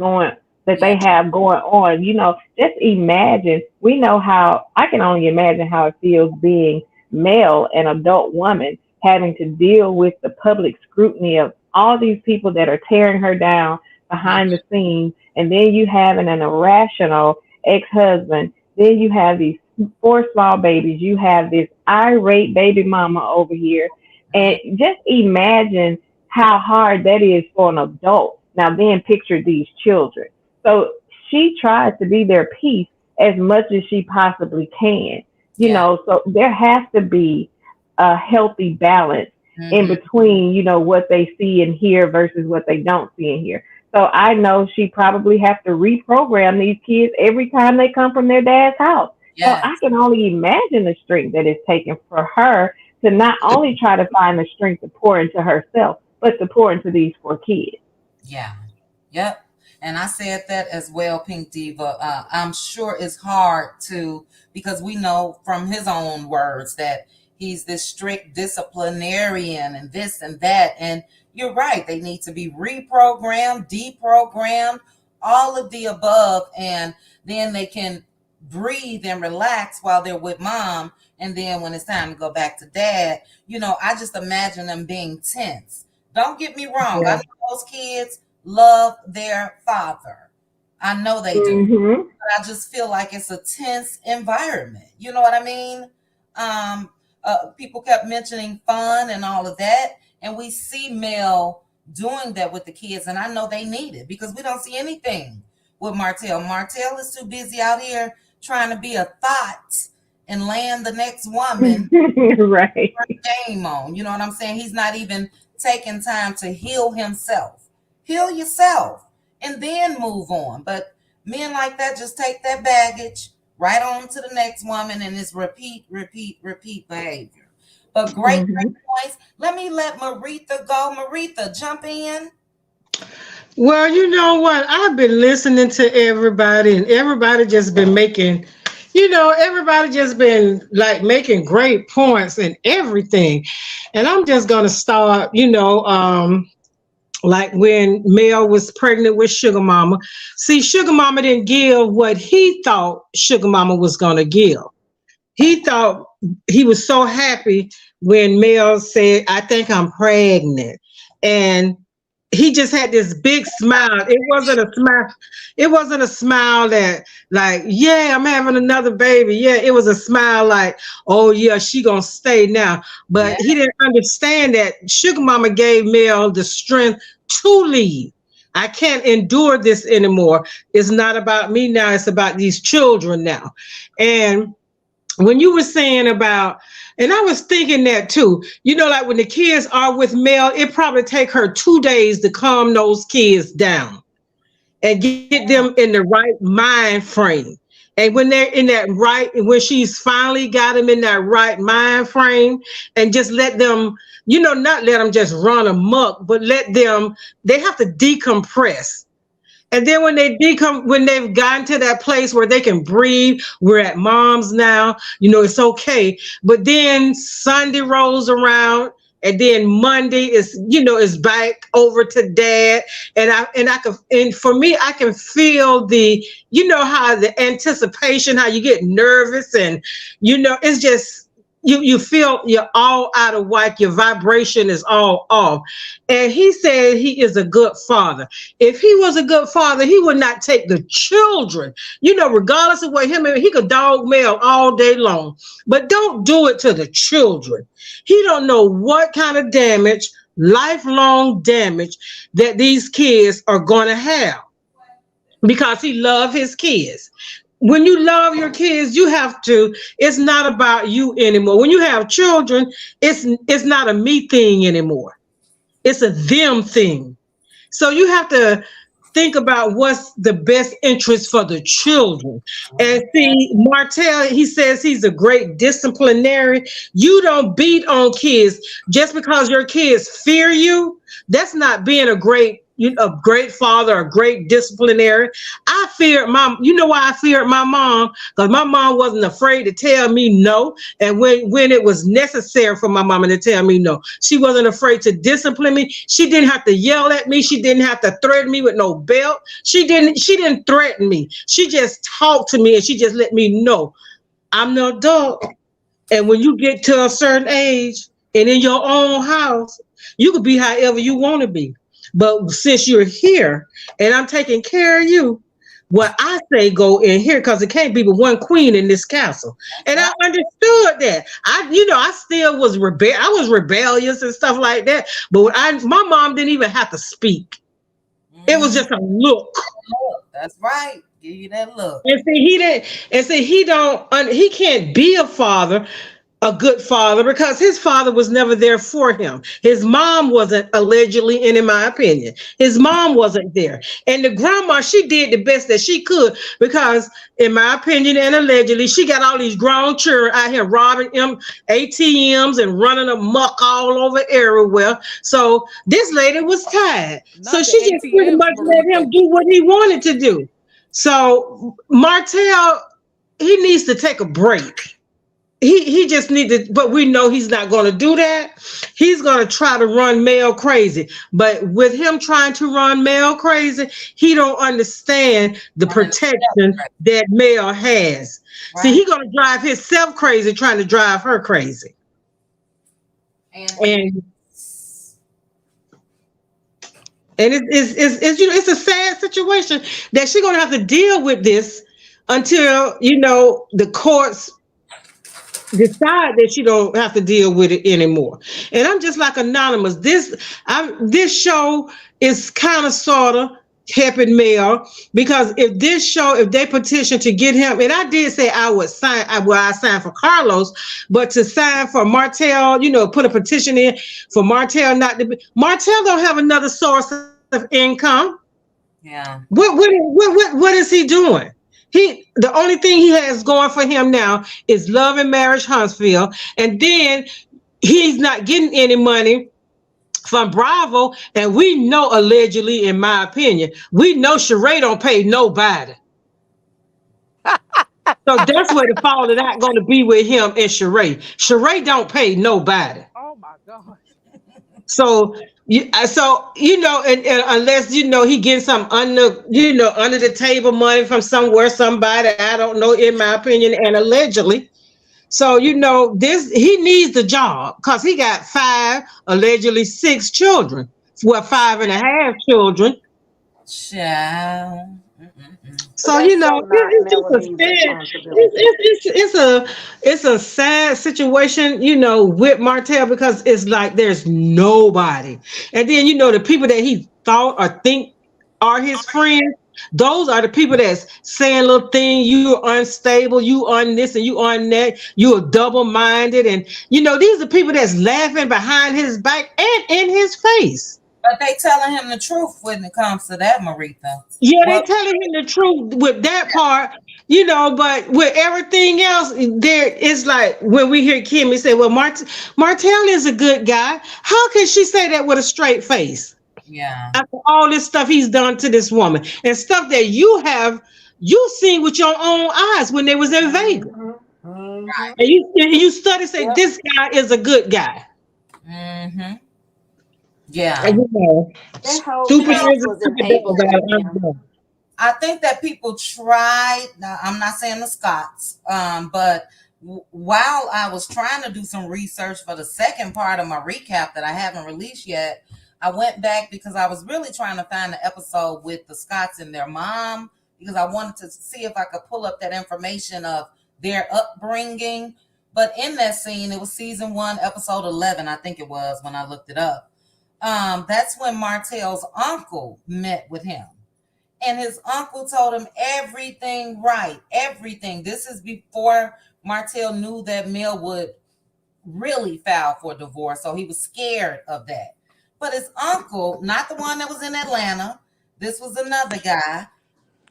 Yeah. have going on. Just imagine, I can only imagine how it feels being male, an adult woman, having to deal with the public scrutiny of all these people that are tearing her down behind the scenes. And then you having an irrational ex-husband. Then you have these 4 small babies. You have this irate baby mama over here. And just imagine how hard that is for an adult. Now then picture these children. So she tries to be their peace as much as she possibly can. Yeah. So there has to be a healthy balance in Mhm. between, what they see and hear versus what they don't see and hear. So I know she probably has to reprogram these kids every time they come from their dad's house. So I Yes. can only imagine the strength that it's taken for her to not only try to find the strength to pour into herself, but to pour into these 4 kids. Yeah. Yep. And I said that as well, Pink Diva. I'm sure it's hard to, because we know from his own words that he's this strict disciplinarian and this and that. And you're right. They need to be reprogrammed, deprogrammed, all of the above. And then they can breathe and relax while they're with mom. And then when it's time to go back to dad, I just imagine them being tense. Don't get me wrong. I Yeah. know those kids love their father. I know they do. Mhm. But I just feel like it's a tense environment. You know what I mean? People kept mentioning fun and all of that. And we see Mel doing that with the kids. And I know they need it because we don't see anything with Martell. Martell is too busy out here trying to be a thought and land the next woman Right. game on. You know what I'm saying? He's not even taking time to heal himself. Heal yourself and then move on. But men like that just take that baggage right on to the next woman, and it's repeat, repeat, repeat behavior. But great Mhm. points. Let Maritha go. Maritha, jump in. Well, you know what? I've been listening to everybody, and everybody just been making, everybody just been like making great points and everything. And I'm just gonna start, like when Mel was pregnant with Sugar Mama. See, Sugar Mama didn't give what he thought Sugar Mama was gonna give. He thought he was so happy when Mel said, "I think I'm pregnant." And he just had this big smile. It wasn't a smile. It wasn't a smile that like, yeah, I'm having another baby. Yeah, it was a smile like, oh yeah, she gonna stay now. But Yeah. he didn't understand that Sugar Mama gave Mel the strength to leave. I can't endure this anymore. It's not about me now. It's about these children now. And when you were saying about, and I was thinking that too, like when the kids are with Mel, it probably take her 2 days to calm those kids down and get them in the right mind frame. And when they're in that right, when she's finally got them in that right mind frame, and just let them, not let them just run amok, but they have to decompress. And then when when they've gotten to that place where they can breathe, we're at mom's now, it's okay. But then Sunday rolls around, and then Monday is back over to dad. And for me, I can feel how the anticipation, how you get nervous, and it's just you feel you're all out of whack, your vibration is all off. And he said he is a good father. If he was a good father, he would not take the children, regardless of what he could dog Mel all day long, but don't do it to the children. He don't know what kind of damage, lifelong damage, that these kids are going to have. because he loved his kids. When you love your kids, you have to, it's not about you anymore. When you have children, it's not a me thing anymore. It's a them thing. So you have to think about what's the best interest for the children. And see, Martell, he says he's a great disciplinarian. You don't beat on kids just because your kids fear you. That's not being a great father, a great disciplinarian. I feared you know why I feared my mom? Because my mom wasn't afraid to tell me no. And when it was necessary for my mama to tell me no, she wasn't afraid to discipline me. She didn't have to yell at me. She didn't have to threaten me with no belt. She didn't threaten me. She just talked to me and she just let me know I'm no adult. And when you get to a certain age and in your own house, you could be however you want to be. But since you're here and I'm taking care of you, what I say go in here, because it can't be but one queen in this castle. And I understood that. I still was I was rebellious and stuff like that. But my mom didn't even have to speak. It was just a look. That's right. Give you that look. And see, he can't be a good father, because his father was never there for him. His mom wasn't, allegedly, and in my opinion, his mom wasn't there. And the grandma, she did the best that she could, because in my opinion and allegedly, she got all these grown children out here robbing ATMs and running amok all over everywhere. So this lady was tired. So she just pretty much let him do what he wanted to do. So Martell, he needs to take a break. He just needed, but we know he's not going to do that. He's going to try to run Mel crazy. But with him trying to run Mel crazy, he don't understand the protection that Mel has. Right. See, he's going to drive himself crazy trying to drive her crazy. And it's a sad situation that she's going to have to deal with this until, the courts decide that she don't have to deal with it anymore. And I'm just like Anonymous. This show is kind of sort of helping Mel, because if they petition to get him, and I did say I would sign, I signed for Carlos, but to sign for Martell, put a petition in for Martell not to be. Martell don't have another source of income. Yeah. What is he doing? The only thing he has going for him now is Love and Marriage Huntsville. And then he's not getting any money from Bravo. And we know, allegedly, in my opinion, we know Sheree don't pay nobody. So that's where the fall of that going to be with him and Sheree. Sheree don't pay nobody. Oh my God. So and unless he gets some under the table money from somebody, I don't know, in my opinion, and allegedly. So he needs the job, because he got 5, allegedly 6 children. Well, 5.5 children. Child. So it's a sad situation, with Martell, because it's like there's nobody. And then the people that he thought or think are his friends, those are the people that's saying little things. You are unstable, you on this and you on that, you are double-minded, and these are people that's laughing behind his back and in his face. But they telling him the truth when it comes to that, Maritha. Yeah, they telling him the truth with that part, but with everything else, there is like when we hear Kimmy say, well, Martell is a good guy. How can she say that with a straight face? Yeah. After all this stuff he's done to this woman, and stuff that you seen with your own eyes when they was in Vegas. Mm-hmm. Right. And you study, say, yep, this guy is a good guy. Mm-hmm. Yeah. And, I think that people tried. Now, I'm not saying the Scots, but while I was trying to do some research for the second part of my recap that I haven't released yet, I went back because I was really trying to find the episode with the Scots and their mom, because I wanted to see if I could pull up that information of their upbringing. But in that scene, it was season 1, episode 11, I think it was, when I looked it up. That's when Martell's uncle met with him. And his uncle told him everything right. Everything. This is before Martell knew that Mel would really file for divorce. So he was scared of that. But his uncle, not the one that was in Atlanta, this was another guy,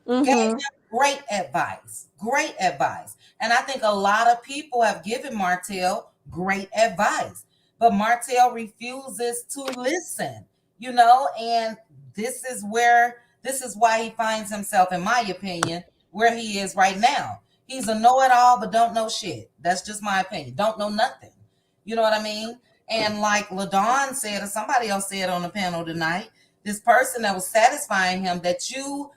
gave him great advice. Great advice. And I think a lot of people have given Martell great advice. But Martell refuses to listen, and this is why he finds himself, in my opinion, where he is right now. He's a know-it-all, but don't know shit. That's just my opinion. Don't know nothing. You know what I mean? And like LaDawn said, or somebody else said on the panel tonight, this person that was satisfying him that you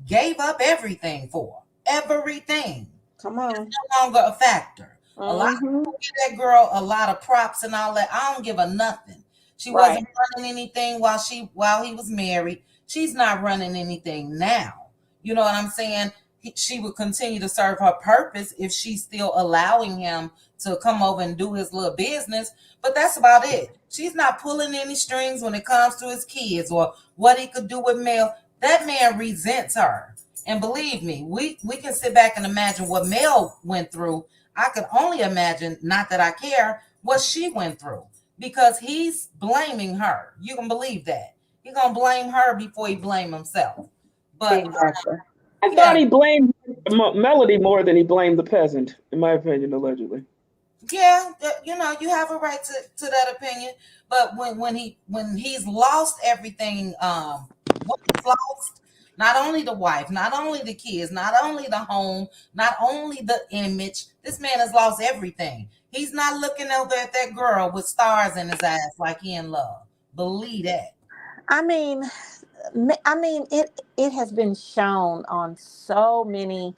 gave up everything for. Everything. Come on. It's no longer a factor. A lot of people give that girl a lot of props and all that. I don't give her nothing. She wasn't running anything while he was married. She's not running anything now. You know what I'm saying? She would continue to serve her purpose if she's still allowing him to come over and do his little business. But that's about it. She's not pulling any strings when it comes to his kids or what he could do with Mel. That man resents her. And believe me, we can sit back and imagine what Mel went through. I could only imagine, not that I care, what she went through. Because he's blaming her. You can believe that. He's going to blame her before he blame himself. But exactly. I thought he blamed Melody more than he blamed the peasant, in my opinion, allegedly. Yeah, you have a right to that opinion. But when he's lost everything, what he's lost, not only the wife, not only the kids, not only the home, not only the image, this man has lost everything. He's not looking over at that girl with stars in his eyes like he in love. Believe that. I mean, it has been shown on so many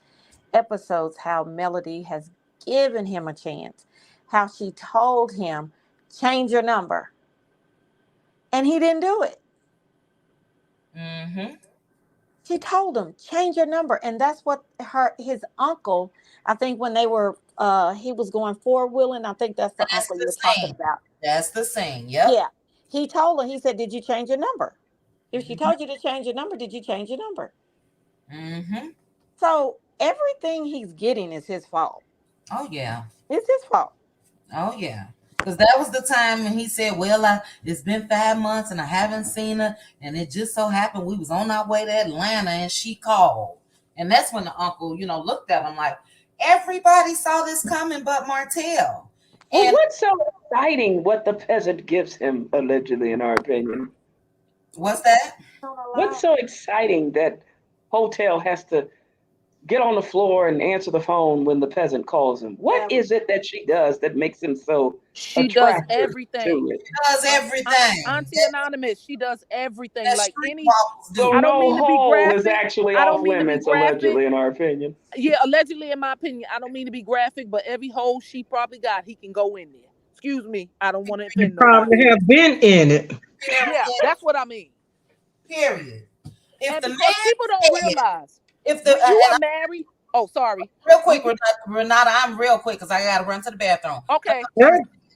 episodes how Melody has given him a chance, how she told him, change your number. And he didn't do it. She told him, change your number. And that's what his uncle, I think when they were, he was going four-wheeling, I think that's the uncle you're talking about. That's the same, yep. Yeah. He told her, he said, did you change your number? If she told you to change your number, did you change your number? So everything he's getting is his fault. Oh, yeah. It's his fault. Oh, yeah. Because that was the time when he said, well, it's been 5 months and I haven't seen her. And it just so happened we was on our way to Atlanta and she called. And that's when the uncle, looked at him like, everybody saw this coming but Martell. Well, what's so exciting what the peasant gives him, allegedly, in our opinion? What's that? What's so exciting that Hotel has to get on the floor and answer the phone when the peasant calls him? What is it that she does that makes him so She does attractive everything. to it? She does everything. Auntie Anonymous, she does everything. That Like street any, walkers do. So I don't no mean to be hole graphic. is actually I off don't mean to be limits, graphic. allegedly, in our opinion. Yeah, allegedly, in my opinion, I don't mean to be graphic, but every hole she probably got, he can go in there. Excuse me, I don't want to You offend nobody. probably have been in it. Yeah, that's what I mean. Period. If And the because man people don't realize if when the you are married. Oh, sorry. real quick, Renata, I'm real quick because I gotta run to the bathroom. Okay.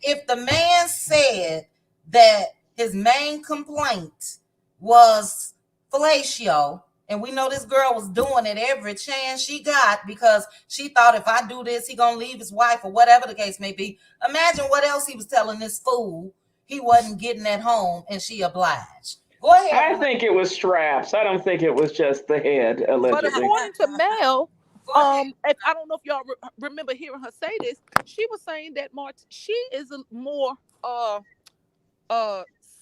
If the man said that his main complaint was fellatio, and we know this girl was doing it every chance she got because she thought if I do this, he gonna leave his wife or whatever the case may be. Imagine what else he was telling this fool he wasn't getting at home, and she obliged. Go ahead. I think it was straps. I don't think it was just the head, But allegedly. according to Mel, if I don't know if y'all remember hearing her say this, she was saying that she is a more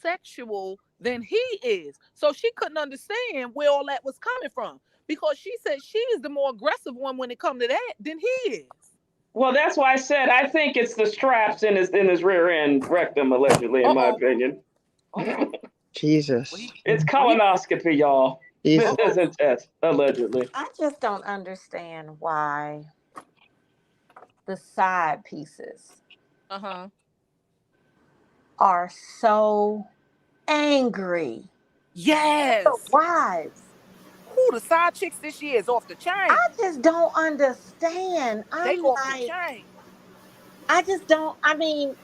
sexual than he is. So she couldn't understand where all that was coming from because she said she is the more aggressive one when it comes to that than he is. Well, that's why I said I think it's the straps in his rear end rectum, allegedly, in my opinion. Jesus. It's colonoscopy, y'all. Jesus. This isn't test, allegedly. I just don't understand why the side pieces are so angry. Yes. The wives. Who the side chicks this year is off the chain. I just don't understand. They I'm off like, the chain. I just don't. I mean,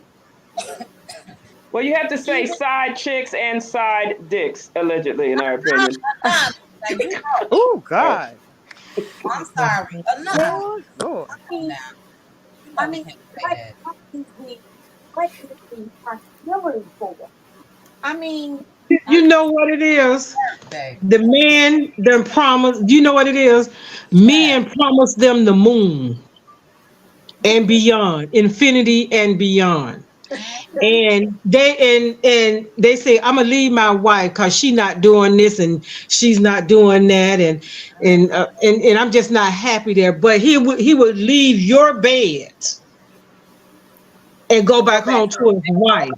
well, you have to say side chicks and side dicks, allegedly, in our opinion. Now you know. Oh God. I'm sorry. Enough. Lord. Come on now. You know we can't say that. what is the hostility for? I mean, You know what it is? Baby. The men, them promise. You know what it is? Men promise them the moon and beyond, infinity and beyond. And they say, I'm gonna leave my wife because she not doing this and she's not doing that, and I'm just not happy there. But he would leave your bed and go back home to his wife.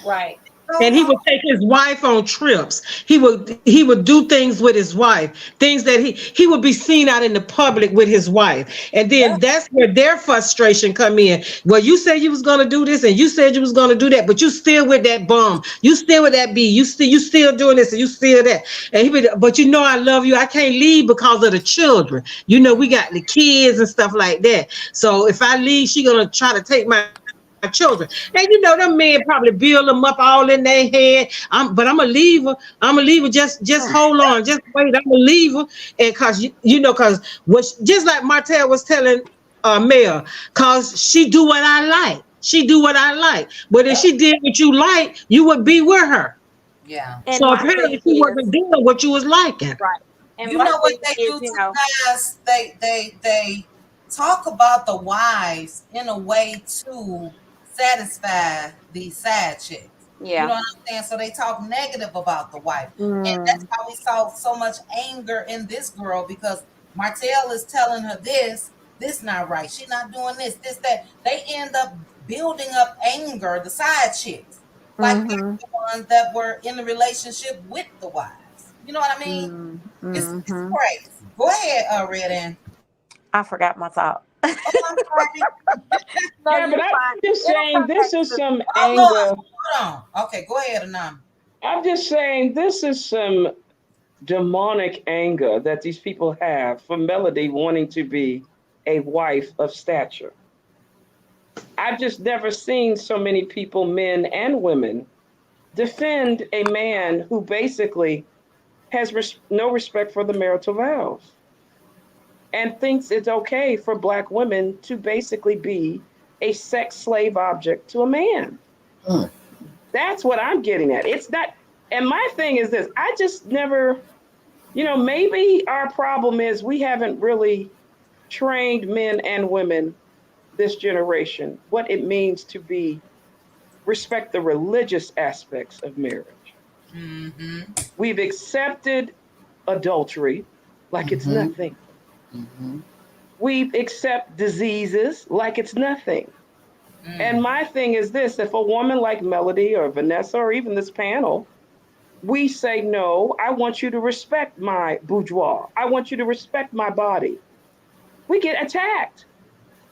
right. And he would take his wife on trips. He would do things with his wife, things that he would be seen out in the public with his wife. And then that's where their frustration come in. Well, you said you was gonna do this, and you said you was gonna do that, but you still with that bum. You still with that B. You still doing this, and you still that. And he would, but you know I love you. I can't leave because of the children. You know we got the kids and stuff like that. So if I leave, she gonna try to take my children. And you know, them men probably build them up all in their head. But I'm gonna leave her. I'm gonna leave her. Just hold on. Just wait. I'm gonna leave her. And cause just like Martell was telling Mel, cause she do what I like. She do what I like. But if she did what you like, you would be with her. Yeah. And So my apparently thing she is, wasn't doing what you was liking. right. And You my know what thing they is, do you too, know, guys? They talk about the wives in a way to satisfy these side chicks. You know yeah. what I'm saying? So they talk negative about the wife. And that's Mm, how we saw so much anger in this girl because Martell is telling her this not right. She's not doing this, that. They end up building up anger, the side chicks, like they're mm-hmm, the ones that were in the relationship with the wives. You know what I mean? It's mm-hmm. crazy. Go ahead, Red Ann. I forgot my thought. Oh, I'm sorry. No, Yeah, but you I'm fine. just It'll saying come this back is to some Oh, Lord. anger. Hold on. Okay, go ahead, Anam. I'm just saying this is some demonic anger that these people have for Melody wanting to be a wife of stature. I've just never seen so many people, men and women, defend a man who basically has no respect for the marital vows and thinks it's okay for Black women to basically be a sex slave object to a man. Mm. That's what I'm getting at. It's not, and my thing is this I just never, maybe our problem is we haven't really trained men and women this generation what it means to be respect the religious aspects of marriage. Mm-hmm. We've accepted adultery like it's Mm-hmm. nothing. Mm-hmm. We accept diseases like it's nothing. And Mm. my thing is this if a woman like Melody or Vanessa or even this panel, we say, no, I want you to respect my boudoir. I want you to respect my body. We get attacked.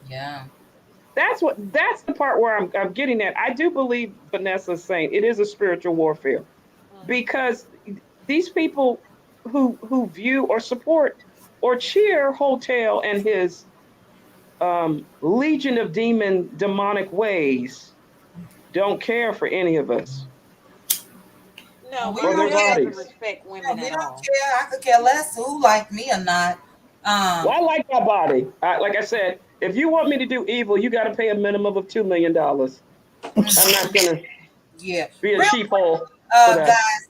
Yeah. That's the part where I'm getting at. I do believe Vanessa's saying it is a spiritual warfare because these people who view or support or cheer Hotel and his legion of demonic ways don't care for any of us Well, no, we my or don't their thing care. doesn't bodies. respect Yeah, women we at don't all. care. I could care less who like me or not. Well, Um, I like my body. Like I said, if you want me to do evil, you got to pay a minimum of $2 million. I'm not gonna yeah. be a Real sheep quick, hole for that. guys,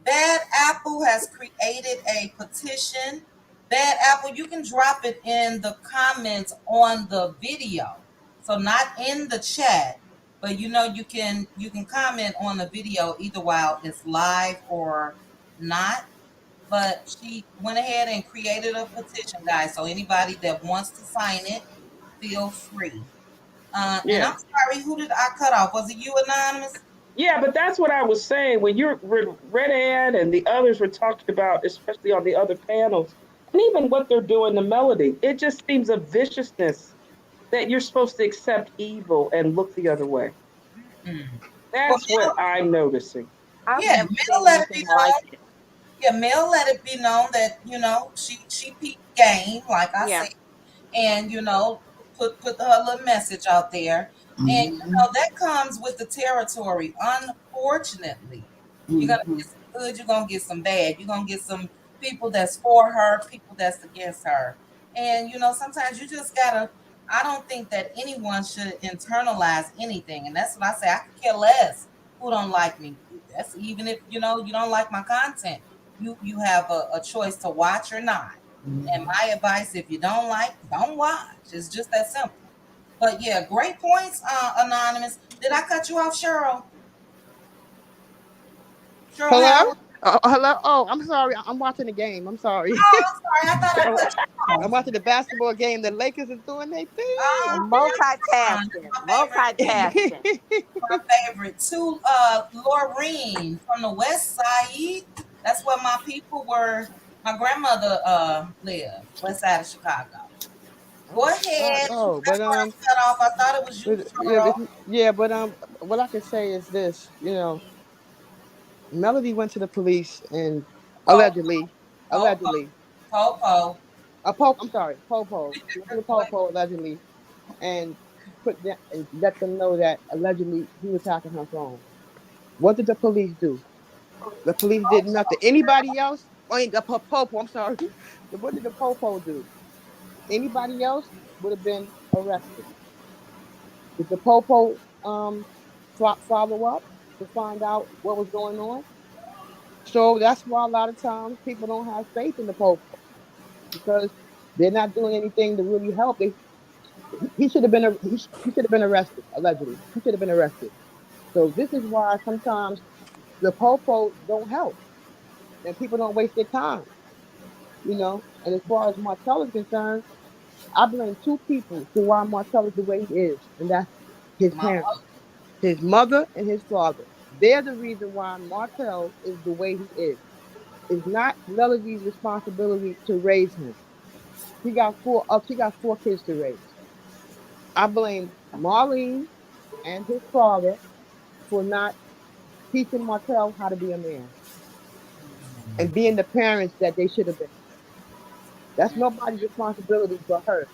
Bad Apple has created a petition. Bad Apple, you can drop it in the comments on the video. So not in the chat, but you can comment on the video either while it's live or not. But she went ahead and created a petition, guys. So anybody that wants to sign it, feel free. And I'm Yeah. sorry, who did I cut off? Was it you, Anonymous? Yeah, but that's what I was saying when Red Ed and the others were talking about, especially on the other panels, and even what they're doing to Melody. It just seems a viciousness that you're supposed to accept evil and look the other way. Mm. Well, That's what I'm noticing. I've yeah, never Mel seen let it be anything like known. it. Yeah, Mel let it be known that she peeped game, like I Yeah. said, and put her little message out there, and Mm-hmm. that comes with the territory. Unfortunately, you're gonna Mm-hmm. get some good, you're gonna get some bad, you're gonna get some people that's for her, people that's against her. And sometimes you just gotta. I don't think that anyone should internalize anything, and that's what I say. I could care less who don't like me. That's even if you don't like my content. You have a choice to watch or not. And my advice, if you don't like, don't watch. It's just that simple. But yeah, great points, Anonymous. Did I cut you off, Cheryl? Cheryl Hello? Howard? Hello? Oh, I'm sorry. I'm watching the game. I'm sorry. Oh, I'm sorry. I thought I cut you I'm off. watching the basketball game. The Lakers is doing their thing. Multitasking. Multitasking. My favorite too, Laureen from the West Side. That's where my people were. My grandmother lived, west side of Chicago. Go ahead. Oh, That's but where I cut off. I thought it was you, Cheryl. yeah, but what I can say is this. Melody went to the police and allegedly, Popo. I'm sorry, Popo. She went to the Popo allegedly, and put that and let them know that allegedly he was hacking her phone. What did the police do? The police did nothing. Anybody else? Oh, the Popo. I'm sorry. What did the Popo do? Anybody else would have been arrested. Did the Popo follow up to find out what was going on? So that's why a lot of times people don't have faith in the Popo because they're not doing anything to really help. He should have been he should have been arrested allegedly. He should have been arrested. So this is why sometimes the Popo don't help and people don't waste their time. And as far as Martell is concerned, I blame two people for why Martell is the way he is, and that's his parents, his mother and his father. They're the reason why Martell is the way he is. It's not Melody's responsibility to raise him. She got four kids to raise. I blame Marlene and his father for not teaching Martell how to be a man and being the parents that they should have been. That's nobody's responsibility but hers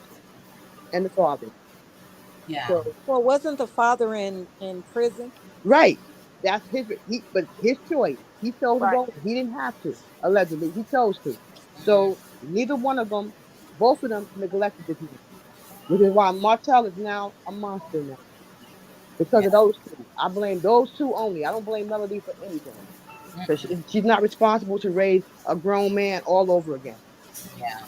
and the father. Yeah. So Well, wasn't the father in prison? right. That's but his choice. He chose to Right. go. He didn't have to. Allegedly, he chose to. So neither one of them, both of them neglected the kids, which is why Martell is now a monster now because Yeah. of those two. I blame those two only. I don't blame Melody for anything because she's not responsible to raise a grown man all over again. Yeah.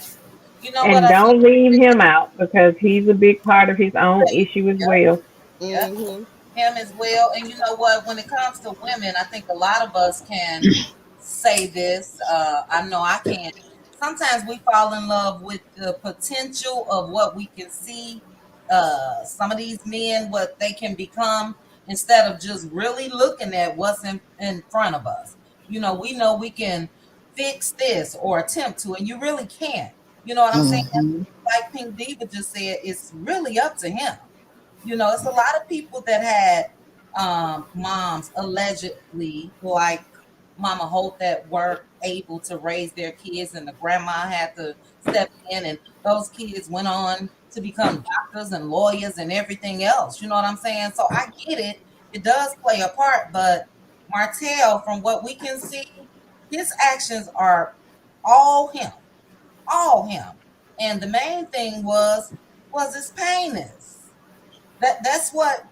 You know what And I think? don't leave him out because he's a big part of his own issue as Yep. well. Yep. Mm-hmm. Him as well. And you know what? When it comes to women, I think a lot of us can say this. I know I can. Sometimes we fall in love with the potential of what we can see. Some of these men, what they can become, instead of just really looking at what's in front of us. We know we can fix this or attempt to, and you really can't. You know what I'm saying? Mhm. Like Pink Diva just said, it's really up to him. It's a lot of people that had moms allegedly like Mama Holt that weren't able to raise their kids, and the grandma had to step in, and those kids went on to become doctors and lawyers and everything else. You know what I'm saying? So I get it. It does play a part, but Martell, from what we can see, his actions are all him, all him. And the main thing was his penis. That's what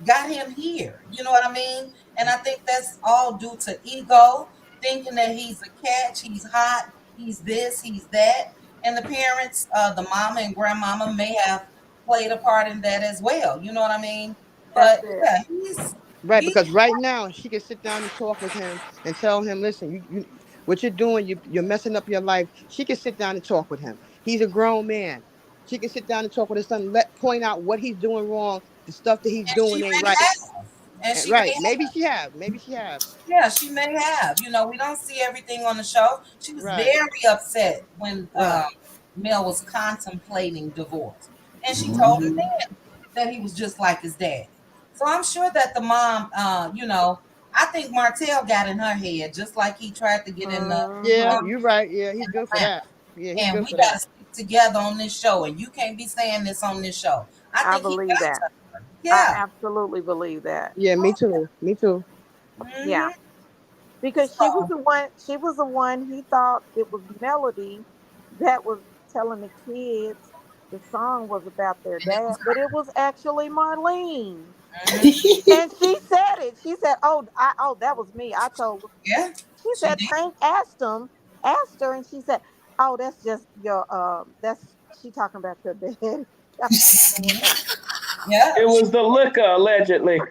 got him here. You know what I mean? And I think that's all due to ego, thinking that he's a catch, he's hot, he's this, he's that. And the parents, the mama and grandmama may have played a part in that as well. You know what I mean? That's But it. yeah, Right, he because right now she can sit down and talk with him and tell him, listen, what you're doing, you're messing up your life. She can sit down and talk with him. He's a grown man. She can sit down and talk with his son, point out what he's doing wrong, the stuff that he's and she doing ain't may right. have. And she may Right. Maybe have. she have. Maybe she have. Yeah, she may have. We don't see everything on the show. She was Right. very upset when Right. Mel was contemplating divorce. And she told him Mhm. that he was just like his dad. So I'm sure that the mom, I think Martell got in her head just like he tried to get in the Yeah, Mm-hmm. you're right. Yeah, he's good for Atlanta. that. Yeah, he's And good we for got to that. stick together on this show. And you can't be saying this on this show. I I think he believe got that. to her. I Yeah. absolutely believe that. Yeah, me too. Me too. Yeah. Hmm. because she was the one he thought it was Melody that was telling the kids the song was about their And it dad, was but it was actually Marlene. her. And she said it. She said, oh, that was me. I told her. Yeah, She she said did. Tank asked her, and she said, "Oh, that's just your that's she talking about your dad." I said, "Lord have Yeah, It was the liquor, allegedly.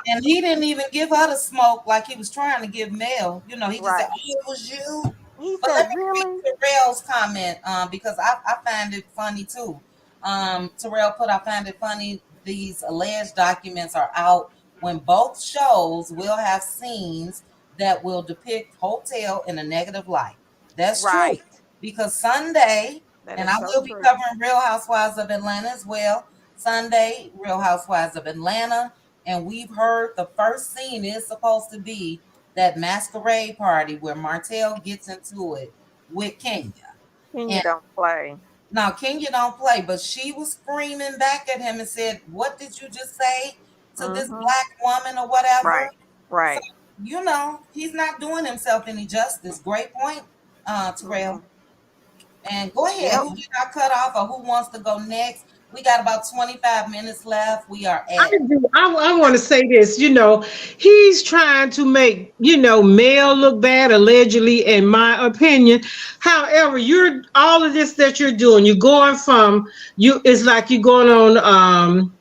and he didn't even give her the smoke like he was trying to give Mel. You know, he just said, right." "Oh, it was you." He But said, let me read "Really?" Terrell's comment because I find it funny too. Terrell put, "I find it funny these alleged documents are out when both shows will have scenes that will depict Hotel in a negative light." That's true Right. because Sunday, That and is I so will be true. covering Real Housewives of Atlanta as well. Sunday, Real Housewives of Atlanta, and we've heard the first scene is supposed to be that masquerade party where Martell gets into it with Kenya. Kenya And don't play. now Kenya don't play, but she was screaming back at him and said, "What did you just say to this Mm-hmm. black woman or whatever?" Right. So, Right. he's not doing himself any justice. Great point, Terrell. Mm-hmm. And go ahead. Yep. Who did I cut off or who wants to go next? We got about 25 minutes left. We are I at do. I want to say this. He's trying to make Mel look bad, allegedly, in my opinion. However, you're all of this that you're doing. You're going from you. It's like you're going on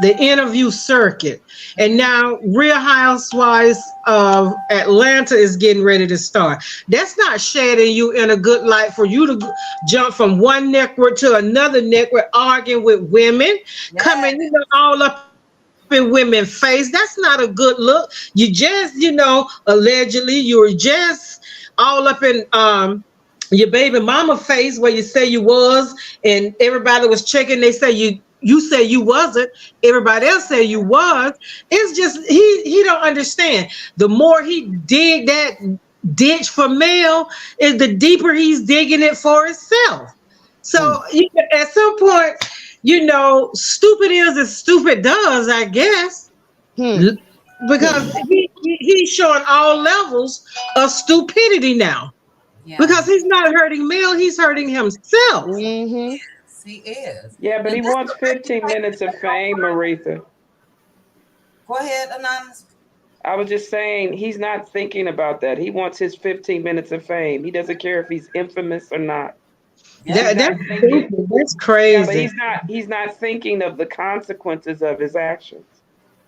the interview circuit, and now Real Housewives of Atlanta is getting ready to start. That's not shedding you in a good light for you to jump from one network to another network, arguing with women, yeah. coming all up in women's face. That's not a good look. You just, allegedly, you were just all up in your baby mama face where you say you was, and everybody was checking. They say you say you wasn't. Everybody else say you was. It's just he don't understand. The more he dig that ditch for Mel, is the deeper he's digging it for himself. Hmm. So at some point, stupid is as stupid does, I guess. Hmm. L- Because he's showing all levels of stupidity now. Yeah. Because he's not hurting Mel, he's hurting himself. Mm-hmm. Yes, he is. Yeah, but And he this wants will make you 15 think minutes of fame, Maritha. go ahead, Anonymous. I was just saying he's not thinking about that. He wants his 15 minutes of fame. He doesn't care if he's infamous or not. He's Yeah. not That's thinking. stupid. That's Yeah, but crazy. he's not thinking of the consequences of his actions.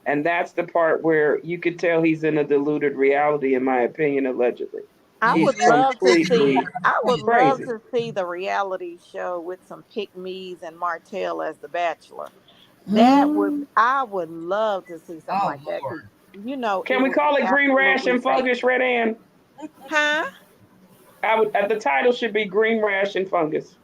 And that's the part where you could tell he's in a deluded reality, in my opinion, allegedly. I Yeah. He's would love to see. completely I would love crazy. to see the reality show with some pick me's and Martell as the Bachelor. That would Mm. I would love to see something Oh like that because Lord. it Can we would be call it Green Rash absolutely and fake. Fungus, Red Ann? Huh? The title should be Green Rash and Fungus.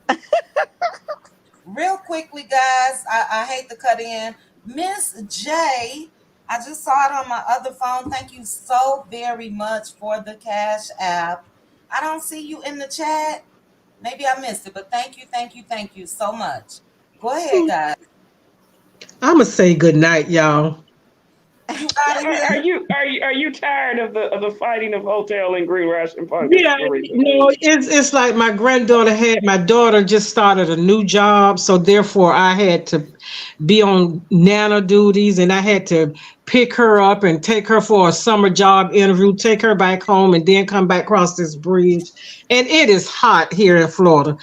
Real quickly, guys, I hate to cut in. Miss J, I just saw it on my other phone. Thank you so very much for the Cash App. I don't see you in the chat. Maybe I missed it, but thank you so much. Go ahead, guys. I'ma say good night, y'all. You out of Are here. you tired of the fighting of Hotel and Green Rash and Fungus, Yeah, Maritza? it's like my daughter just started a new job, so therefore I had to be on nana duties, and I had to pick her up and take her for a summer job interview, take her back home, and then come back across this bridge. And it is hot here in Florida,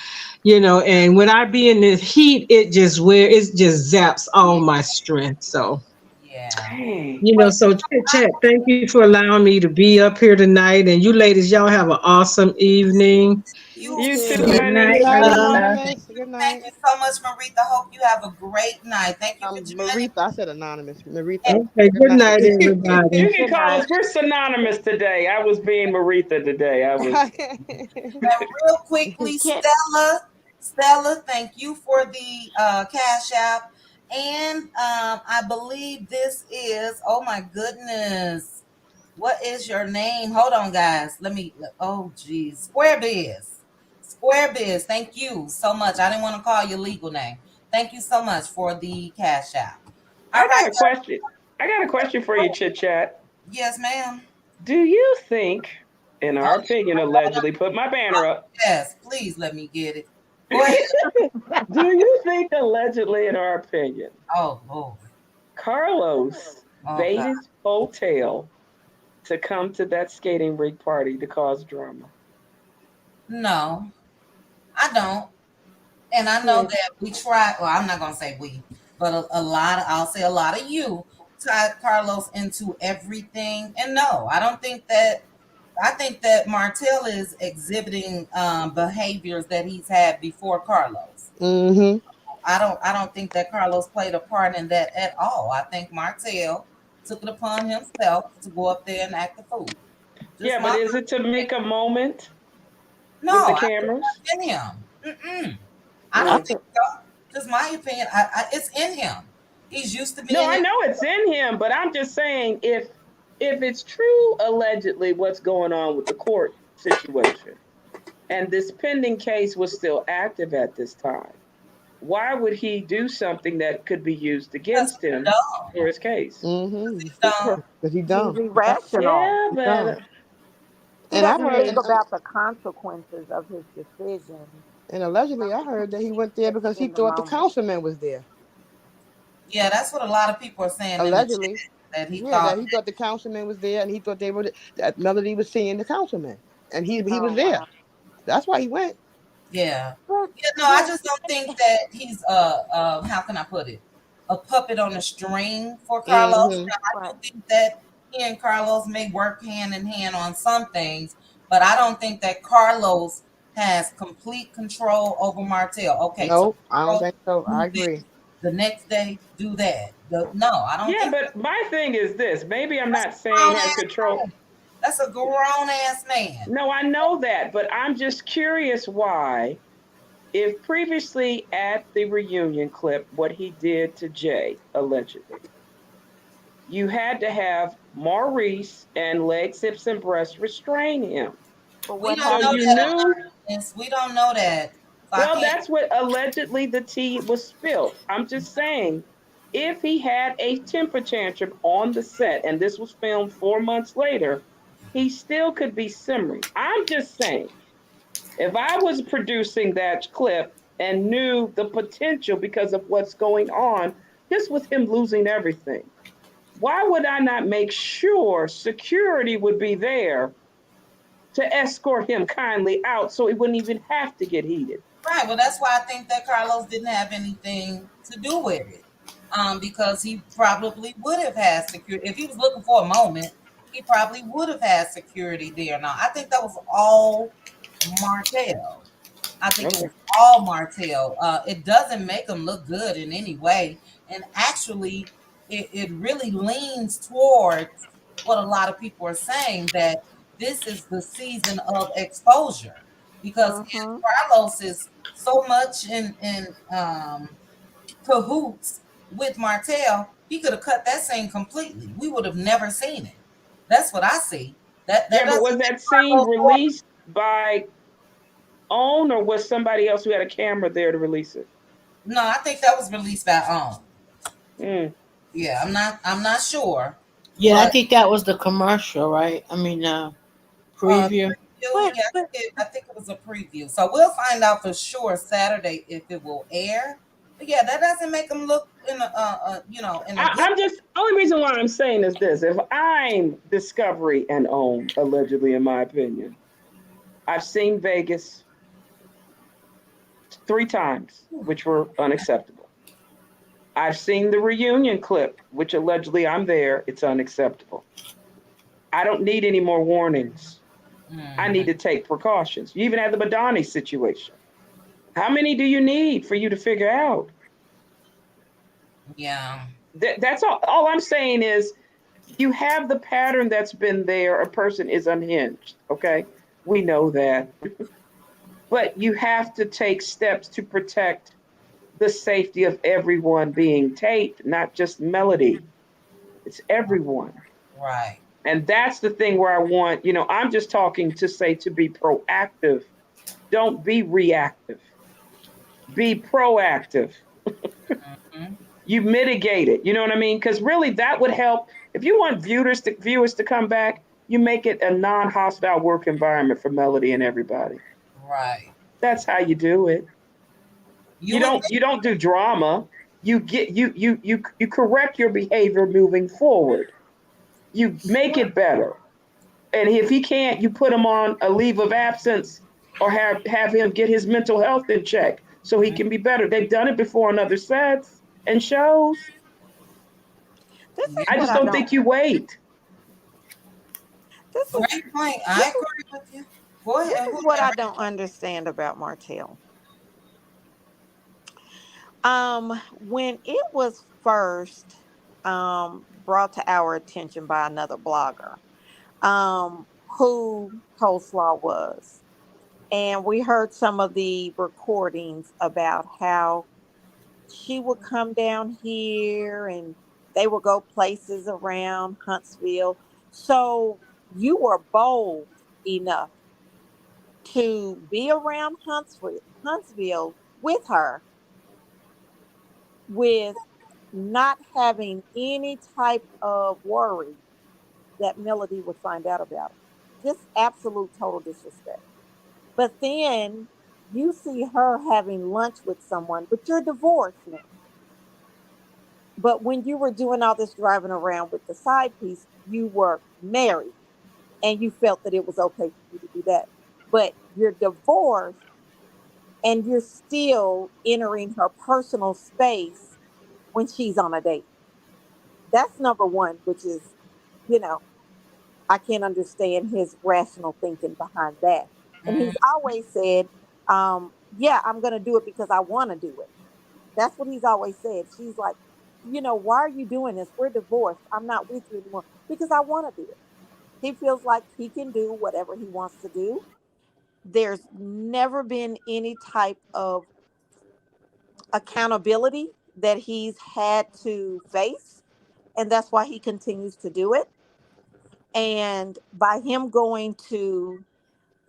and when I be in the heat, it just zaps all my strength. So. Yeah. Dang. Well, So Chat, thank you for allowing me to be up here tonight. And you ladies, y'all have an awesome evening. you You You too. too, too. Good honey. night, Good night, Marita. Thank Anonymous. Good thank night. you so much, Marita. Hope you have a great night. Thank you for joining. Maritha. I said anonymous. Maritha. Okay, Good good night. night, everybody. You can Good call night. us. We're synonymous today. I was being Maritha today. I was. And real quickly, Can't Stella, thank you for the Cash App. And I believe this is, oh my goodness, what is your name? Hold on, guys. Oh, geez. Square Biz, thank you so much. I didn't want to call your legal name. Thank you so much for the Cash App. All I right, got a question. I got a question for you, Chit Chat. yes, ma'am. Do you think In our opinion, allegedly, put my banner up. Yes, please let me get it. Go ahead. Do you think allegedly, in our opinion, Oh, Lord. Carlos Oh, God. baited Hotel to come to that skating rink party to cause drama? No, I don't. And I know that we try, well, I'm not going to say we, but a lot, I'll say a lot of you tied Carlos into everything. And no, I think that Martell is exhibiting behaviors that he's had before Carlos. Mm-hmm. I don't think that Carlos played a part in that at all. I think Martell took it upon himself to go up there and act the fool. Yeah, but is it to make a moment with the No, I think cameras? that's in him. I don't think so. Just my opinion. It's in him. He's used to No, being I in. know it's in him, but I'm just saying if it's true, allegedly, what's going on with the court situation, and this pending case was still active at this time, why would he do something that could be used against him for his case? Mm-hmm. Dumb. Because he He's dumb. irrational. Yeah, He dumb. but He And I doesn't heard, think about the consequences of his decisions. and allegedly, I heard that he went there because he In the thought the moment. councilman was there. Yeah, that's what a lot of people are saying in the chat, Allegedly. that he Yeah, thought. that he thought the councilman was there, and he thought that Melody was seeing the councilman, and he was Oh there. wow. That's why he went. Yeah. But, Yeah, no, I just don't think that he's how can I put it? A puppet on a string for Carlos. Mm-hmm. Now, I right. do think that he and Carlos may work hand in hand on some things, but I don't think that Carlos has complete control over Martell. Okay, No, I don't tomorrow think so. do I this, agree. the next day do that. No, I don't yeah, think but my thing is this. Maybe I'm that's not a saying grown has ass control. man. That's a grown ass man. No, I know that, but I'm just curious why, if previously at the reunion clip, what he did to Jay, allegedly, you had to have Maurice and legs, hips, and breasts restrain him. But We what don't So know happened? you that, knew. Alliance. We don't know that. So I Well, can't. that's what allegedly the tea was spilled. I'm just saying, if he had a temper tantrum on the set, and this was filmed 4 months later, he still could be simmering. I'm just saying, if I was producing that clip and knew the potential because of what's going on, just with him losing everything, why would I not make sure security would be there to escort him kindly out so he wouldn't even have to get heated? Right. Well, that's why I think that Carlos didn't have anything to do with it. Because he probably would have had security. If he was looking for a moment, he probably would have had security there. Now, I think that was all Martell. I think it Okay. was all Martell. It doesn't make him look good in any way. And actually, it really leans towards what a lot of people are saying, that this is the season of exposure. Because if Mm-hmm. Carlos is so much in cahoots with Martell, he could have cut that scene completely. We would have never seen it. That's what I see. That Yeah, but doesn't was make that scene Carlos more. released by OWN or was somebody else who had a camera there to release it? No, I think that was released by OWN. Mm. Yeah, I'm not sure. Yeah, I But think that was the commercial, right? I mean, preview. preview, yeah, I think it was a preview. So we'll find out for sure Saturday if it will air. But yeah, that doesn't make them look in in a good. I'm just, only reason why I'm saying is this. If I'm Discovery and OWN, allegedly, in my opinion, I've seen Vegas 3 times, which were unacceptable. I've seen the reunion clip, which allegedly I'm there. It's unacceptable. I don't need any more warnings. I need to take precautions. You even had the Madani situation. How many do you need for you to figure out? Yeah. That's all. All I'm saying is you have the pattern that's been there. A person is unhinged. Okay. We know that. But you have to take steps to protect the safety of everyone being taped, not just Melody. It's everyone. Right. And that's the thing where I want, I'm just talking to say to be proactive. Don't be reactive. Be proactive. Mm-hmm. You mitigate it. You know what I mean? Because really that would help. If you want viewers to come back, you make it a non-hostile work environment for Melody and everybody. Right. That's how you do it. You don't do drama. You correct your behavior moving forward. You make it better. And if he can't, you put him on a leave of absence or have him get his mental health in check so he can be better. They've done it before on other sets and shows. This is I what just I don't don't. think you wait. This is Great point. I agree with you. Go this ahead. is what I don't understand about Martell. When it was first brought to our attention by another blogger, who Coleslaw was, and we heard some of the recordings about how she would come down here and they would go places around Huntsville. So you were bold enough to be around Huntsville with her, with not having any type of worry that Melody would find out about it. Just absolute total disrespect. But then you see her having lunch with someone, but you're divorced now. But when you were doing all this driving around with the side piece, you were married and you felt that it was okay for you to do that. But you're divorced and you're still entering her personal space when she's on a date. That's number one, which is, you know, I can't understand his rational thinking behind that. And he's always said, yeah, I'm going to do it because I want to do it. That's what he's always said. She's like, why are you doing this? We're divorced. I'm not with you anymore because I want to do it. He feels like he can do whatever he wants to do. There's never been any type of accountability that he's had to face. And that's why he continues to do it. And by him going to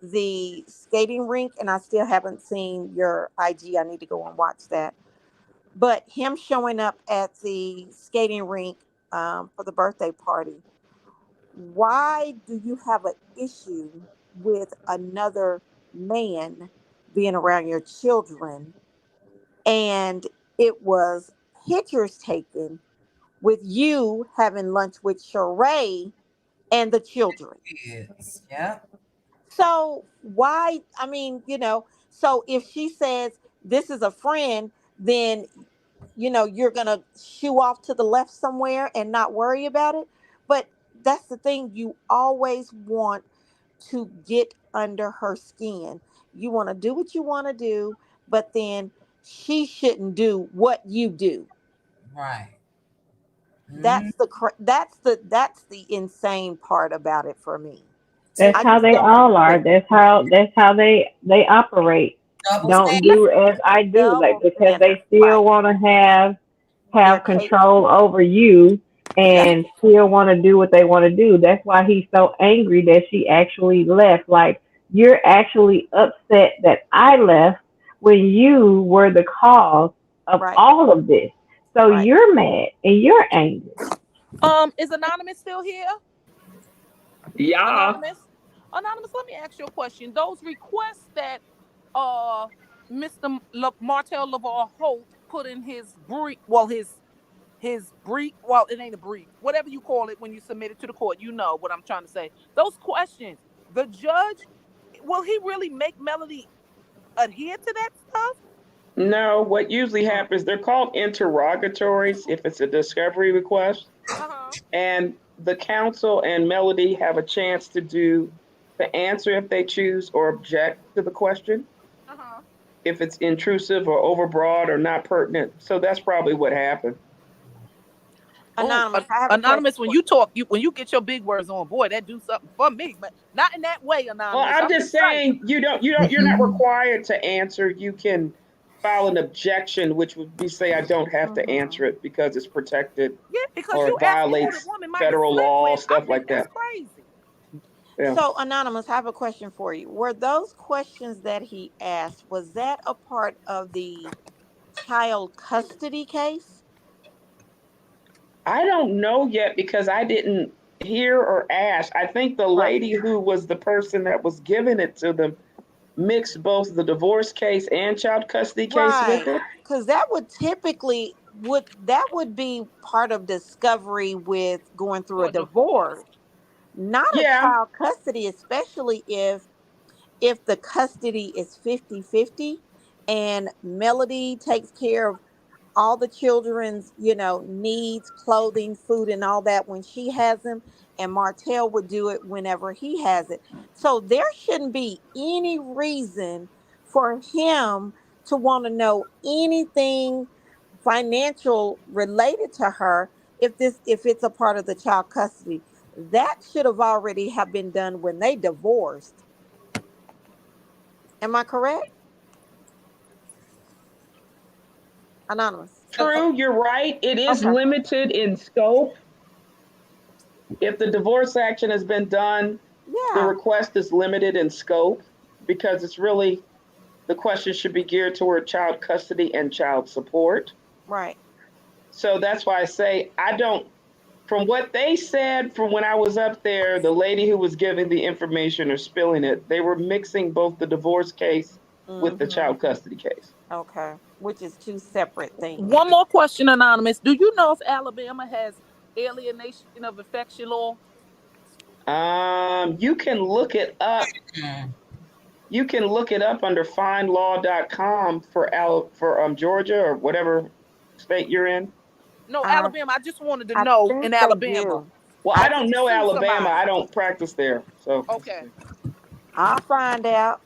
the skating rink, and I still haven't seen your IG, I need to go and watch that. But him showing up at the skating rink for the birthday party, why do you have an issue with another man being around your children? And it was pictures taken with you having lunch with Sheree and the children. Yes. Yeah. So why, so if she says this is a friend, then you're gonna shoo off to the left somewhere and not worry about it. But that's the thing, you always want to get under her skin. You want to do what you want to do, but then she shouldn't do what you do. Right. That's the insane part about it for me. That's I how just they don't all are. understand. That's how they operate. Double Don't standard. do as I do, like Double because standard, they still right? want to Their have cake, control over you yeah, and still want to do what they want to do. That's why he's so angry that she actually left. Like you're actually upset that I left when you were the cause of right, all of this. So right. you're mad and you're angry. Is Anonymous still here? Yeah. Anonymous, let me ask you a question. Those requests that uh Mr. Martel Lavar Holt put in his brief, his brief, well, it ain't a brief, whatever you call it when you submit it to the court, you know what I'm trying to say. Those questions, the judge, will he really make Melody adhere to that stuff? No, what usually happens, they're called interrogatories if it's a discovery request. Uh-huh. And the counsel and Melody have a chance to answer if they choose or object to the question, Uh-huh. if it's intrusive or overbroad or not pertinent. So that's probably what happened. Oh, Anonymous, I have a question Anonymous, when for you you. talk, when you get your big words on, boy, that do something for me, but not in that way, Well, Anonymous. I'm I'm just just saying. saying you're not required to answer. You can file an objection, which would be say I don't have to Hmm. answer it because it's protected Yeah, because or you it asking who the violates woman might have federal slept law, with, I stuff think like that's that. crazy. Yeah. So, Anonymous, I have a question for you. Were those questions that he asked, was that a part of the child custody case? I don't know yet because I didn't hear or ask. I think the lady who was the person that was giving it to them mixed both the divorce case and child custody case with it. Because that would typically be part of discovery with going through a divorce, not a child custody, especially if the custody is 50-50 and Melody takes care of all the children's, needs, clothing, food, and all that when she has them, and Martell would do it whenever he has it. So there shouldn't be any reason for him to want to know anything financial related to her if it's a part of the child custody. That should have already have been done when they divorced. Am I correct? Anonymous. True, you're right. It is limited in scope. If the divorce action has been done, the request is limited in scope because it's really, the question should be geared toward child custody and child support. Right. So that's why I say from what they said from when I was up there, the lady who was giving the information or spilling it, they were mixing both the divorce case with the child custody case. Okay. Which is two separate things. One more question, Anonymous. Do you know if Alabama has alienation of affection law? You can look it up. You can look it up under findlaw.com for Georgia or whatever state you're in. No, Alabama. I just wanted to know in Alabama. Well, I don't know Alabama. I don't practice there. So okay. I'll find out.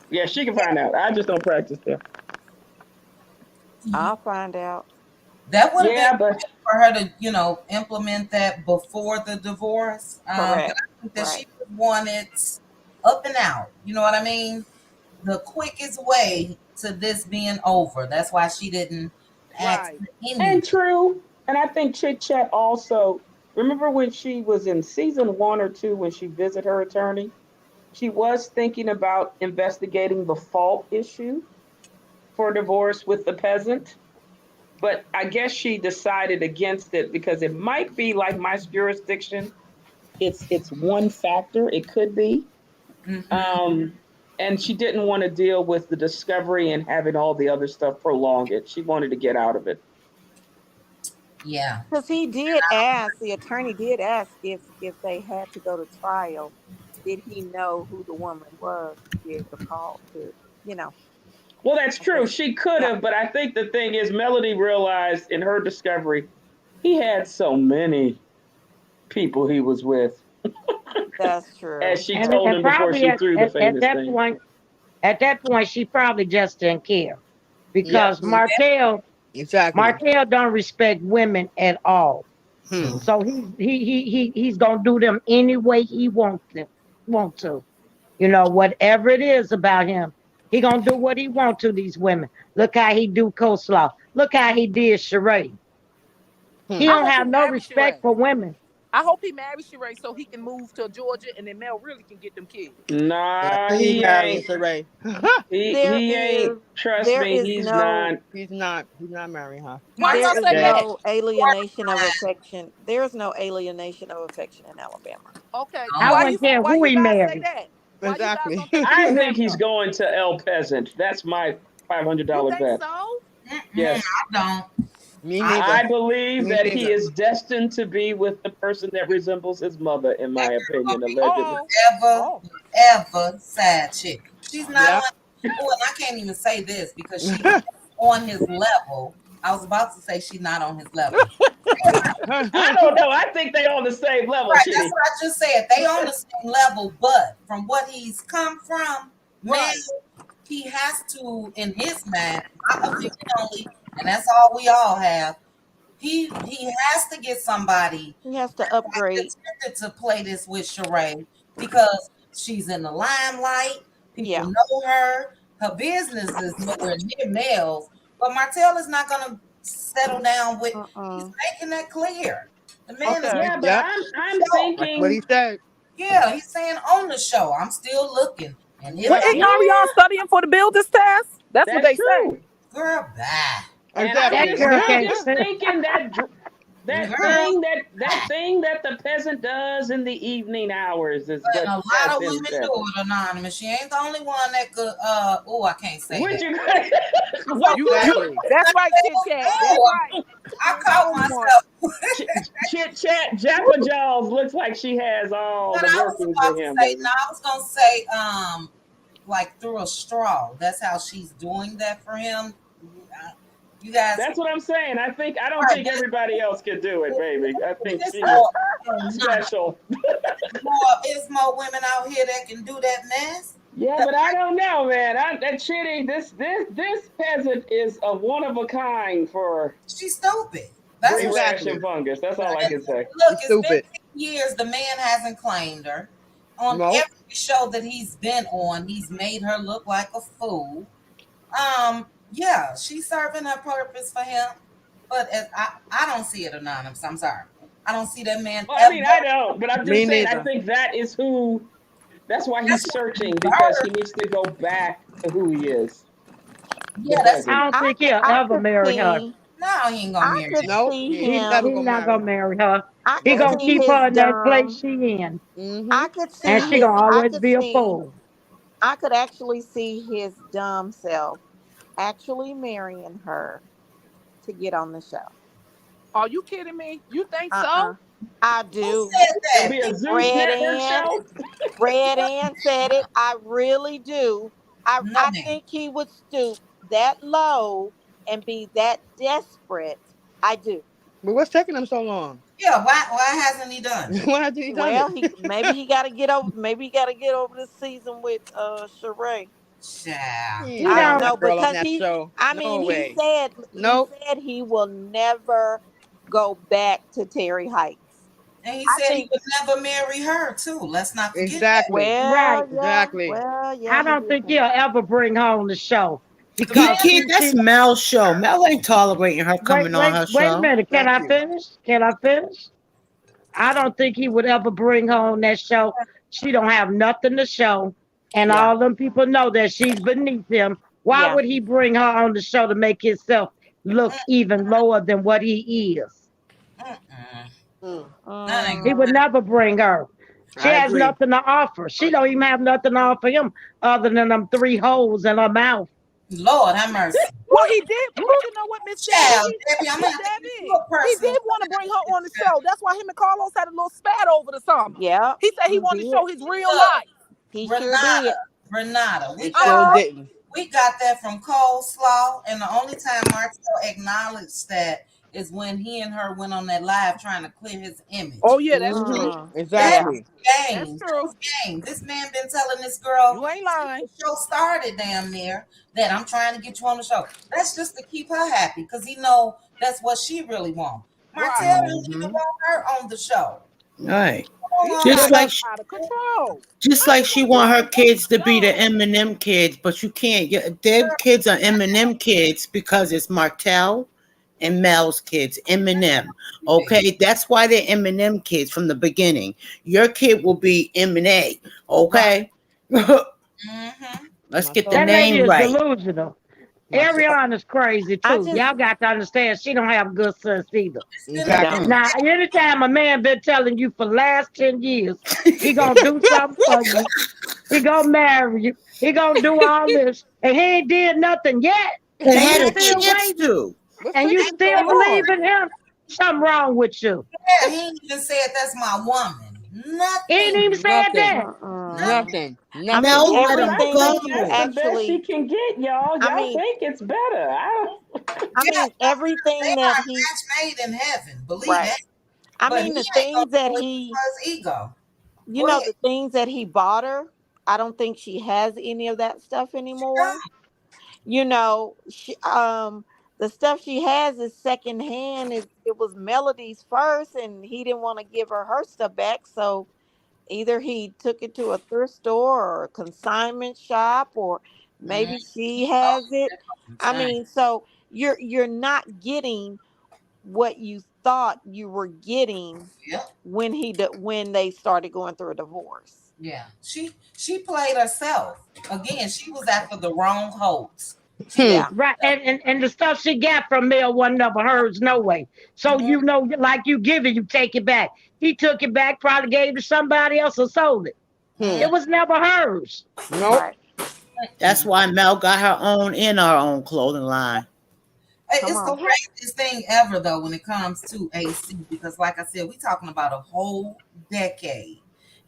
Yeah, she can find out. I just don't practice there. I'll find out. That would have been for her to, implement that before the divorce. Correct. I think that she wanted up and out. You know what I mean? The quickest way to this being over. That's why she didn't ask anything. And true. And I think Chit Chat also, remember when she was in season 1 or 2 when she visited her attorney? She was thinking about investigating the fault issue for divorce with the peasant. But I guess she decided against it because it might be like my jurisdiction. It's one factor. It could be. And she didn't want to deal with the discovery and having all the other stuff prolong it. She wanted to get out of it. Yeah. Because the attorney did ask if they had to go to trial, did he know who the woman was to be able to call to, Well, that's true. She could have, but I think the thing is Melody realized in her discovery, he had so many people he was with. That's true. As she told him before she threw the famous thing. At that point, she probably just didn't care because Martell don't respect women at all. So he's gonna do them any way he want to. Whatever it is about him, he gonna do what he want to these women. Look how he do coleslaw. Look how he did Sheree. He don't have no respect for women. I hope he marries Sheree so he can move to Georgia and then Mel really can get them kids. Nah, he ain't. Sheree. He ain't. Trust me, he's not. He's not marrying her. There is no alienation of affection. There is no alienation of affection in Alabama. Okay. I wouldn't care who he married. Exactly. I think he's going to El Peasant. That's my $500 bet. So? Yes. I don't. Me neither. I believe that he is destined to be with the person that resembles his mother, in my opinion, allegedly. Ever sad chick. She's not and I can't even say this because she's on his level. I was about to say she's not on his level. I don't know. I think they on the same level. Right, that's what I just said. They on the same level, but from what he's come from, now he has to, in his mind, my opinion only, and that's all we all have. He has to get somebody. He has to upgrade to play this with Sheree because she's in the limelight. People know her. Her business is nowhere near Mel's. But Martell is not going to settle down with. He's making that clear. The man is. Yeah, but I'm thinking. That's what he said. Yeah, he's saying on the show, I'm still looking. And Well, ain't Ariana studying for the builder's test? That's what they true. say. Girl, bye. And I'm just thinking That Girl, thing that the peasant does in the evening hours is and what a lot has of him women set. do it, Anonymous. She ain't the only one that could oh, I can't say Would that. you? So What? Exactly. that's right, Chit Chat. That's Oh, right. She I ain't the caught only one. myself. Chit Chat Jappa Jaws looks like she has all What the I was workings about of to him, say, baby. no, I was gonna say, like through a straw. That's how she's doing that for him. You guys, That's what I'm saying. I don't right, think everybody else could do it, baby. I think it's she is more, special. it's more women out here that can do that mess. Yeah, but I don't know, man. That Chitty, this peasant is a one of a kind for She's stupid. That's green what. rash Exactly. and fungus. That's all I And can say. look, She's it's been stupid. 10 years. The man hasn't claimed her. On No. every show that he's been on, he's made her look like a fool. Yeah, she's serving her purpose for him. But I don't see it anonymous. I'm sorry. I don't see that man Well, I ever. mean, I don't, but I'm Me just saying. I neither. think that is who. That's why That's he's what searching he because he heard. needs to go back to who he is, the Yeah, that's I peasant. don't think he'll I ever could marry her. see, no, he ain't gonna I marry could that. Nope. see He's He never him. gonna not marry gonna her. marry her. I He could Nope. gonna see keep his her in that place dumb. she in, Mm-hmm. I could and see she his. gonna I always could be a see. fool. I could actually see his dumb self actually marrying her to get on the show. Are you kidding me? You think Uh-uh. so? I Who do. said It'll that? be a Zeus Red Network Ann, show. Red Ann said it. I really do. No, I man. think he would stoop that low and be that desperate. I do. But what's taking him so long? Yeah, why hasn't he done it? Why hasn't he done Well, it? he got to get over. Maybe he got to get over this season with Sheree. Child. He ain't He I don't letting don't. know that girl on because that he. show. I No mean, way. he Nope. said he will never go back to Terry Heights. And he I said he think. would never marry her too. Let's not forget that. Exactly. Right. Exactly. Yeah, I he don't did think say he'll that. ever bring her on the show The Kid, because man, kid, that's Mel's show. Mel ain't tolerating her wait, coming on her wait a show. minute. Can Thank I you. finish? Can I finish? I don't think he would ever bring her on that show. She don't have nothing to show, and Yeah, all them people know that she's beneath him. Why yeah. would he bring her on the show to make himself look even lower than what he is? mm-mm. Mm, That ain't He gonna would Mm, happen. never bring her. She I has agree. nothing to offer. She don't even have nothing to offer him other than them three holes in her mouth. Lord have mercy. Well, he did, but you know what, Miss Debbie? Child, Debbie, I'm gonna Miss have to give you Debbie, a he personal did want to bring her on the show. That's why him and Carlos had a little spat over the summer. yeah, He said he he wanted to did. show his real look, life. He sure Renata. did. Renata. He sure Uh-huh. didn't. We got that from Coleslaw, and the only time Marcel acknowledged that is when he and her went on that live trying to clear his image. Oh yeah, that's true. That's Yeah. Exactly. That's game. true. That's game. This man been telling this girl You ain't since lying. the show started damn near that I'm trying to get you on the show. That's just to keep her happy because he know that's what she really want. Martell Right. don't even want her on the show. Right. Don't want Just Now her. like that's out of control. just How like you she gonna do want her something on kids to the be the show? Eminem kids, but you can't get their kids are Eminem kids because it's Martell and Mel's kids. Eminem. Okay, that's why they're Eminem kids from the beginning. Your kid will be Eminem. Right. Okay. Mm-hmm. Let's My get the That soul. lady name is right. delusional. My soul. Ariana's crazy I too. just Y'all got to understand she don't have good sense either. It's been a Exactly. no. Mm-mm. Now, anytime a man been telling you for the last 10 years, he gonna do something for you, he gonna marry you, he gonna do all this, and he ain't did nothing yet, It and you had a still chance waiting, to. What's and taking you him so still long? believe in him, something wrong with you. yeah, he ain't even said that's my woman. He ain't Nothing. even said Nothing. that. Mm-mm. Nothing. Nothing. I mean, Nothing. Mel let But him I everything think he that's go. the best she actually. can get, y'all. I Y'all mean, think it's better. I don't. I Yeah, mean, everything they that are a he. match made in heaven. Believe Right. that. I But he mean, the ain't gonna things that do it he. for his ego. You Go know, ahead. the things that he bought her. I don't think she has any of that stuff anymore. You know, the stuff she has is secondhand. It was Melody's first, and he didn't want to give her stuff back, so either he took it to a thrift store or a consignment shop, or Mm, maybe she he sold has it. that fucking I thing. mean, so you're not getting what you thought you were getting Yep. when they started going through a divorce. Yeah. She played herself. Again, she was after the wrong hoax. Yeah. Right, and the stuff she got from Mel wasn't never hers, no way. So you know, like you give it, you take it back. He took it back, probably gave it to somebody else or sold it. It was never hers. Nope. Right. That's why Mel got her own in her own clothing line. Come It's the on. craziest thing ever, though, when it comes to AC, because, like I said, we talking about a whole decade,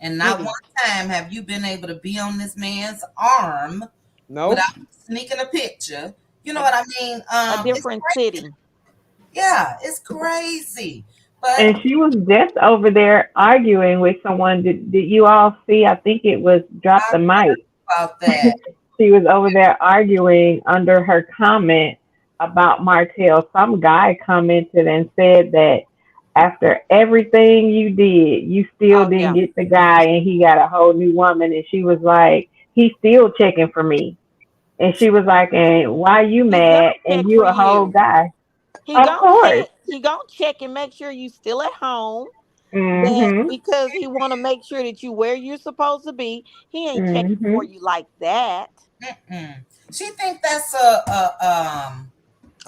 and not one time have you been able to be on this man's arm Nope. without sneaking a picture. You know what I mean? A different city. Yeah, it's crazy. But And she was just over there arguing with someone. Did you all see? I think it was Drop the Mic. about that, She was over there arguing under her comment about Martell. Some guy commented and said that after everything you did, you still Oh, didn't yeah. get the guy and he got a whole new woman. And she was like, he's still checking for me. And she was like, and why you He's gonna mad? check And you for a whole you. guy. He Of gonna course. check. He gonna check and make sure you still at home. That Mm-hmm. because he want to make sure that you where you're supposed to be. He ain't checking Mm-hmm. for you like that. she think that's A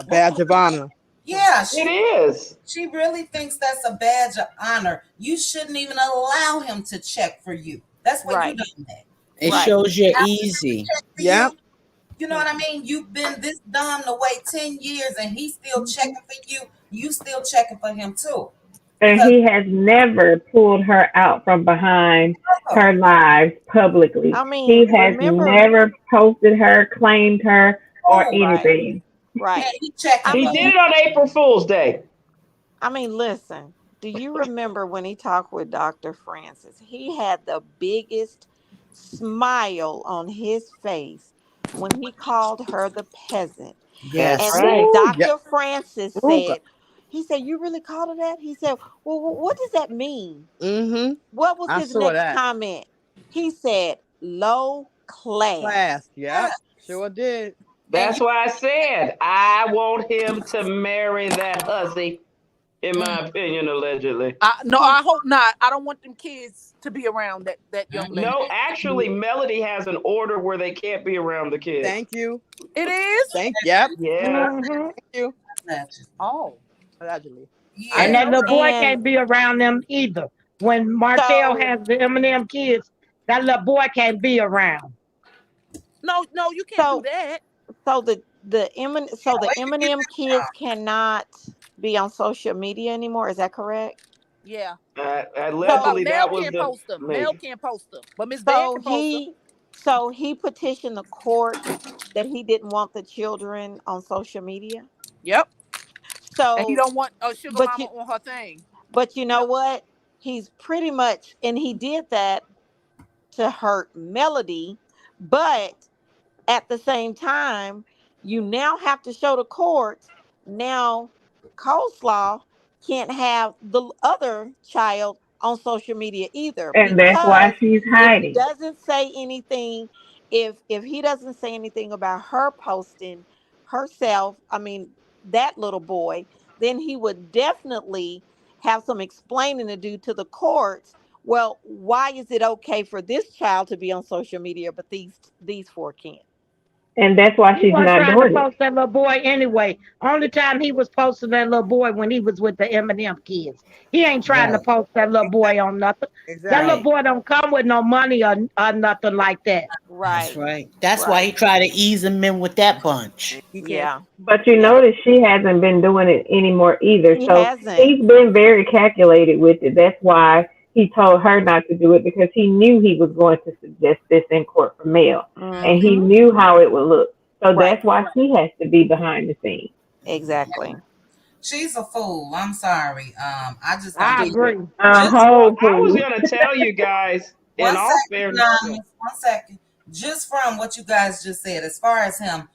badge of honor. yeah, It is. she really thinks that's a badge of honor. You shouldn't even allow him to check for you. That's what you Right. done that. It Right. shows you're easy. Check for Yep. you. You know what I mean? You've been this dumb to wait 10 years and he's still checking for you. You still checking for him too. And Because he has never pulled her out from behind her lives publicly. I He mean, has remember. never posted her, claimed her, or oh, Right. anything. Right. and he checking I He for did mean, it on April Fool's Day. I mean, listen. Do you remember when he talked with Dr. Francis? He had the biggest smile on his face when he called her the peasant. That's And Yes. then Right. Ooh, yeah. Dr. Francis Ooh, God. said, he said, you really called her that? He said, well, what does that mean? Mm-hmm. What was I his saw next that. comment? He said, low class. Class. Yep. yes. Sure did. And That's why I said I want him to marry that hussy, in my opinion, allegedly. No, I hope not. I don't want them kids to be around that young lady. No, actually, Melody has an order where they can't be around the kids. Thank you. It is? Yep. Yeah. Mm-hmm. Thank you. Oh. Allegedly. I And yeah, that little boy And can't be around them either. When Martell so, has the Eminem kids, that little boy can't be around. No, you can't do so, that. so the where you get Eminem kids cannot be on social media anymore. Is that correct? Yeah. Allegedly, Mel that was can't the post them. link. Mel can't post them. But Miss Dad So can post them. he petitioned the court that he didn't want the children on social media. Yep. And he So, don't want a sugar but mama on her thing. you know what? He's pretty much, and he did that to hurt Melody, but at the same time, you now have to show the court now Coleslaw can't have the other child on social media either, And that's why because she's if he hiding. doesn't say anything, if he doesn't say anything about her posting herself, I mean that little boy, then he would definitely have some explaining to do to the courts. Well, why is it okay for this child to be on social media, but these four can't? And that's why He she's wasn't not trying to doing it. post that little boy anyway. Only time he was posting that little boy when he was with the Eminem kids. He ain't trying to Right. post that little boy on nothing. That little Right. boy don't come with no money or nothing like that. That's Right, right. That's why right, he tried to ease him in with that bunch. He can't. yeah, But you yeah. notice she hasn't been doing it anymore either. He So hasn't. he's been very calculated with it. That's why he told her not to do it, because he knew he was going to suggest this in court for Mel. And he Mm-hmm. knew how it would look. So Right, that's why she has to be behind the scenes. exactly. she's a fool. I'm sorry. I just don't I get it. agree. A Just whole I was fool. going to tell you guys, in one all second, fairness. Anonymous. 1 second. Just from what you guys just said, as far as him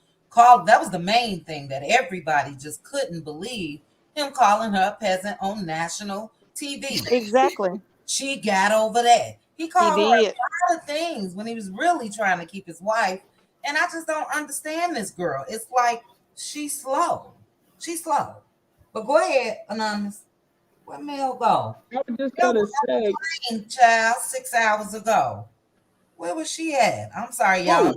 that was the main thing that everybody just couldn't believe, him calling her a peasant on national TV. Exactly. She got over that. He He called her a did. lot of things when he was really trying to keep his wife. And I just don't understand this girl. It's like she's slow. She's slow. But go ahead, Anonymous. Where Mel go? I was just Mel going to was on say, the plane, child, 6 hours ago. Where was she at? I'm sorry, y'all.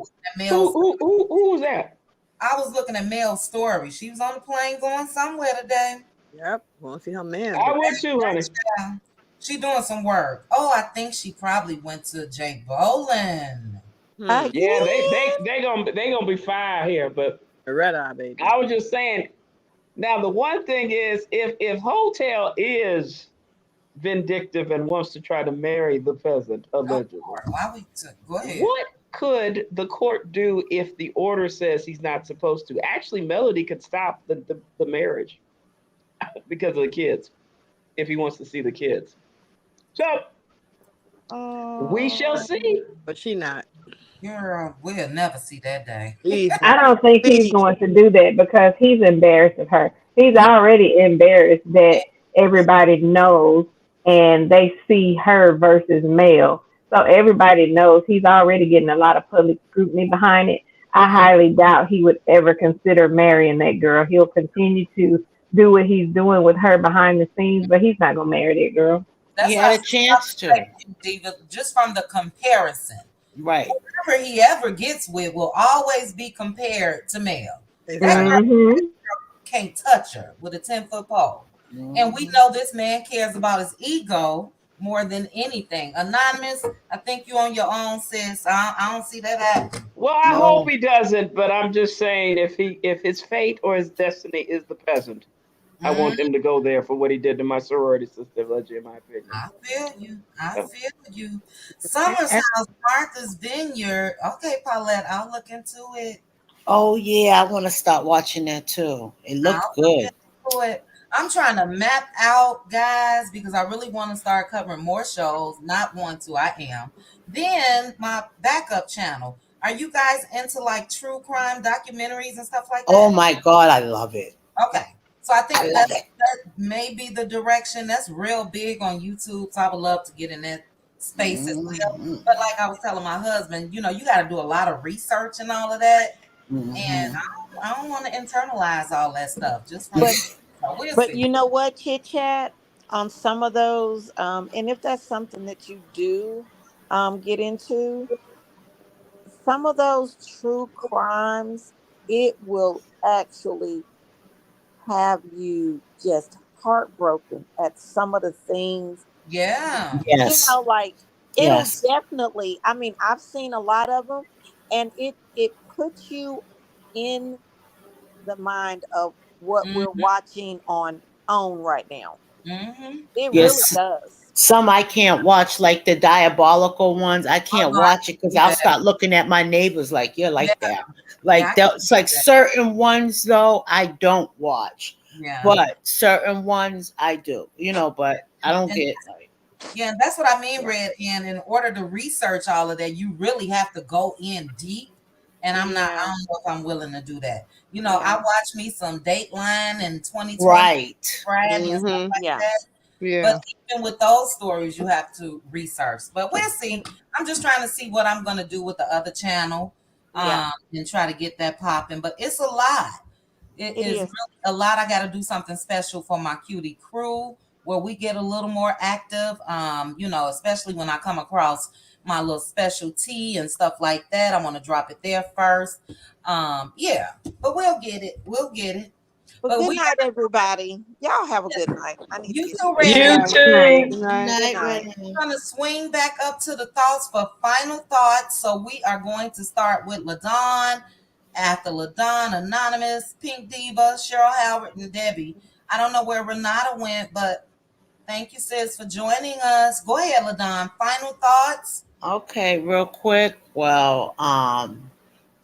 who? Who was that? I was looking at Mel's story. She was on the plane going somewhere today. Yep. Want to see her man. I would too, honey. Yeah. She doing some work. Oh, I think she probably went to Jay Bolin. Yeah, Again? they gonna be fine here, but A red eye, baby. I was just saying. Now the one thing is, if Hotel is vindictive and wants to try to marry the peasant, allegedly, Why we go ahead? what could the court do if the order says he's not supposed to? Actually, Melody could stop the marriage because of the kids, if he wants to see the kids. So we shall see. But she not. Girl, we'll never see that day. I don't think he's going to do that because he's embarrassed of her. He's already embarrassed that everybody knows and they see her versus Mel. So everybody knows he's already getting a lot of public scrutiny behind it. I highly doubt he would ever consider marrying that girl. He'll continue to do what he's doing with her behind the scenes, but he's not going to marry that girl. He had a chance to. Just from the comparison. Right. Whoever he ever gets with will always be compared to Mel. Mm-hmm. Can't touch her with a 10-foot pole. Mm-hmm. And we know this man cares about his ego more than anything. Anonymous, I think you on your own, sis. I don't see that happen. Well, I hope he doesn't, but I'm just saying if his fate or his destiny is the peasant, I want him to go there for what he did to my sorority sister, Leggy, in my opinion. I feel you. Summer's House, Martha's Vineyard. Okay, Paulette, I'll look into it. Oh, yeah, I want to start watching that too. It looks good. I'm trying to map out, guys, because I really want to start covering more shows. Not want to, I am. Then my backup channel. Are you guys into like true crime documentaries and stuff like that? Oh, my God, I love it. Okay. So I think that may be the direction. That's real big on YouTube. So I would love to get in that space as well. But like I was telling my husband, you got to do a lot of research and all of that. And I don't want to internalize all that stuff. But you know what, Chit Chat? On some of those, and if that's something that you do get into, some of those true crimes, it will actually have you just heartbroken at some of the things. Yeah. Yes. Like it'll definitely, I mean, I've seen a lot of them, and it puts you in the mind of what we're watching on OWN right now. It really does. Some I can't watch, like the diabolical ones. I can't watch it because I'll start looking at my neighbors like, you're like that. Like it's like certain ones though I don't watch. Yeah. But certain ones I do. But I don't get Yeah, that's what I mean, Red. And in order to research all of that, you really have to go in deep. And I don't know if I'm willing to do that. I watch me some Dateline and 2020. Right. And stuff like that. Yeah. But even with those stories, you have to research. But we'll see. I'm just trying to see what I'm going to do with the other channel and try to get that popping. But it's a lot. It is really a lot. I got to do something special for my cutie crew where we get a little more active, especially when I come across my little specialty and stuff like that. I want to drop it there first. But we'll get it. But good night, everybody. Y'all have a good night. I need you to too, Red. You too. Good night. We're going to swing back up to the thoughts for final thoughts. So we are going to start with LaDawn. After LaDawn, Anonymous, Pink Diva, Cheryl Howard, and Debbie. I don't know where Renata went, but thank you, sis, for joining us. Go ahead, LaDawn. Final thoughts? Okay, real quick. Well,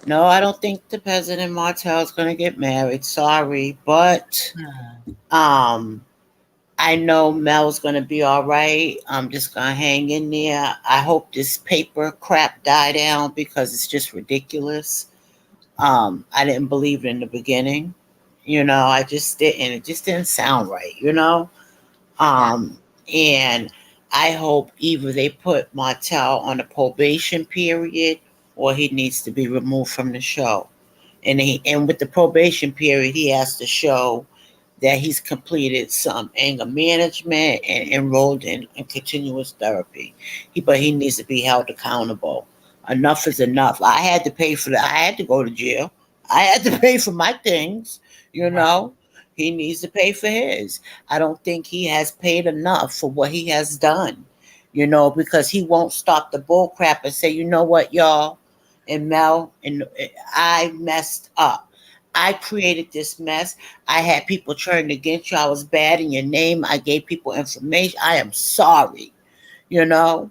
no, I don't think the peasant and Martell is going to get married. Sorry, but I know Mel's going to be all right. I'm just going to hang in there. I hope this paper crap die down because it's just ridiculous. I didn't believe it in the beginning. I just didn't. It just didn't sound right, And I hope either they put Martell on a probation period or he needs to be removed from the show. And with the probation period, he has to show that he's completed some anger management and enrolled in continuous therapy. But he needs to be held accountable. Enough is enough. I had to pay for that. I had to go to jail. I had to pay for my things, you know. He needs to pay for his. I don't think he has paid enough for what he has done, you know, because he won't stop the bull crap and say, you know what, y'all, and Mel, and I messed up. I created this mess. I had people turn against you. I was bad in your name. I gave people information. I am sorry, you know,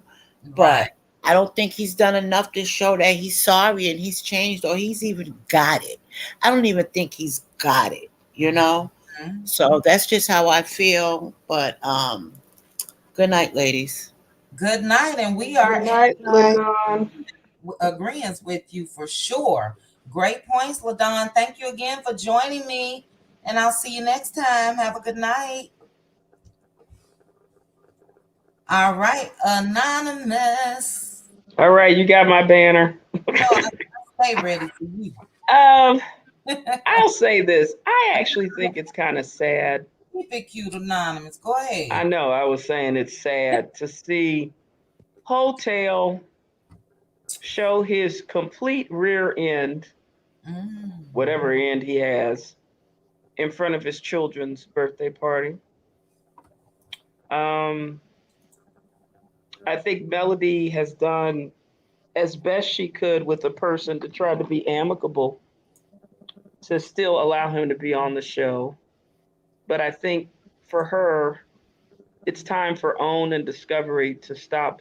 but I don't think he's done enough to show that he's sorry and he's changed or he's even got it. I don't even think he's got it, you know? So that's just how I feel. But good night, ladies. Good night, and we are agreeing with you for sure. Great points, LaDon. Thank you again for joining me, and I'll see you next time. Have a good night. All right, Anonymous. All right, you got my banner. No, I stay ready for you. I'll say this. I actually think it's kind of sad. Keep it cute, Anonymous. Go ahead. I know. I was saying it's sad to see Hotel show his complete rear end, whatever end he has, in front of his children's birthday party. I think Melody has done as best she could with a person to try to be amicable, to still allow him to be on the show. But I think for her, it's time for OWN and Discovery to stop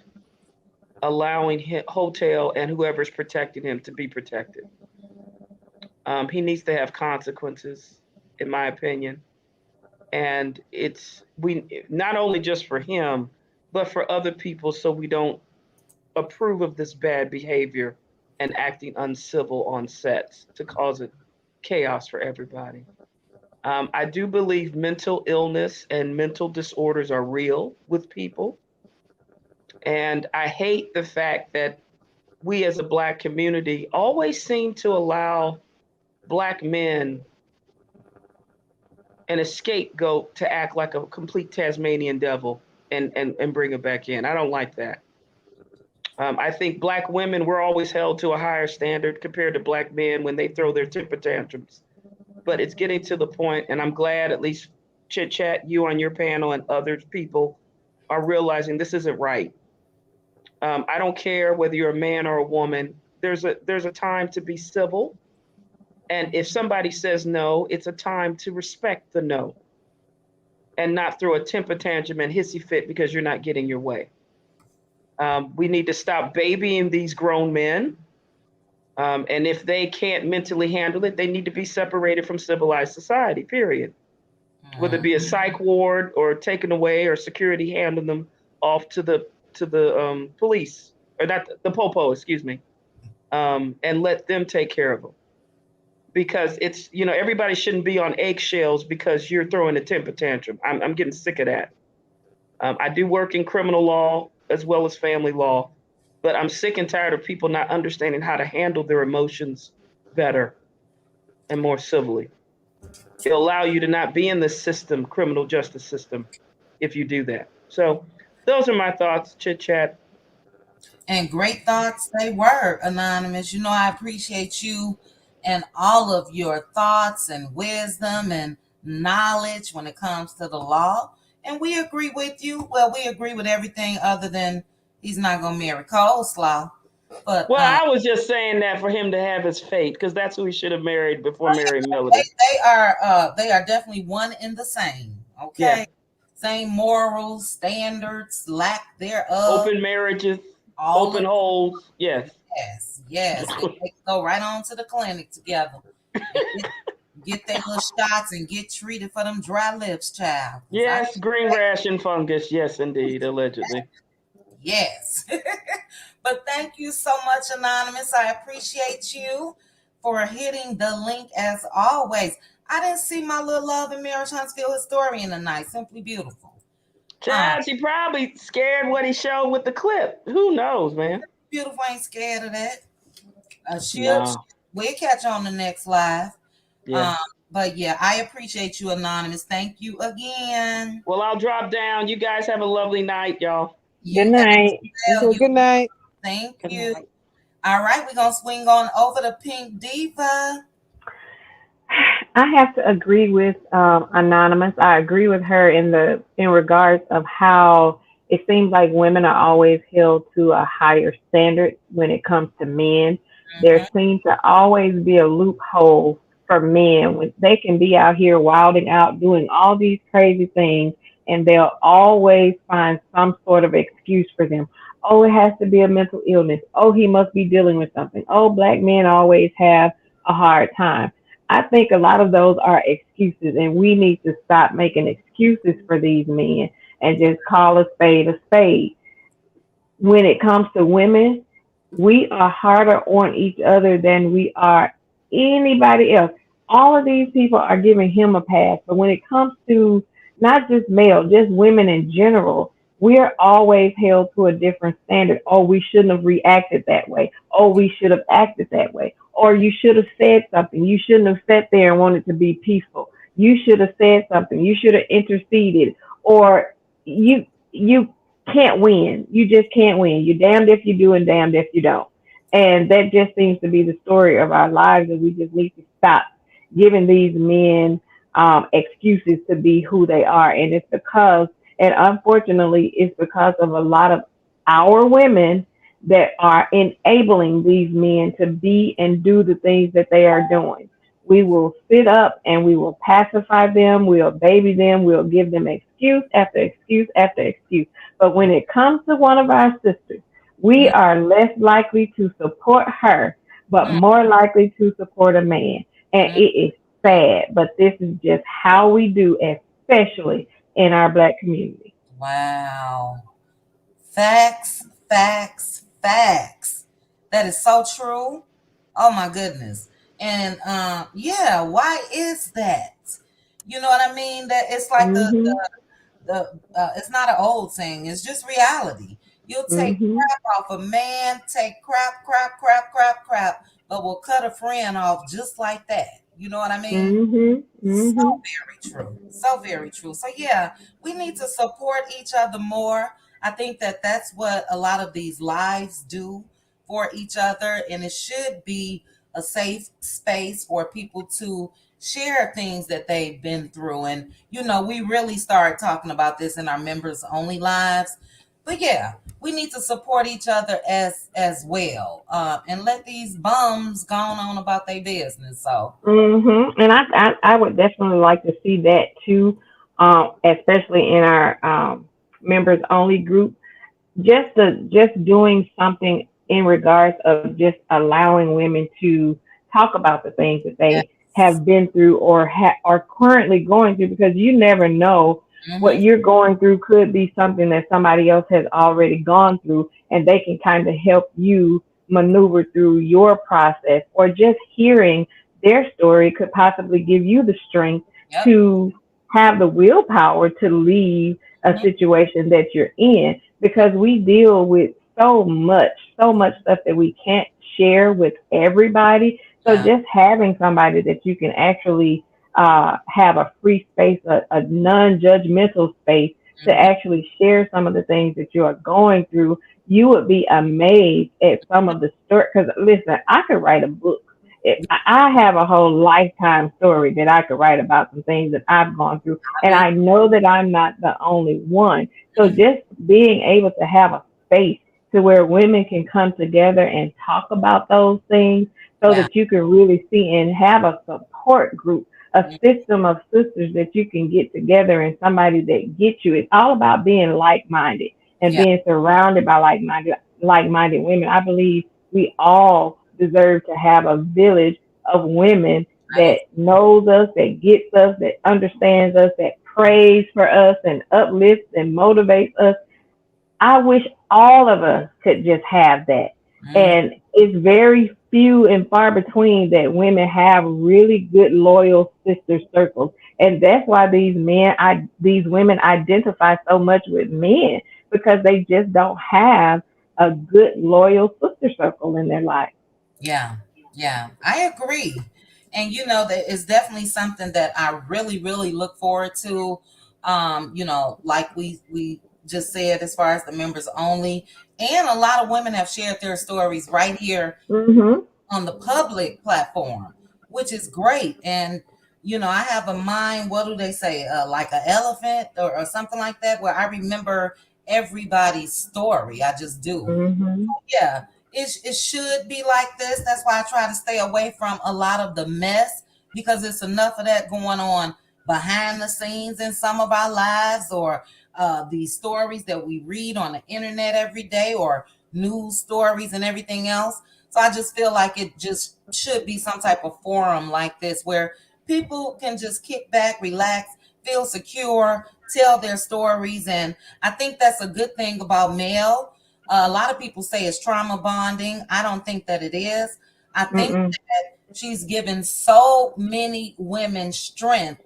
allowing Hotel and whoever's protecting him to be protected. He needs to have consequences, in my opinion. And we not only just for him, but for other people, so we don't approve of this bad behavior and acting uncivil on sets to cause it chaos for everybody. I do believe mental illness and mental disorders are real with people. And I hate the fact that we as a Black community always seem to allow Black men an scapegoat to act like a complete Tasmanian devil and bring it back in. I don't like that. I think Black women, we're always held to a higher standard compared to Black men when they throw their temper tantrums. But it's getting to the point, and I'm glad at least Chit Chat, you on your panel and other people are realizing this isn't right. I don't care whether you're a man or a woman. There's a time to be civil. And if somebody says no, it's a time to respect the no and not throw a temper tantrum and hissy fit because you're not getting your way. We need to stop babying these grown men. And if they can't mentally handle it, they need to be separated from civilized society, period. Whether it be a psych ward or taken away or security handing them off to the police, or not the popo, excuse me, and let them take care of them. Because it's, everybody shouldn't be on eggshells because you're throwing a temper tantrum. I'm getting sick of that. I do work in criminal law as well as family law, but I'm sick and tired of people not understanding how to handle their emotions better and more civilly. It'll allow you to not be in the system, criminal justice system, if you do that. So those are my thoughts, Chit Chat. And great thoughts they were, Anonymous. I appreciate you and all of your thoughts and wisdom and knowledge when it comes to the law. And we agree with you. Well, we agree with everything other than he's not going to marry Coleslaw. But I was just saying that for him to have his fate, because that's who he should have married before marrying Melody. They are definitely one in the same. Okay. Yeah. Same morals, standards, lack thereof. Open marriages, open holes. Yes. Yes. They go right on to the clinic together. Get their little shots and get treated for them dry lips, child. Yes, green rash and fungus. Yes, indeed, allegedly. Yes. But thank you so much, Anonymous. I appreciate you for hitting the link as always. I didn't see my little love and marriage Huntsville historian tonight. Simply beautiful. Child, she probably scared what he showed with the clip. Who knows, man? Beautiful ain't scared of that. We'll catch on the next live. Yeah. But yeah, I appreciate you, Anonymous. Thank you again. Well, I'll drop down. You guys have a lovely night, y'all. Good night. Good night. Thank you. All right, we're going to swing on over to Pink Diva. I have to agree with Anonymous. I agree with her in regards of how it seems like women are always held to a higher standard when it comes to men. There Mm-hmm. seems to always be a loophole for men when they can be out here wilding out, doing all these crazy things, and they'll always find some sort of excuse for them. Oh, it has to be a mental illness. Oh, he must be dealing with something. Oh, black men always have a hard time. I think a lot of those are excuses, and we need to stop making excuses for these men and just call a spade a spade. When it comes to women, we are harder on each other than we are anybody else. All of these people are giving him a pass, but when it comes to not just male, just women in general, we're always held to a different standard. Oh, we shouldn't have reacted that way. Oh, we should have acted that way. Or you should have said something. You shouldn't have sat there and wanted to be peaceful. You should have said something. You should have interceded. Or you can't win. You just can't win. You're damned if you do and damned if you don't. And that just seems to be the story of our lives, and we just need to stop giving these men excuses to be who they are. And it's because, and unfortunately, it's because of a lot of our women that are enabling these men to be and do the things that they are doing. We will sit up and we will pacify them, we'll baby them, we'll give them excuse after excuse after excuse. But when it comes to one of our sisters, we are less likely to support her, but more likely to support a man. And it is sad, but this is just how we do, especially in our black community. Wow. Facts, facts, facts. That is so true. Oh my goodness. And yeah, why is that? You know what I mean? That it's like Mhm. the it's not an old saying, it's just reality. You'll take Mhm. crap off a man, take crap, but will cut a friend off just like that. You know what I mean? Mhm. So Mhm. very true. So very true. So yeah, we need to support each other more. I think that that's what a lot of these lives do for each other, and it should be a safe space for people to share things that they've been through. And we really start talking about this in our members only lives. But yeah, we need to support each other as well, and let these bums go on about their business. So And I would definitely like to see that too, especially in our members only group. Just doing something in regards of just allowing women to talk about the things that they yes. have been through or are currently going through, because you never know what Hmm. you're going through could be something that somebody else has already gone through, and they can kind of help you maneuver through your process. Or just hearing their story could possibly give you the strength Yep. to have the willpower to leave a Mhm. situation that you're in, because we deal with so much stuff that we can't share with everybody. So Yeah. just having somebody that you can actually have a free space, a non-judgmental space to Hmm. actually share some of the things that you are going through, you would be amazed at some of the story. Because listen, I could write a book. I have a whole lifetime story that I could write about some things that I've gone through, I and do. I know that I'm not the only one. So Mhm. just being able to have a space to where women can come together and talk about those things, so Yeah. that you can really see and have a support group, a Mhm. system of sisters that you can get together, and somebody that gets you. It's all about being like-minded and Yeah. being surrounded by like-minded women. I believe we all deserve to have a village of women I do. that knows us, that gets us, that understands us, that prays for us and uplifts and motivates us. I wish all of us could just have that. Mhm. And it's very few and far between that women have really good, loyal sister circles. And that's why these women identify so much with men, because they just don't have a good, loyal sister circle in their life. Yeah. Yeah. I agree. And that is definitely something that I really, really look forward to. Like we just said, as far as the members only. And a lot of women have shared their stories right here Mhm. on the public platform, which is great. And I have a mind, what do they say, like an elephant or something like that, where I remember everybody's story. I just do. Mm-hmm. Yeah, it should be like this. That's why I try to stay away from a lot of the mess, because it's enough of that going on behind the scenes in some of our lives, or these stories that we read on the internet every day, or news stories and everything else. So I just feel like it just should be some type of forum like this where people can just kick back, relax, feel secure, tell their stories. And I think that's a good thing about mail. A lot of people say it's trauma bonding. I don't think that it is. I think Mm-mm. that she's given so many women strength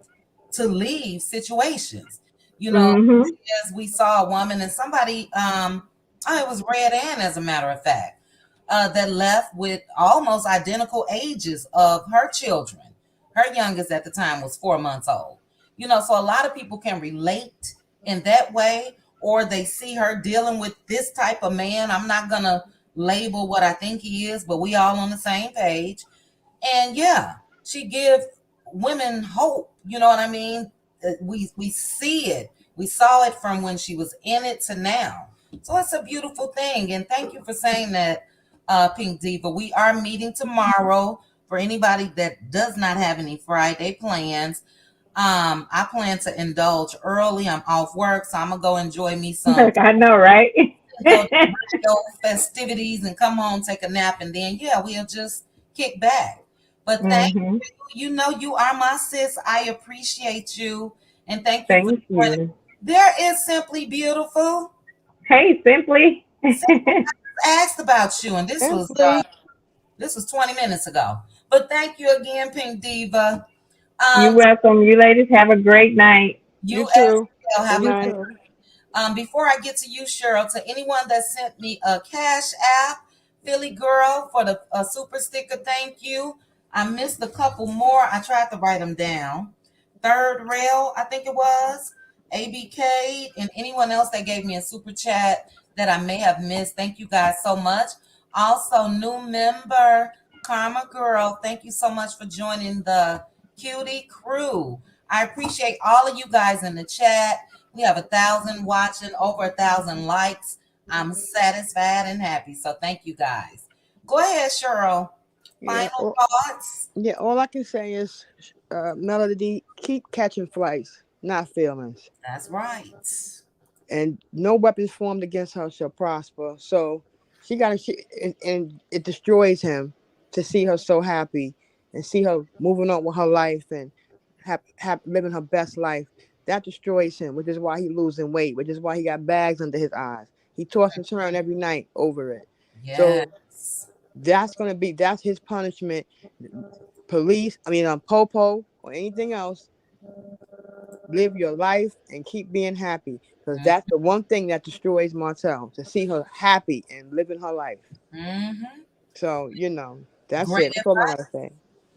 to leave situations. Mm-hmm. As we saw a woman and somebody, it was Red Ann, as a matter of fact, that left with almost identical ages of her children. Her youngest at the time was 4 months old. So a lot of people can relate in that way, or they see her dealing with this type of man. I'm not going to label what I think he is, but we all on the same page. And yeah, she gives women hope. You know what I mean? We see it. We saw it from when she was in it to now. So it's a beautiful thing. And thank you for saying that, Pink Diva. We are meeting tomorrow. For anybody that does not have any Friday plans, I plan to indulge early. I'm off work, so I'm gonna go enjoy me some I know, right? go to festivities and come home, take a nap, and then we'll just kick back. But thank Mm-hmm. you. You are my sis. I appreciate you, and thank you for Thank joining. you. There is Simply Beautiful. Hey, Simply. Asked about you, and Simply. this was 20 minutes ago. But thank you again, Pink Diva. You're Um, welcome. You ladies have a great night. You you as too. well. Good Have a You night. too. Before I get to you, Cheryl, to anyone that sent me a Cash App, Philly Girl, for the super sticker, thank you. I missed a couple more. I tried to write them down. Third Rail, I think it was. ABK, and anyone else that gave me a super chat that I may have missed. Thank you guys so much. Also, new member, Karma Girl, thank you so much for joining the Cutie Crew. I appreciate all of you guys in the chat. We have 1,000 watching, over 1,000 likes. I'm satisfied and happy. So thank you guys. Go ahead, Cheryl. Yeah. Final thoughts. Yeah. All I can say is, Melody, keep catching flights, not feelings. That's right. And no weapons formed against her shall prosper. So she got to, and it destroys him to see her so happy and see her moving on with her life and living her best life. That destroys him, which is why he losing weight, which is why he got bags under his eyes. He toss and turn every night over it. So Yes. that's his punishment. Police, Popo or anything else, live your life and keep being happy, because that's the one thing that destroys Martell, to see her happy and living her life. Mm-hmm. So that's Great it. That's all I gotta advice. say.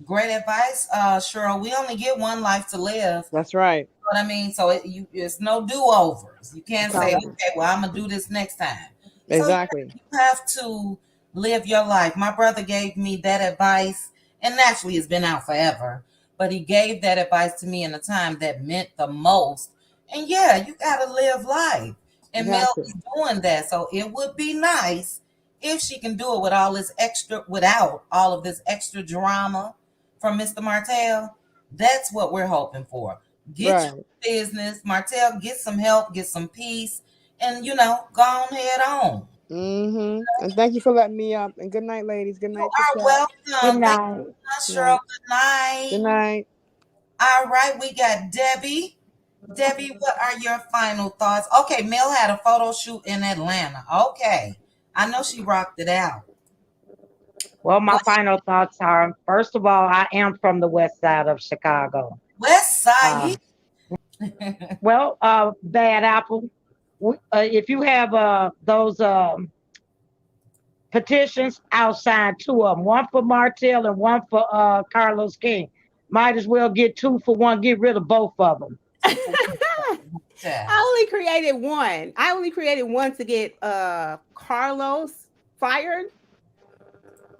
Great advice, Cheryl. We only get one life to live. That's right. You know what I mean? So it's no do-overs. You can't say, Come. okay, well, I'm gonna do this next time. So Exactly. you have to live your life. My brother gave me that advice, and naturally it's been out forever, but he gave that advice to me in a time that meant the most. And yeah, you gotta live life. You And have Mel to. is doing that. So it would be nice if she can do it with all this extra, without all of this extra drama from Mr. Martell. That's what we're hoping for. Get your Right. business, Martell, get some help, get some peace, and go on head on. And thank you for letting me up. And good night, ladies. Good You night, Chit are Chat. Good welcome. Thank night. you much, Good Cheryl. night. Good night. Good night. All right, we got Debbie. Debbie, what are your final thoughts? Okay, Mel had a photo shoot in Atlanta. Okay. I know she rocked it out. Well, my What? final thoughts are, first of all, I am from the west side of Chicago. West Uh, Side. Bad Apple. If you have those petitions outside, two of them, one for Martell and one for Carlos King, might as well get 2 for 1. Get rid of both of them. Two for one. I only created one. I only created one to get Carlos fired.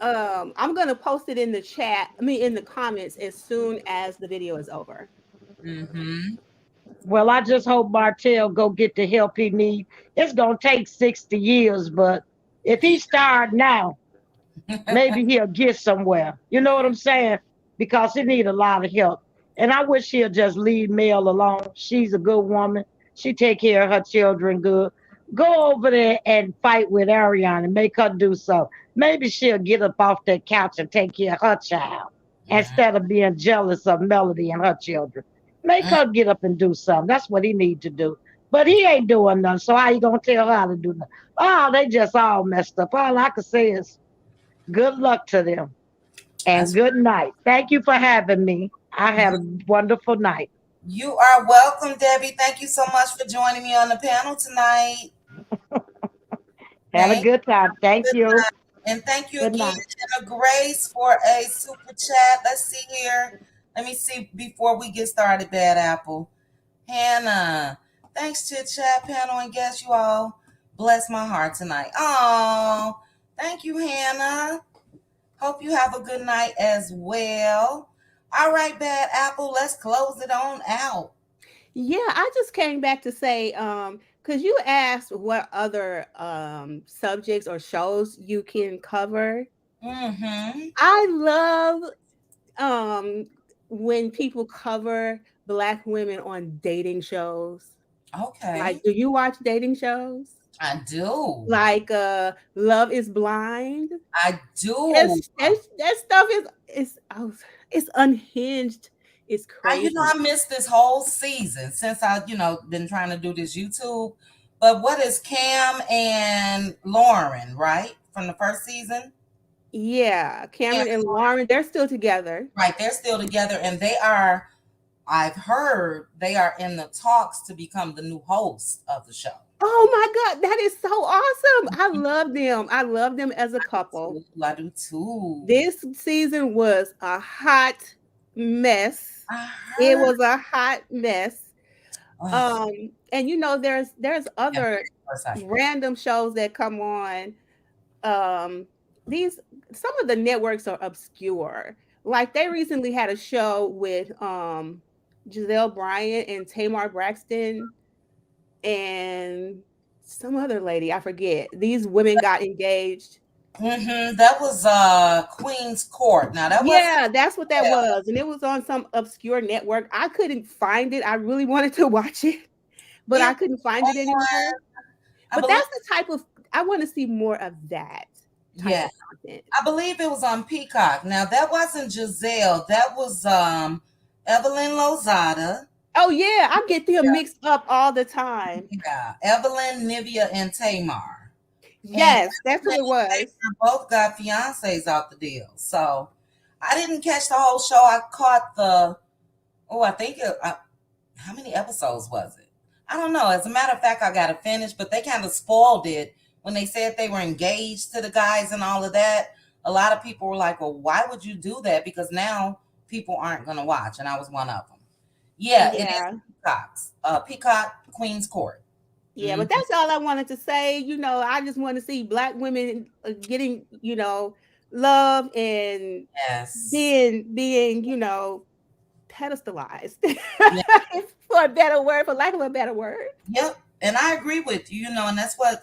I'm gonna post it in the chat. I mean, in the comments as soon as the video is over. Mm-hmm. Well, I just hope Martell go get the help he need. It's gonna take 60 years, but if he start now, maybe he'll get somewhere. You know what I'm saying? Because he need a lot of help. And I wish he'll just leave Mel alone. She's a good woman. She take care of her children good. Go over there and fight with Ariana and make her do so. Maybe she'll get up off that couch and take care of her child instead of being jealous of Melody and her children. Make her get up and do something. That's what he need to do. But he ain't doing nothing. So how you gonna tell her how to do nothing? Oh, they just all messed up. All I can say is good luck to them and good night. Thank you for having me. I had a wonderful night. You are welcome, Debbie. Thank you so much for joining me on the panel tonight. Had a good time. Thank you. Night. And thank you again, Jenna Grace, for a super chat. Let's see here. Let me see before we get started, Bad Apple. Hannah. Thanks, Chit Chat panel and guests. You all bless my heart tonight. Oh, thank you, Hannah. Hope you have a good night as well. All right, Bad Apple, let's close it on out. Yeah, I just came back to say, because you asked what other subjects or shows you can cover. Mm-hmm. I love when people cover Black women on dating shows. Okay. Like, do you watch dating shows? I do. Like Love is Blind. I do. That stuff is unhinged. It's crazy. I missed this whole season since I, been trying to do this YouTube. But what is Cam and Lauren, right? From the first season? Yeah, Cameron and Lauren, they're still together. Right, they're still together, and I've heard they are in the talks to become the new host of the show. Oh my God, that is so awesome. I love them. I love them as a couple. I do too. This season was a hot mess. It was a hot mess. And there's other random shows that come on. Some of the networks are obscure. Like they recently had a show with Giselle Bryant and Tamar Braxton and some other lady, I forget. These women got engaged. Mm-hmm. That was Queen's Court. Now that's what that was, and it was on some obscure network. I couldn't find it. I really wanted to watch it, but I couldn't find it anymore. But that's the type of I want to see more of that. Yeah, I believe it was on Peacock. Now that wasn't Giselle. That was Evelyn Lozada. Oh yeah, I get them mixed up all the time. Yeah, Evelyn, Nivea, and Tamar. Yes, that's what it was. They both got fiancés out the deal. So I didn't catch the whole show. I caught how many episodes was it? I don't know. As a matter of fact, I got to finish, but they kind of spoiled it when they said they were engaged to the guys and all of that. A lot of people were like, well, why would you do that? Because now people aren't going to watch. And I was one of them. Yeah. It is Peacock, Queen's Court. Yeah, but that's all I wanted to say. I just want to see Black women getting, love and being, pedestalized for lack of a better word. Yep. And I agree with you, and that's what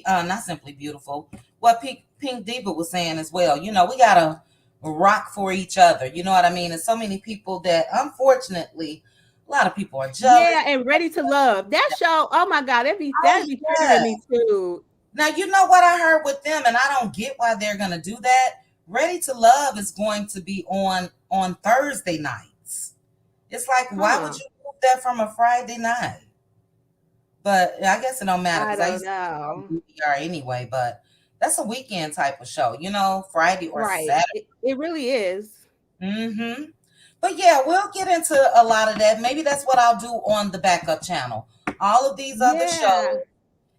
not Simply Beautiful, what Pink Diva was saying as well. We got to rock for each other. You know what I mean? There's so many people that, unfortunately, a lot of people are jealous. Yeah, and Ready to Love. That show, oh my God, that'd be triggering me too. Now, you know what I heard with them, and I don't get why they're going to do that. Ready to Love is going to be on Thursday nights. It's like, why would you move that from a Friday night? But I guess it don't matter. I don't know. Anyway, but that's a weekend type of show, Friday or Saturday. It really is. Mm-hmm. But yeah, we'll get into a lot of that. Maybe that's what I'll do on the backup channel. All of these other shows.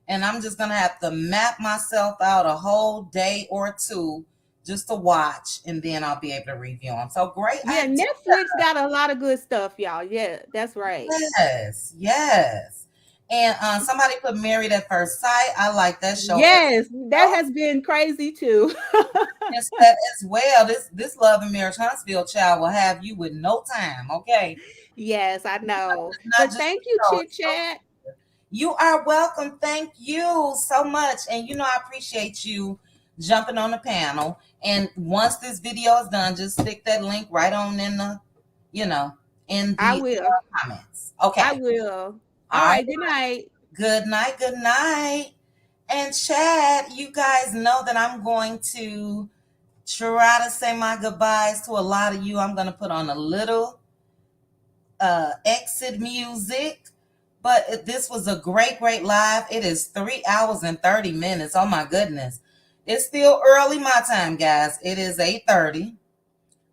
And I'm just going to have to map myself out a whole day or two just to watch. And then I'll be able to review them. So great. Yeah, Netflix got a lot of good stuff, y'all. Yeah, that's right. Yes. And somebody put Married at First Sight. I like that show. Yes, that has been crazy too. And said as well, this Love and Marriage Huntsville child will have you with no time, okay? Yes, I know. It's not But just thank the you, show, Chit it's social. Chat. You are welcome. Thank you so much. And I appreciate you jumping on the panel. And once this video is done, just stick that link right on in the, in I the will. comments. Okay. I will. All All right. right. Good night. Good night. Good night. And Chad, you guys know that I'm going to try to say my goodbyes to a lot of you. I'm going to put on a little exit music. But this was a great live. It is 3 hours and 30 minutes. Oh my goodness. It's still early my time, guys. It is 8:30,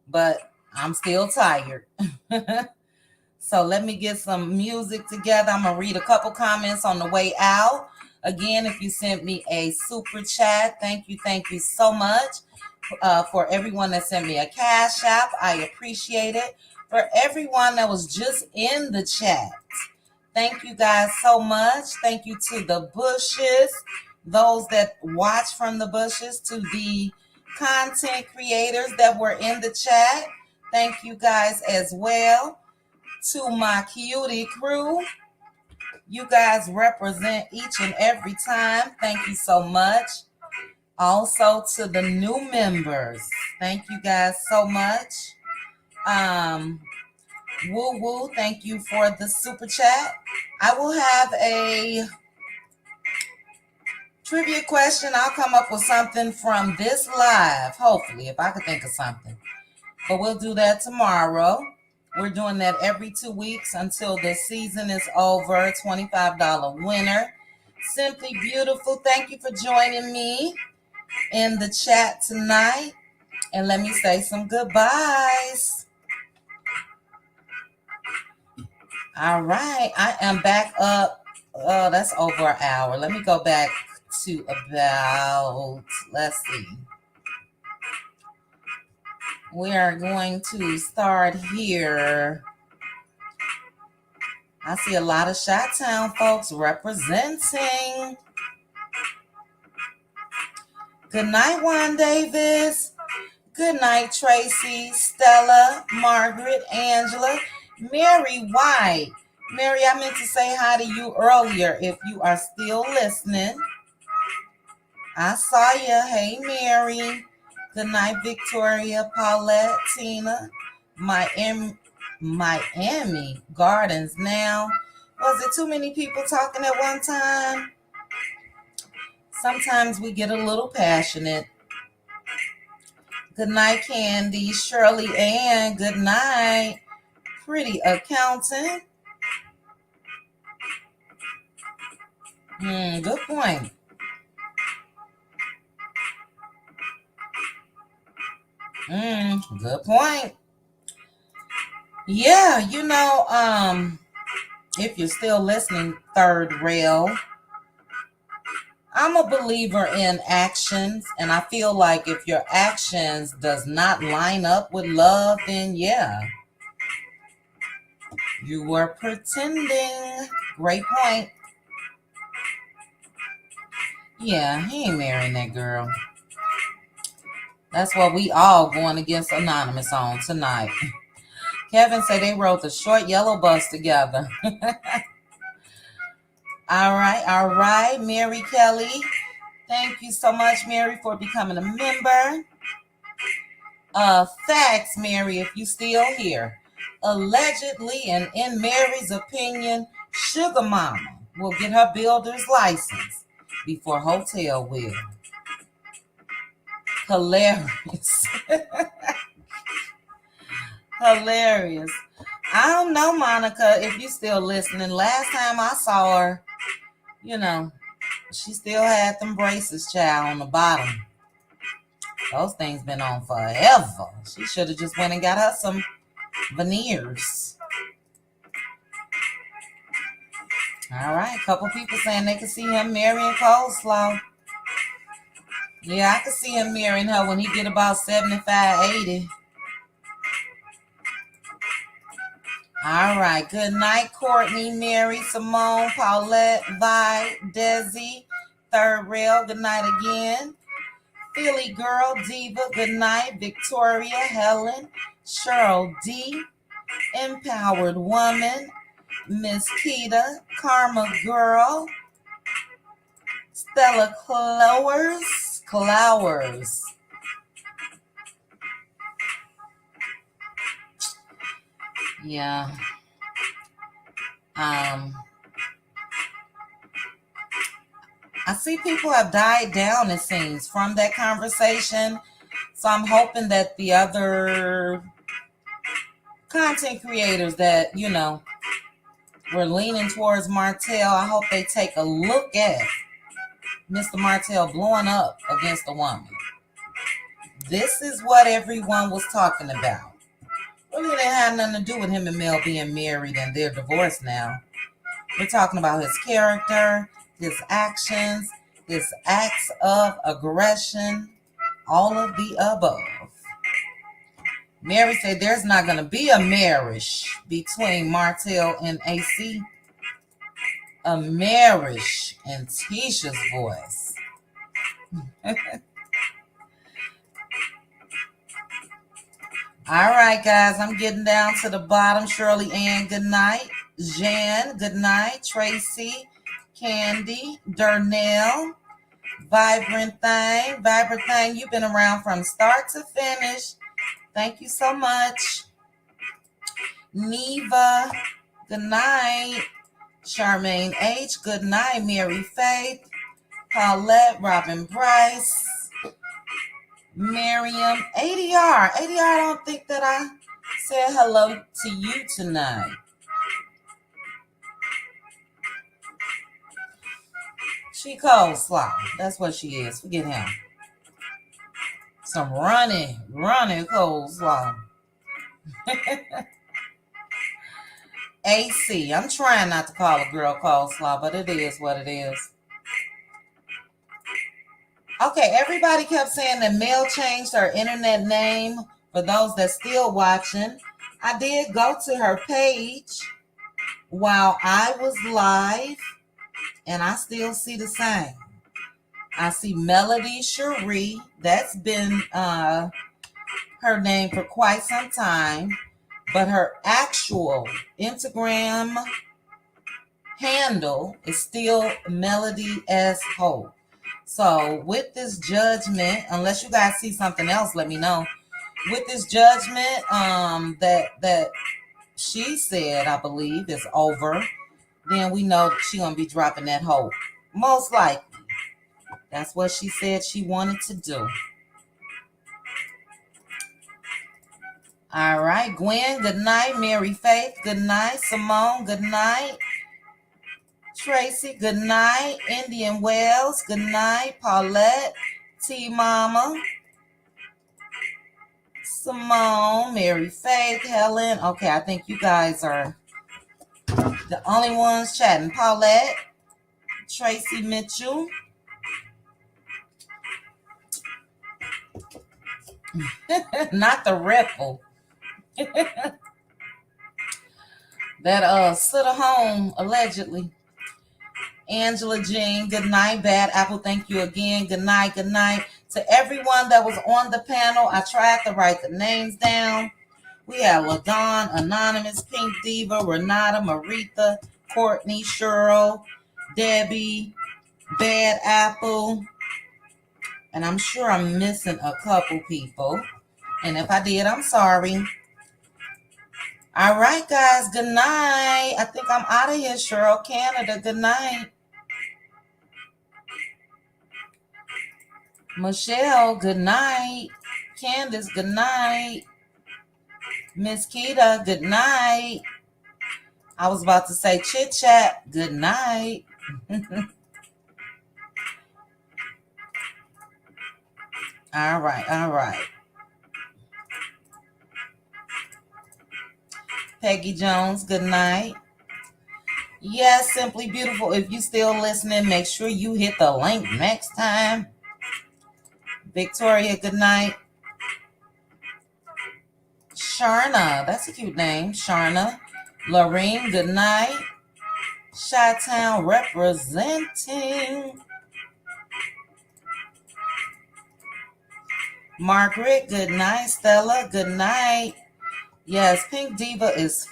but I'm still tired. So let me get some music together. I'm going to read a couple comments on the way out. Again, if you sent me a super chat, thank you so much. For everyone that sent me a Cash App, I appreciate it. For everyone that was just in the chat, thank you guys so much. Thank you to the bushes, those that watch from the bushes, to the content creators that were in the chat. Thank you guys as well. To my cutie crew, you guys represent each and every time. Thank you so much. Also to the new members, thank you guys so much. Woo woo, thank you for the super chat. I will have a trivia question. I'll come up with something from this live, hopefully, if I could think of something. But we'll do that tomorrow. We're doing that every 2 weeks until the season is over. $25 winner. Simply beautiful. Thank you for joining me in the chat tonight. And let me say some goodbyes. All right. I am back up. Oh, that's over an hour. Let me go back to about, let's see. We are going to start here. I see a lot of Chi-Town folks representing. Good night, Juan Davis. Good night, Tracy, Stella, Margaret, Angela, Mary White. Mary, I meant to say hi to you earlier if you are still listening. I saw you. Hey, Mary. Good night, Victoria, Paulette, Tina, Miami Gardens now. Was it too many people talking at one time? Sometimes we get a little passionate. Good night, Candy, Shirley Ann. Good night, Pretty Accountant. Good point. Good point. Yeah, if you're still listening, third rail, I'm a believer in actions, and I feel like if your actions does not line up with love, then yeah, you were pretending. Great point. Yeah, he ain't marrying that girl. That's what we all going against Anonymous on tonight. Kevin said they rode the short yellow bus together. All right. Mary Kelly. Thank you so much, Mary, for becoming a member. Facts, Mary, if you still here. Allegedly, and in Mary's opinion, Sugar Mama will get her builder's license before Hotel will. Hilarious. Hilarious. I don't know, Monica, if you still listening. Last time I saw her, she still had them braces, child, on the bottom. Those things been on forever. She should have just went and got her some veneers. All right, a couple people saying they can see him marrying Coleslaw. Yeah, I could see him marrying her when he get about 75, 80. All right, good night, Courtney, Mary, Simone, Paulette, Vi, Desi, third rail, good night again. Philly Girl, Diva, good night. Victoria, Helen, Cheryl D, Empowered Woman, Miss Keita, Karma Girl, Stella Clowers. Yeah. I see people have died down, it seems, from that conversation. So I'm hoping that the other content creators that, were leaning towards Martell, I hope they take a look at Mr. Martell blowing up against a woman. This is what everyone was talking about. Really didn't have nothing to do with him and Mel being married and they're divorced now. We're talking about his character, his actions, his acts of aggression, all of the above. Mary said there's not going to be a marriage between Martell and AC. A marriage in Tisha's voice. All right, guys, I'm getting down to the bottom. Shirley Ann, good night. Jan, good night. Tracy, Candy, Darnell, Vibrant Thing, you've been around from start to finish. Thank you so much. Neva, good night. Charmaine H, good night. Mary Faith, Paulette, Robin Bryce, Miriam, ADR. I don't think that I said hello to you tonight. She coleslaw. That's what she is. Forget him. Some running coleslaw. AC. I'm trying not to call a girl coleslaw, but it is what it is. Okay, everybody kept saying that Mel changed her internet name. For those that still watching, I did go to her page while I was live, and I still see the same. I see Melody Cherie. That's been her name for quite some time, but her actual Instagram handle is still Melody S. Hope. So with this judgment, unless you guys see something else, let me know. With this judgment that she said, I believe, is over, then we know that she's going to be dropping that Hope. Most likely. That's what she said she wanted to do. All right, Gwen, good night. Mary Faith, good night. Simone, good night. Tracy, good night. Indian Wells, good night. Paulette, T Mama, Simone, Mary Faith, Helen. Okay, I think you guys are the only ones chatting. Paulette, Tracy Mitchell. Not the ripple. That sit at home allegedly. Angela Jean, good night. Bad Apple, thank you again. Good night, good night. To everyone that was on the panel, I tried to write the names down. We have LaDawn, Anonymous, Pink Diva, Renata, Maritha, Courtney, Cheryl, Debbie, Bad Apple, and I'm sure I'm missing a couple people. And if I did, I'm sorry. All right, guys, good night. I think I'm out of here, Cheryl, Canada. Good night. Michelle, good night. Candace, good night. Miss Keita, good night. I was about to say Chit Chat, good night. All right. Peggy Jones, good night. Yes, Simply Beautiful. If you still listening, make sure you hit the link next time. Victoria, good night. Sharna, that's a cute name. Sharna. Lorene, good night. Chi-Town representing. Margaret, good night. Stella, good night. Yes, Pink Diva is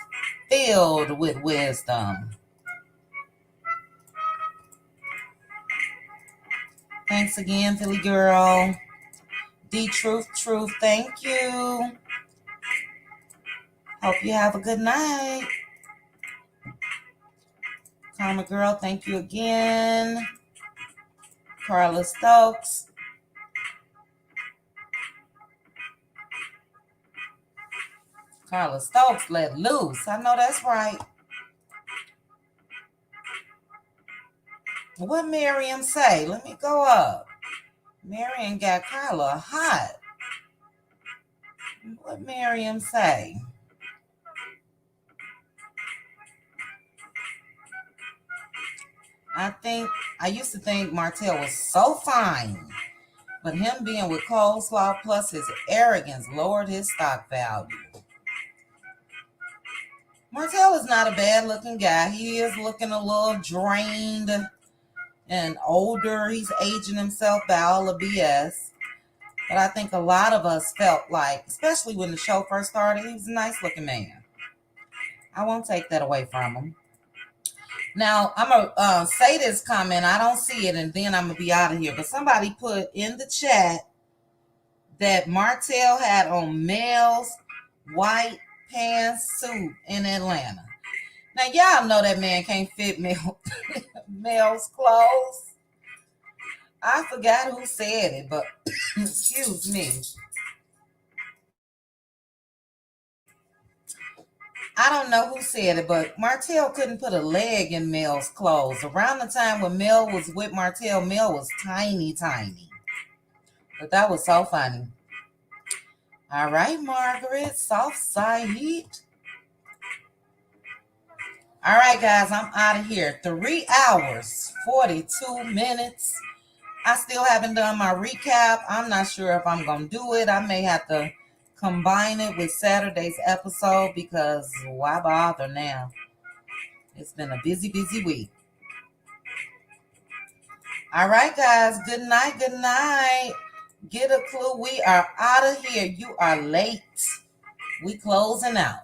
filled with wisdom. Thanks again, Philly Girl. Truth, thank you. Hope you have a good night. Karma Girl, thank you again. Carla Stokes. Carla Stokes let loose. I know that's right. What Miriam say? Let me go up. Miriam got Carla hot. What Miriam say? I used to think Martell was so fine, but him being with Coleslaw plus his arrogance lowered his stock value. Martell is not a bad looking guy. He is looking a little drained and older. He's aging himself by all the BS. But I think a lot of us felt like, especially when the show first started, he was a nice looking man. I won't take that away from him. Now, I'm going to say this comment. I don't see it, and then I'm going to be out of here. But somebody put in the chat that Martell had on Mel's white pants suit in Atlanta. Now, y'all know that man can't fit Mel's clothes. I forgot who said it, but excuse me. I don't know who said it, but Martell couldn't put a leg in Mel's clothes. Around the time when Mel was with Martell, Mel was tiny. But that was so funny. All right, Margaret, soft side. All right, guys, I'm out of here. 3 hours, 42 minutes. I still haven't done my recap. I'm not sure if I'm going to do it. I may have to combine it with Saturday's episode because why bother now? It's been a busy week. All right, guys. Good night. Get a clue. We are out of here. You are late. We closing out.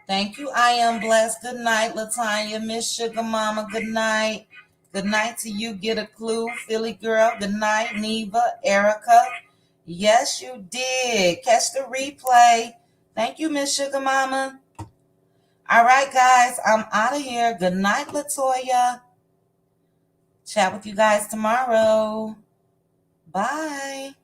Thank you. I am blessed. Good night, Latanya, Miss Sugar Mama. Good night. Good night to you. Get a clue, Philly Girl. Good night, Neva, Erica. Yes, you did. Catch the replay. Thank you, Miss Sugar Mama. All right, guys. I'm out of here. Good night, Latoya. Chat with you guys tomorrow. Bye.